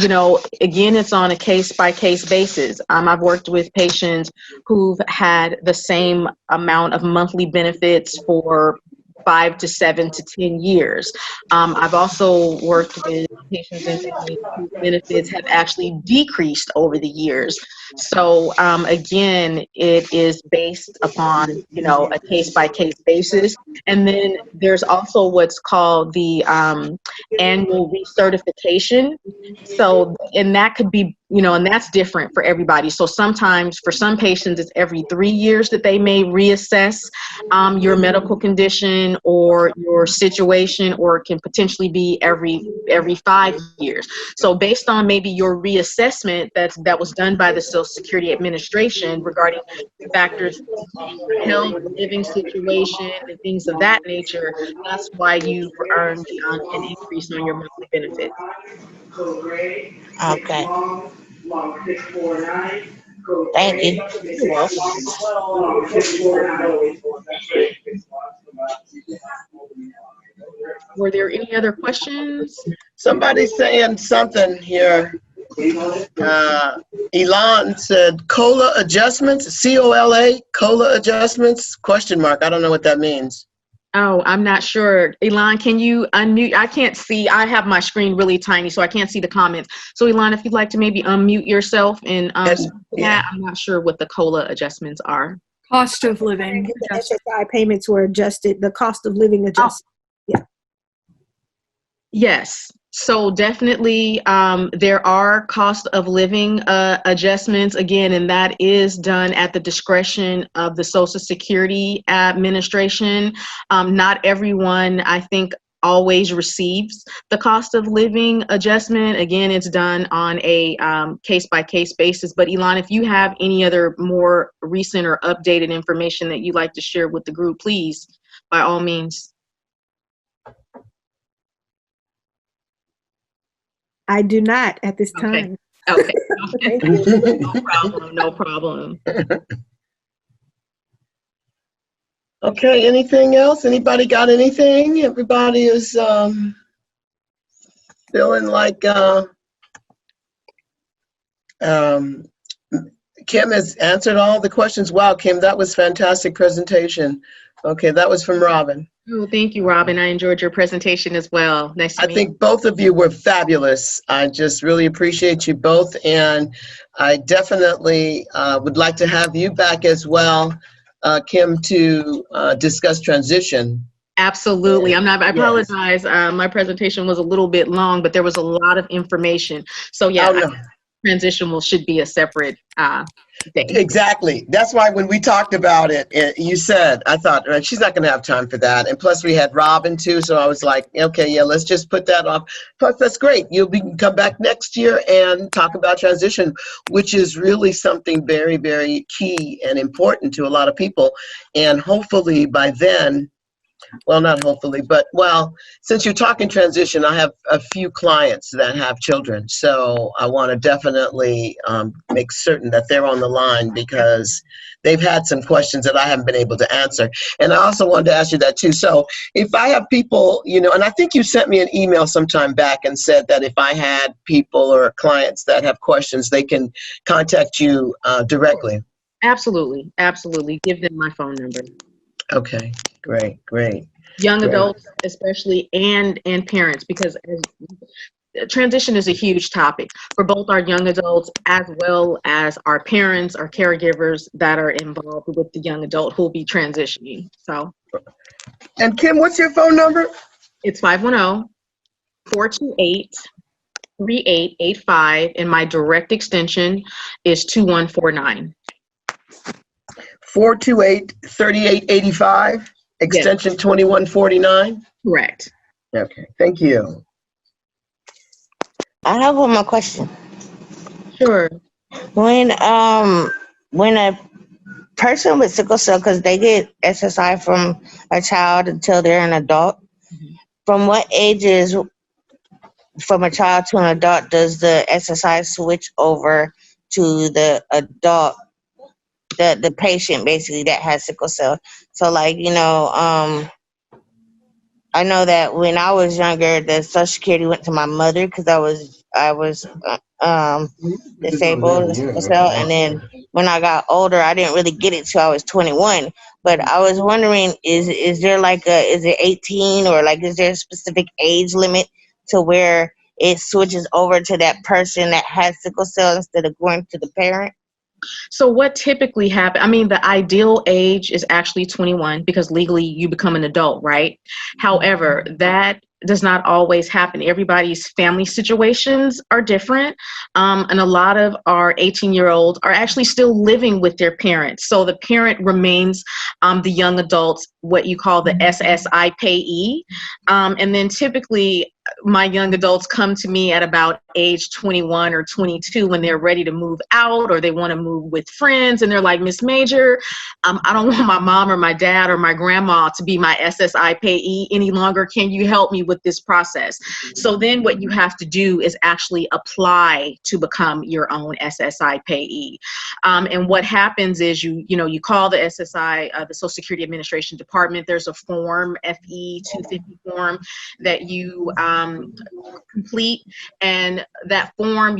again, it's on a case-by-case basis. I've worked with patients who've had the same amount of monthly benefits for 5 to 7 to 10 years. I've also worked with patients and families whose benefits have actually decreased over the years. So again, it is based upon, a case-by-case basis. And then there's also what's called the annual recertification. So, and that could be, and that's different for everybody. So sometimes for some patients, it's every 3 years that they may reassess your medical condition or your situation, or it can potentially be every 5 years. So based on maybe your reassessment that was done by the Social Security Administration regarding factors in your health, living situation, and things of that nature, that's why you've earned an increase on your monthly benefits. Okay. Thank you. You're welcome. Were there any other questions? Somebody's saying something here. Elon said COLA adjustments, C-O-L-A, COLA adjustments, question mark. I don't know what that means. Oh, I'm not sure. Elon, can you unmute? I can't see. I have my screen really tiny, so I can't see the comments. So Elon, if you'd like to maybe unmute yourself and yeah, I'm not sure what the COLA adjustments are. Cost of living. The SSI payments were adjusted, the cost of living adjusted. Yeah. Yes. So definitely there are cost of living adjustments, again, and that is done at the discretion of the Social Security Administration. Not everyone, I think, always receives the cost of living adjustment. Again, it's done on a case-by-case basis. But Elon, if you have any other more recent or updated information that you'd like to share with the group, please, by all means. I do not at this time. Okay. Thank you. No problem. Okay, anything else? Anybody got anything? Everybody is feeling like Kim has answered all the questions. Wow, Kim, that was fantastic presentation. Okay, that was from Robin. Oh, thank you, Robin. I enjoyed your presentation as well. Nice to meet you. I think both of you were fabulous. I just really appreciate you both, and I definitely would like to have you back as well, Kim, to discuss transition. Absolutely. I apologize. My presentation was a little bit long, but there was a lot of information. So yeah, transition should be a separate day. Exactly. That's why when we talked about it, you said, I thought, she's not going to have time for that. And plus we had Robin too. So I was like, okay, yeah, let's just put that off. Plus that's great. You can come back next year and talk about transition, which is really something very, very key and important to a lot of people. And hopefully by then, well, not hopefully, but well, since you're talking transition, I have a few clients that have children. So I want to definitely make certain that they're on the line because they've had some questions that I haven't been able to answer. And I also wanted to ask you that too. So if I have people, and I think you sent me an email sometime back and said that if I had people or clients that have questions, they can contact you directly. Absolutely. Absolutely. Give them my phone number. Okay, great. Young adults, especially, and parents, because transition is a huge topic for both our young adults as well as our parents, our caregivers that are involved with the young adult who will be transitioning. So, and Kim, what's your phone number? It's 510-428-3885, and my direct extension is 2149. 428-3885, extension 2149? Correct. Okay, thank you. I have one more question. Sure. When a person with sickle cell, because they get SSI from a child until they're an adult, from what ages from a child to an adult does the SSI switch over to the adult, the patient basically that has sickle cell? So like, I know that when I was younger, the Social Security went to my mother because I was I was disabled with sickle cell, and then when I got older, I didn't really get it till I was 21. But I was wondering, is there like is it 18, or like is there a specific age limit to where it switches over to that person that has sickle cell instead of going to the parent? So what typically happens, I mean, the ideal age is actually 21 because legally you become an adult, right? However, that does not always happen. Everybody's family situations are different. And a lot of our 18-year-olds are actually still living with their parents. So the parent remains the young adults, what you call the SSI payee. And then typically my young adults come to me at about age 21 or 22 when they're ready to move out or they want to move with friends. And they're like, Miss Major, I don't want my mom or my dad or my grandma to be my SSI payee any longer. Can you help me with this process? So then what you have to do is actually apply to become your own SSI payee. And what happens is you call the SSI, the Social Security Administration Department. There's a form, FE 250 form that you complete, and that form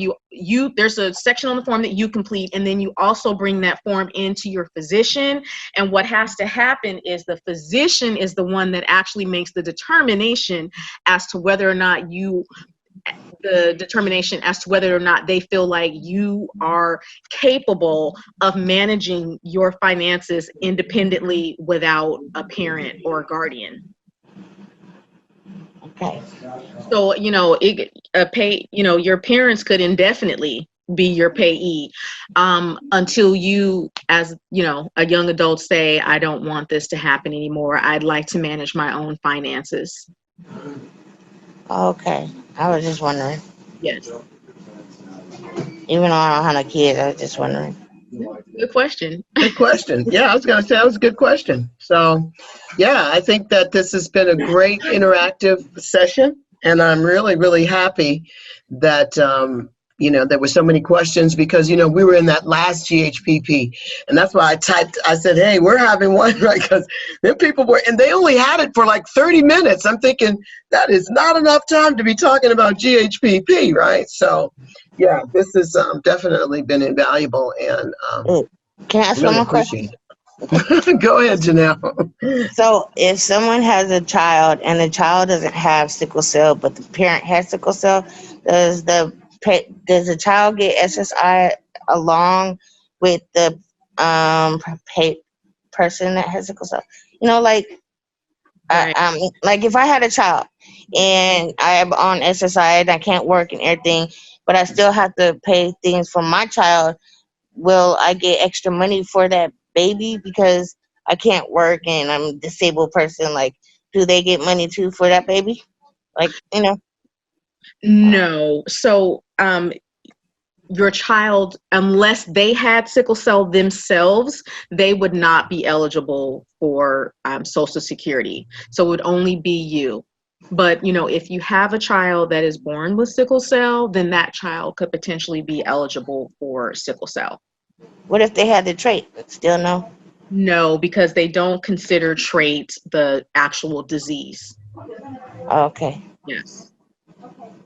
there's a section on the form that you complete, and then you also bring that form into your physician. And what has to happen is the physician is the one that actually makes the determination as to whether or not they feel like you are capable of managing your finances independently without a parent or a guardian. Okay. So, your parents could indefinitely be your payee until you, as a young adult, say, I don't want this to happen anymore. I'd like to manage my own finances. Okay. I was just wondering. Yes. Even though I don't have no kids, I was just wondering. Good question. Good question. Yeah, I was going to say that was a good question. So, yeah, I think that this has been a great interactive session, and I'm really, really happy that, there were so many questions because, we were in that last GHPP, and that's why I said, hey, we're having one, right? Because then people were, and they only had it for like 30 minutes. I'm thinking that is not enough time to be talking about GHPP, right? So, yeah, this has definitely been invaluable, and can I ask really one more question? Go ahead, Janelle. So, if someone has a child and the child doesn't have sickle cell, but the parent has sickle cell, does the child get SSI along with the person that has sickle cell? Like if I had a child and I'm on SSI and I can't work and everything, but I still have to pay things for my child, will I get extra money for that baby because I can't work and I'm a disabled person? Like, do they get money too for that baby? No. So, your child, unless they had sickle cell themselves, they would not be eligible for Social Security. So it would only be you. But, if you have a child that is born with sickle cell, then that child could potentially be eligible for sickle cell. What if they had the trait? Still no? No, because they don't consider trait the actual disease. Okay. Yes.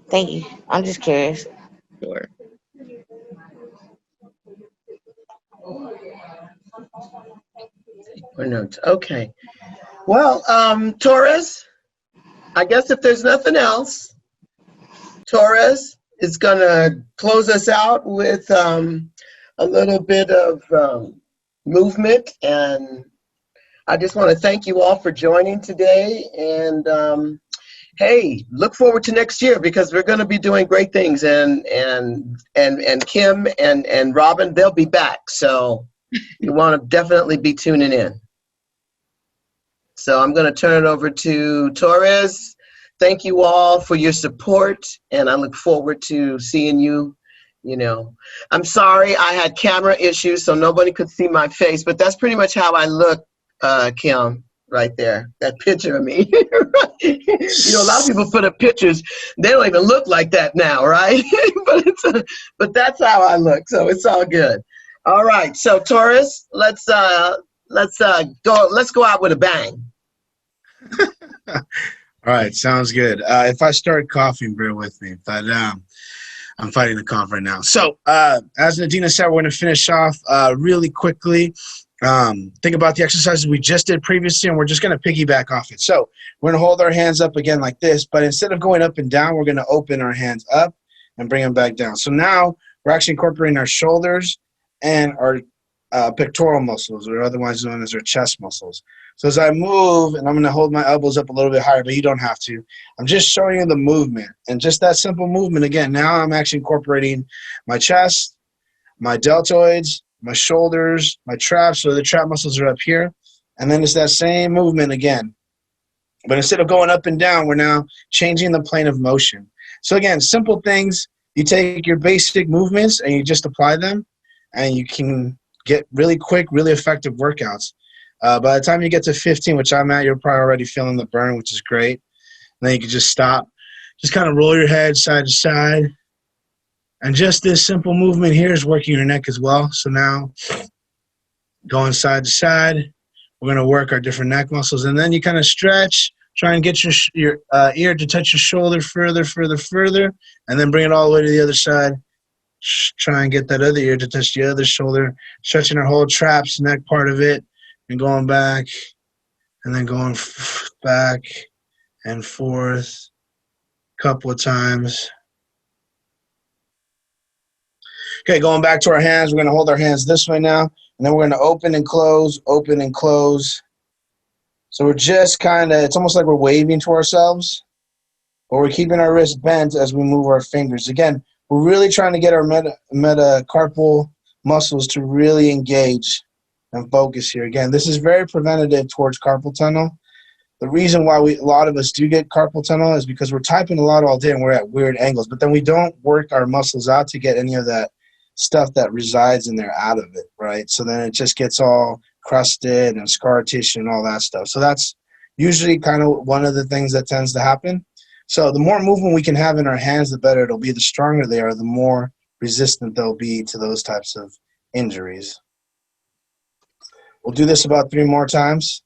Thank you. I'm just curious. Sure. Okay. Well, Torres, I guess if there's nothing else, Torres is going to close us out with a little bit of movement. And I just want to thank you all for joining today. And hey, look forward to next year because we're going to be doing great things. And Kim and Robin, they'll be back. So you want to definitely be tuning in. So I'm going to turn it over to Torres. Thank you all for your support, and I look forward to seeing you. I'm sorry I had camera issues, so nobody could see my face, but that's pretty much how I look, Kim, right there. That picture of me. A lot of people put up pictures. They don't even look like that now, right? but that's how I look, so it's all good. All right, so Torres, let's go out with a bang. All right, sounds good. If I start coughing, bear with me. But I'm fighting the cough right now. So as Nadina said, we're going to finish off really quickly. Think about the exercises we just did previously, and we're just going to piggyback off it. So we're going to hold our hands up again like this, but instead of going up and down, we're going to open our hands up and bring them back down. So now we're actually incorporating our shoulders and our pectoral muscles, or otherwise known as our chest muscles. So as I move, and I'm going to hold my elbows up a little bit higher, but you don't have to. I'm just showing you the movement. And just that simple movement, again, now I'm actually incorporating my chest, my deltoids, my shoulders, my traps, so the trap muscles are up here. And then it's that same movement again. But instead of going up and down, we're now changing the plane of motion. So again, simple things. You take your basic movements and you just apply them, and you can get really quick, really effective workouts. By the time you get to 15, which I'm at, you're probably already feeling the burn, which is great. And then you can just stop. Just kind of roll your head side to side. And just this simple movement here is working your neck as well. So now, going side to side, we're going to work our different neck muscles. And then you kind of stretch, try and get your ear to touch your shoulder further, and then bring it all the way to the other side. Try and get that other ear to touch the other shoulder, stretching our whole traps, neck part of it, and going back, and then going back and forth a couple of times. Okay, going back to our hands, we're going to hold our hands this way now, and then we're going to open and close, open and close. So we're just kind of, it's almost like we're waving to ourselves, but we're keeping our wrists bent as we move our fingers. Again, we're really trying to get our metacarpal muscles to really engage and focus here. Again, this is very preventative towards carpal tunnel. The reason why a lot of us do get carpal tunnel is because we're typing a lot all day and we're at weird angles, but then we don't work our muscles out to get any of that stuff that resides in there out of it, right? So then it just gets all crusted and scar tissue and all that stuff. So that's usually kind of one of the things that tends to happen. So the more movement we can have in our hands, the better it'll be. The stronger they are, the more resistant they'll be to those types of injuries. We'll do this about 3 more times.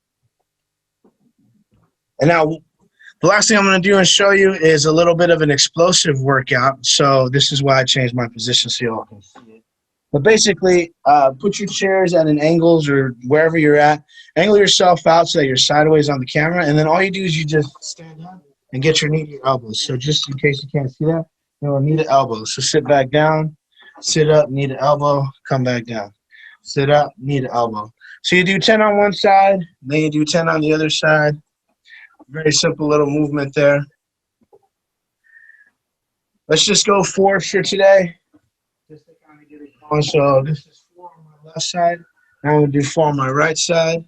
And now the last thing I'm going to do and show you is a little bit of an explosive workout. So this is why I changed my position so you all can see it. But basically, put your chairs at an angles or wherever you're at. Angle yourself out so that you're sideways on the camera. And then all you do is you just stand up and get your knee to your elbows. So just in case you can't see that, you'll knee to elbow. So sit back down, sit up, knee to elbow, come back down. Sit up, knee to elbow. So you do 10 on one side, then you do 10 on the other side. Very simple little movement there. Let's just go 4 for today. Just to kind of get it going. So this is 4 on my left side. Now I'm going to do 4 on my right side.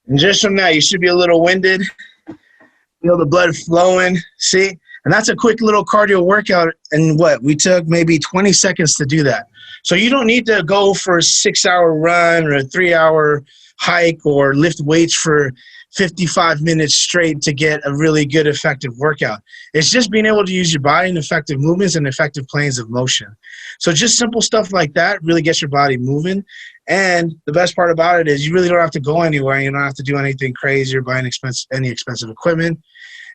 And just from that, you should be a little winded. Feel the blood flowing. See? And that's a quick little cardio workout. And what? We took maybe 20 seconds to do that. So you don't need to go for a 6-hour run or a 3-hour hike or lift weights for 55 minutes straight to get a really good, effective workout. It's just being able to use your body in effective movements and effective planes of motion. So just simple stuff like that really gets your body moving. And the best part about it is you really don't have to go anywhere. You don't have to do anything crazy or buy any expensive equipment.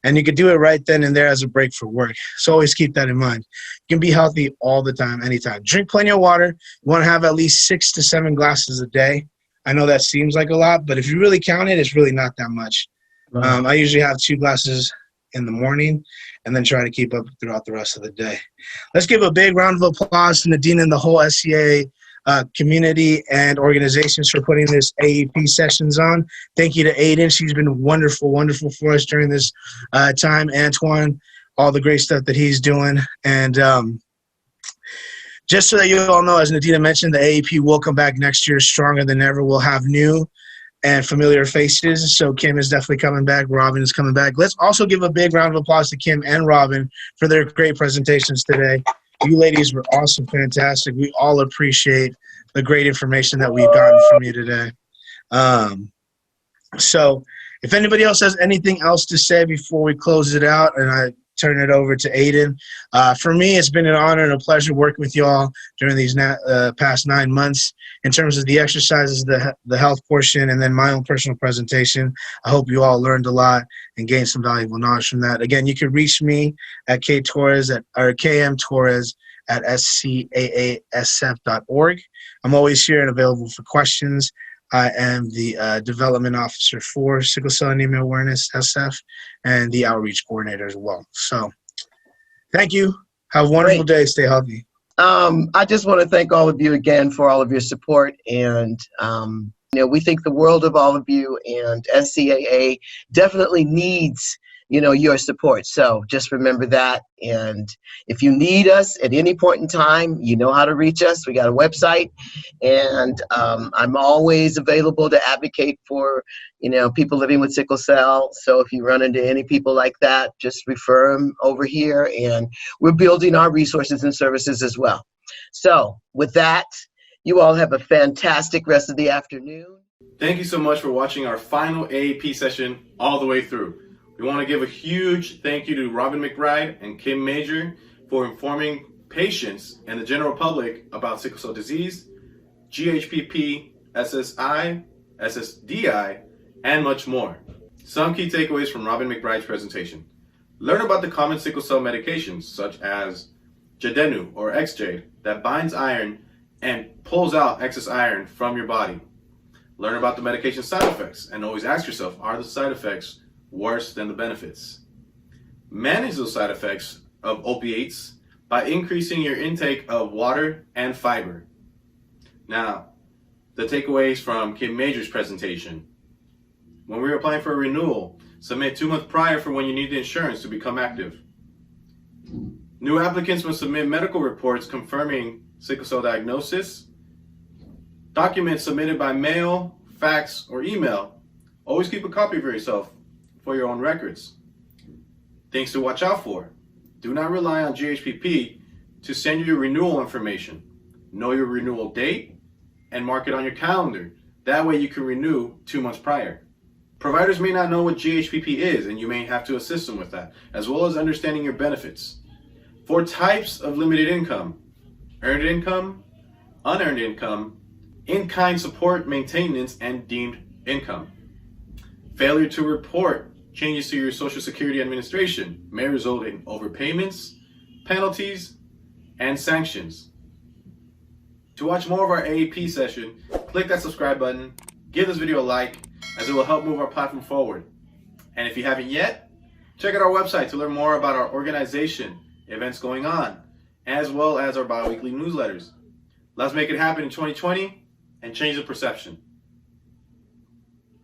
And you can do it right then and there as a break for work. So always keep that in mind. You can be healthy all the time, anytime. Drink plenty of water. You want to have at least 6 to 7 glasses a day. I know that seems like a lot, but if you really count it, it's really not that much. I usually have 2 glasses in the morning and then try to keep up throughout the rest of the day. Let's give a big round of applause to Nadina and the whole SCAA community and organizations for putting this AEP sessions on. Thank you to Aiden. She's been wonderful, wonderful for us during this time. Antoine, all the great stuff that he's doing. And just so that you all know, as Nadina mentioned, the AEP will come back next year stronger than ever. We'll have new and familiar faces. So Kim is definitely coming back. Robin is coming back. Let's also give a big round of applause to Kim and Robin for their great presentations today. You ladies were awesome, fantastic. We all appreciate the great information that we've gotten from you today. So if anybody else has anything else to say before we close it out, and turn it over to Aiden. For me, it's been an honor and a pleasure working with you all during these past 9 months. In terms of the exercises, the health portion, and then my own personal presentation, I hope you all learned a lot and gained some valuable knowledge from that. Again, you can reach me at kmtorres@scaasf.org. I'm always here and available for questions. I am the development officer for Sickle Cell Anemia Awareness, SF, and the outreach coordinator as well. So thank you. Have a wonderful day. Stay healthy. I just want to thank all of you again for all of your support. And, we think the world of all of you, and SCAA definitely needs, your support. So just remember that. And if you need us at any point in time, you know how to reach us. We got a website, and I'm always available to advocate for, people living with sickle cell. So if you run into any people like that, just refer them over here, and we're building our resources and services as well. So with that, you all have a fantastic rest of the afternoon. Thank you so much for watching our final AEP session all the way through. We want to give a huge thank you to Robin McBride and Kim Major for informing patients and the general public about sickle cell disease, GHPP, SSI, SSDI, and much more. Some key takeaways from Robin McBride's presentation. Learn about the common sickle cell medications such as Jadenu or XJ that binds iron and pulls out excess iron from your body. Learn about the medication side effects and always ask yourself, are the side effects worse than the benefits? Manage those side effects of opiates by increasing your intake of water and fiber. Now, the takeaways from Kim Major's presentation. When we're applying for a renewal, submit 2 months prior for when you need the insurance to become active. New applicants must submit medical reports confirming sickle cell diagnosis. Documents submitted by mail, fax, or email. Always keep a copy of yourself for your own records. Things to watch out for. Do not rely on GHPP to send you your renewal information. Know your renewal date and mark it on your calendar. That way you can renew 2 months prior. Providers may not know what GHPP is, and you may have to assist them with that, as well as understanding your benefits. 4 types of limited income: earned income, unearned income, in-kind support maintenance, and deemed income. Failure to report changes to your Social Security Administration may result in overpayments, penalties, and sanctions. To watch more of our AEP session, click that subscribe button, give this video a like, as it will help move our platform forward. And if you haven't yet, check out our website to learn more about our organization, events going on, as well as our bi-weekly newsletters. Let's make it happen in 2020 and change the perception.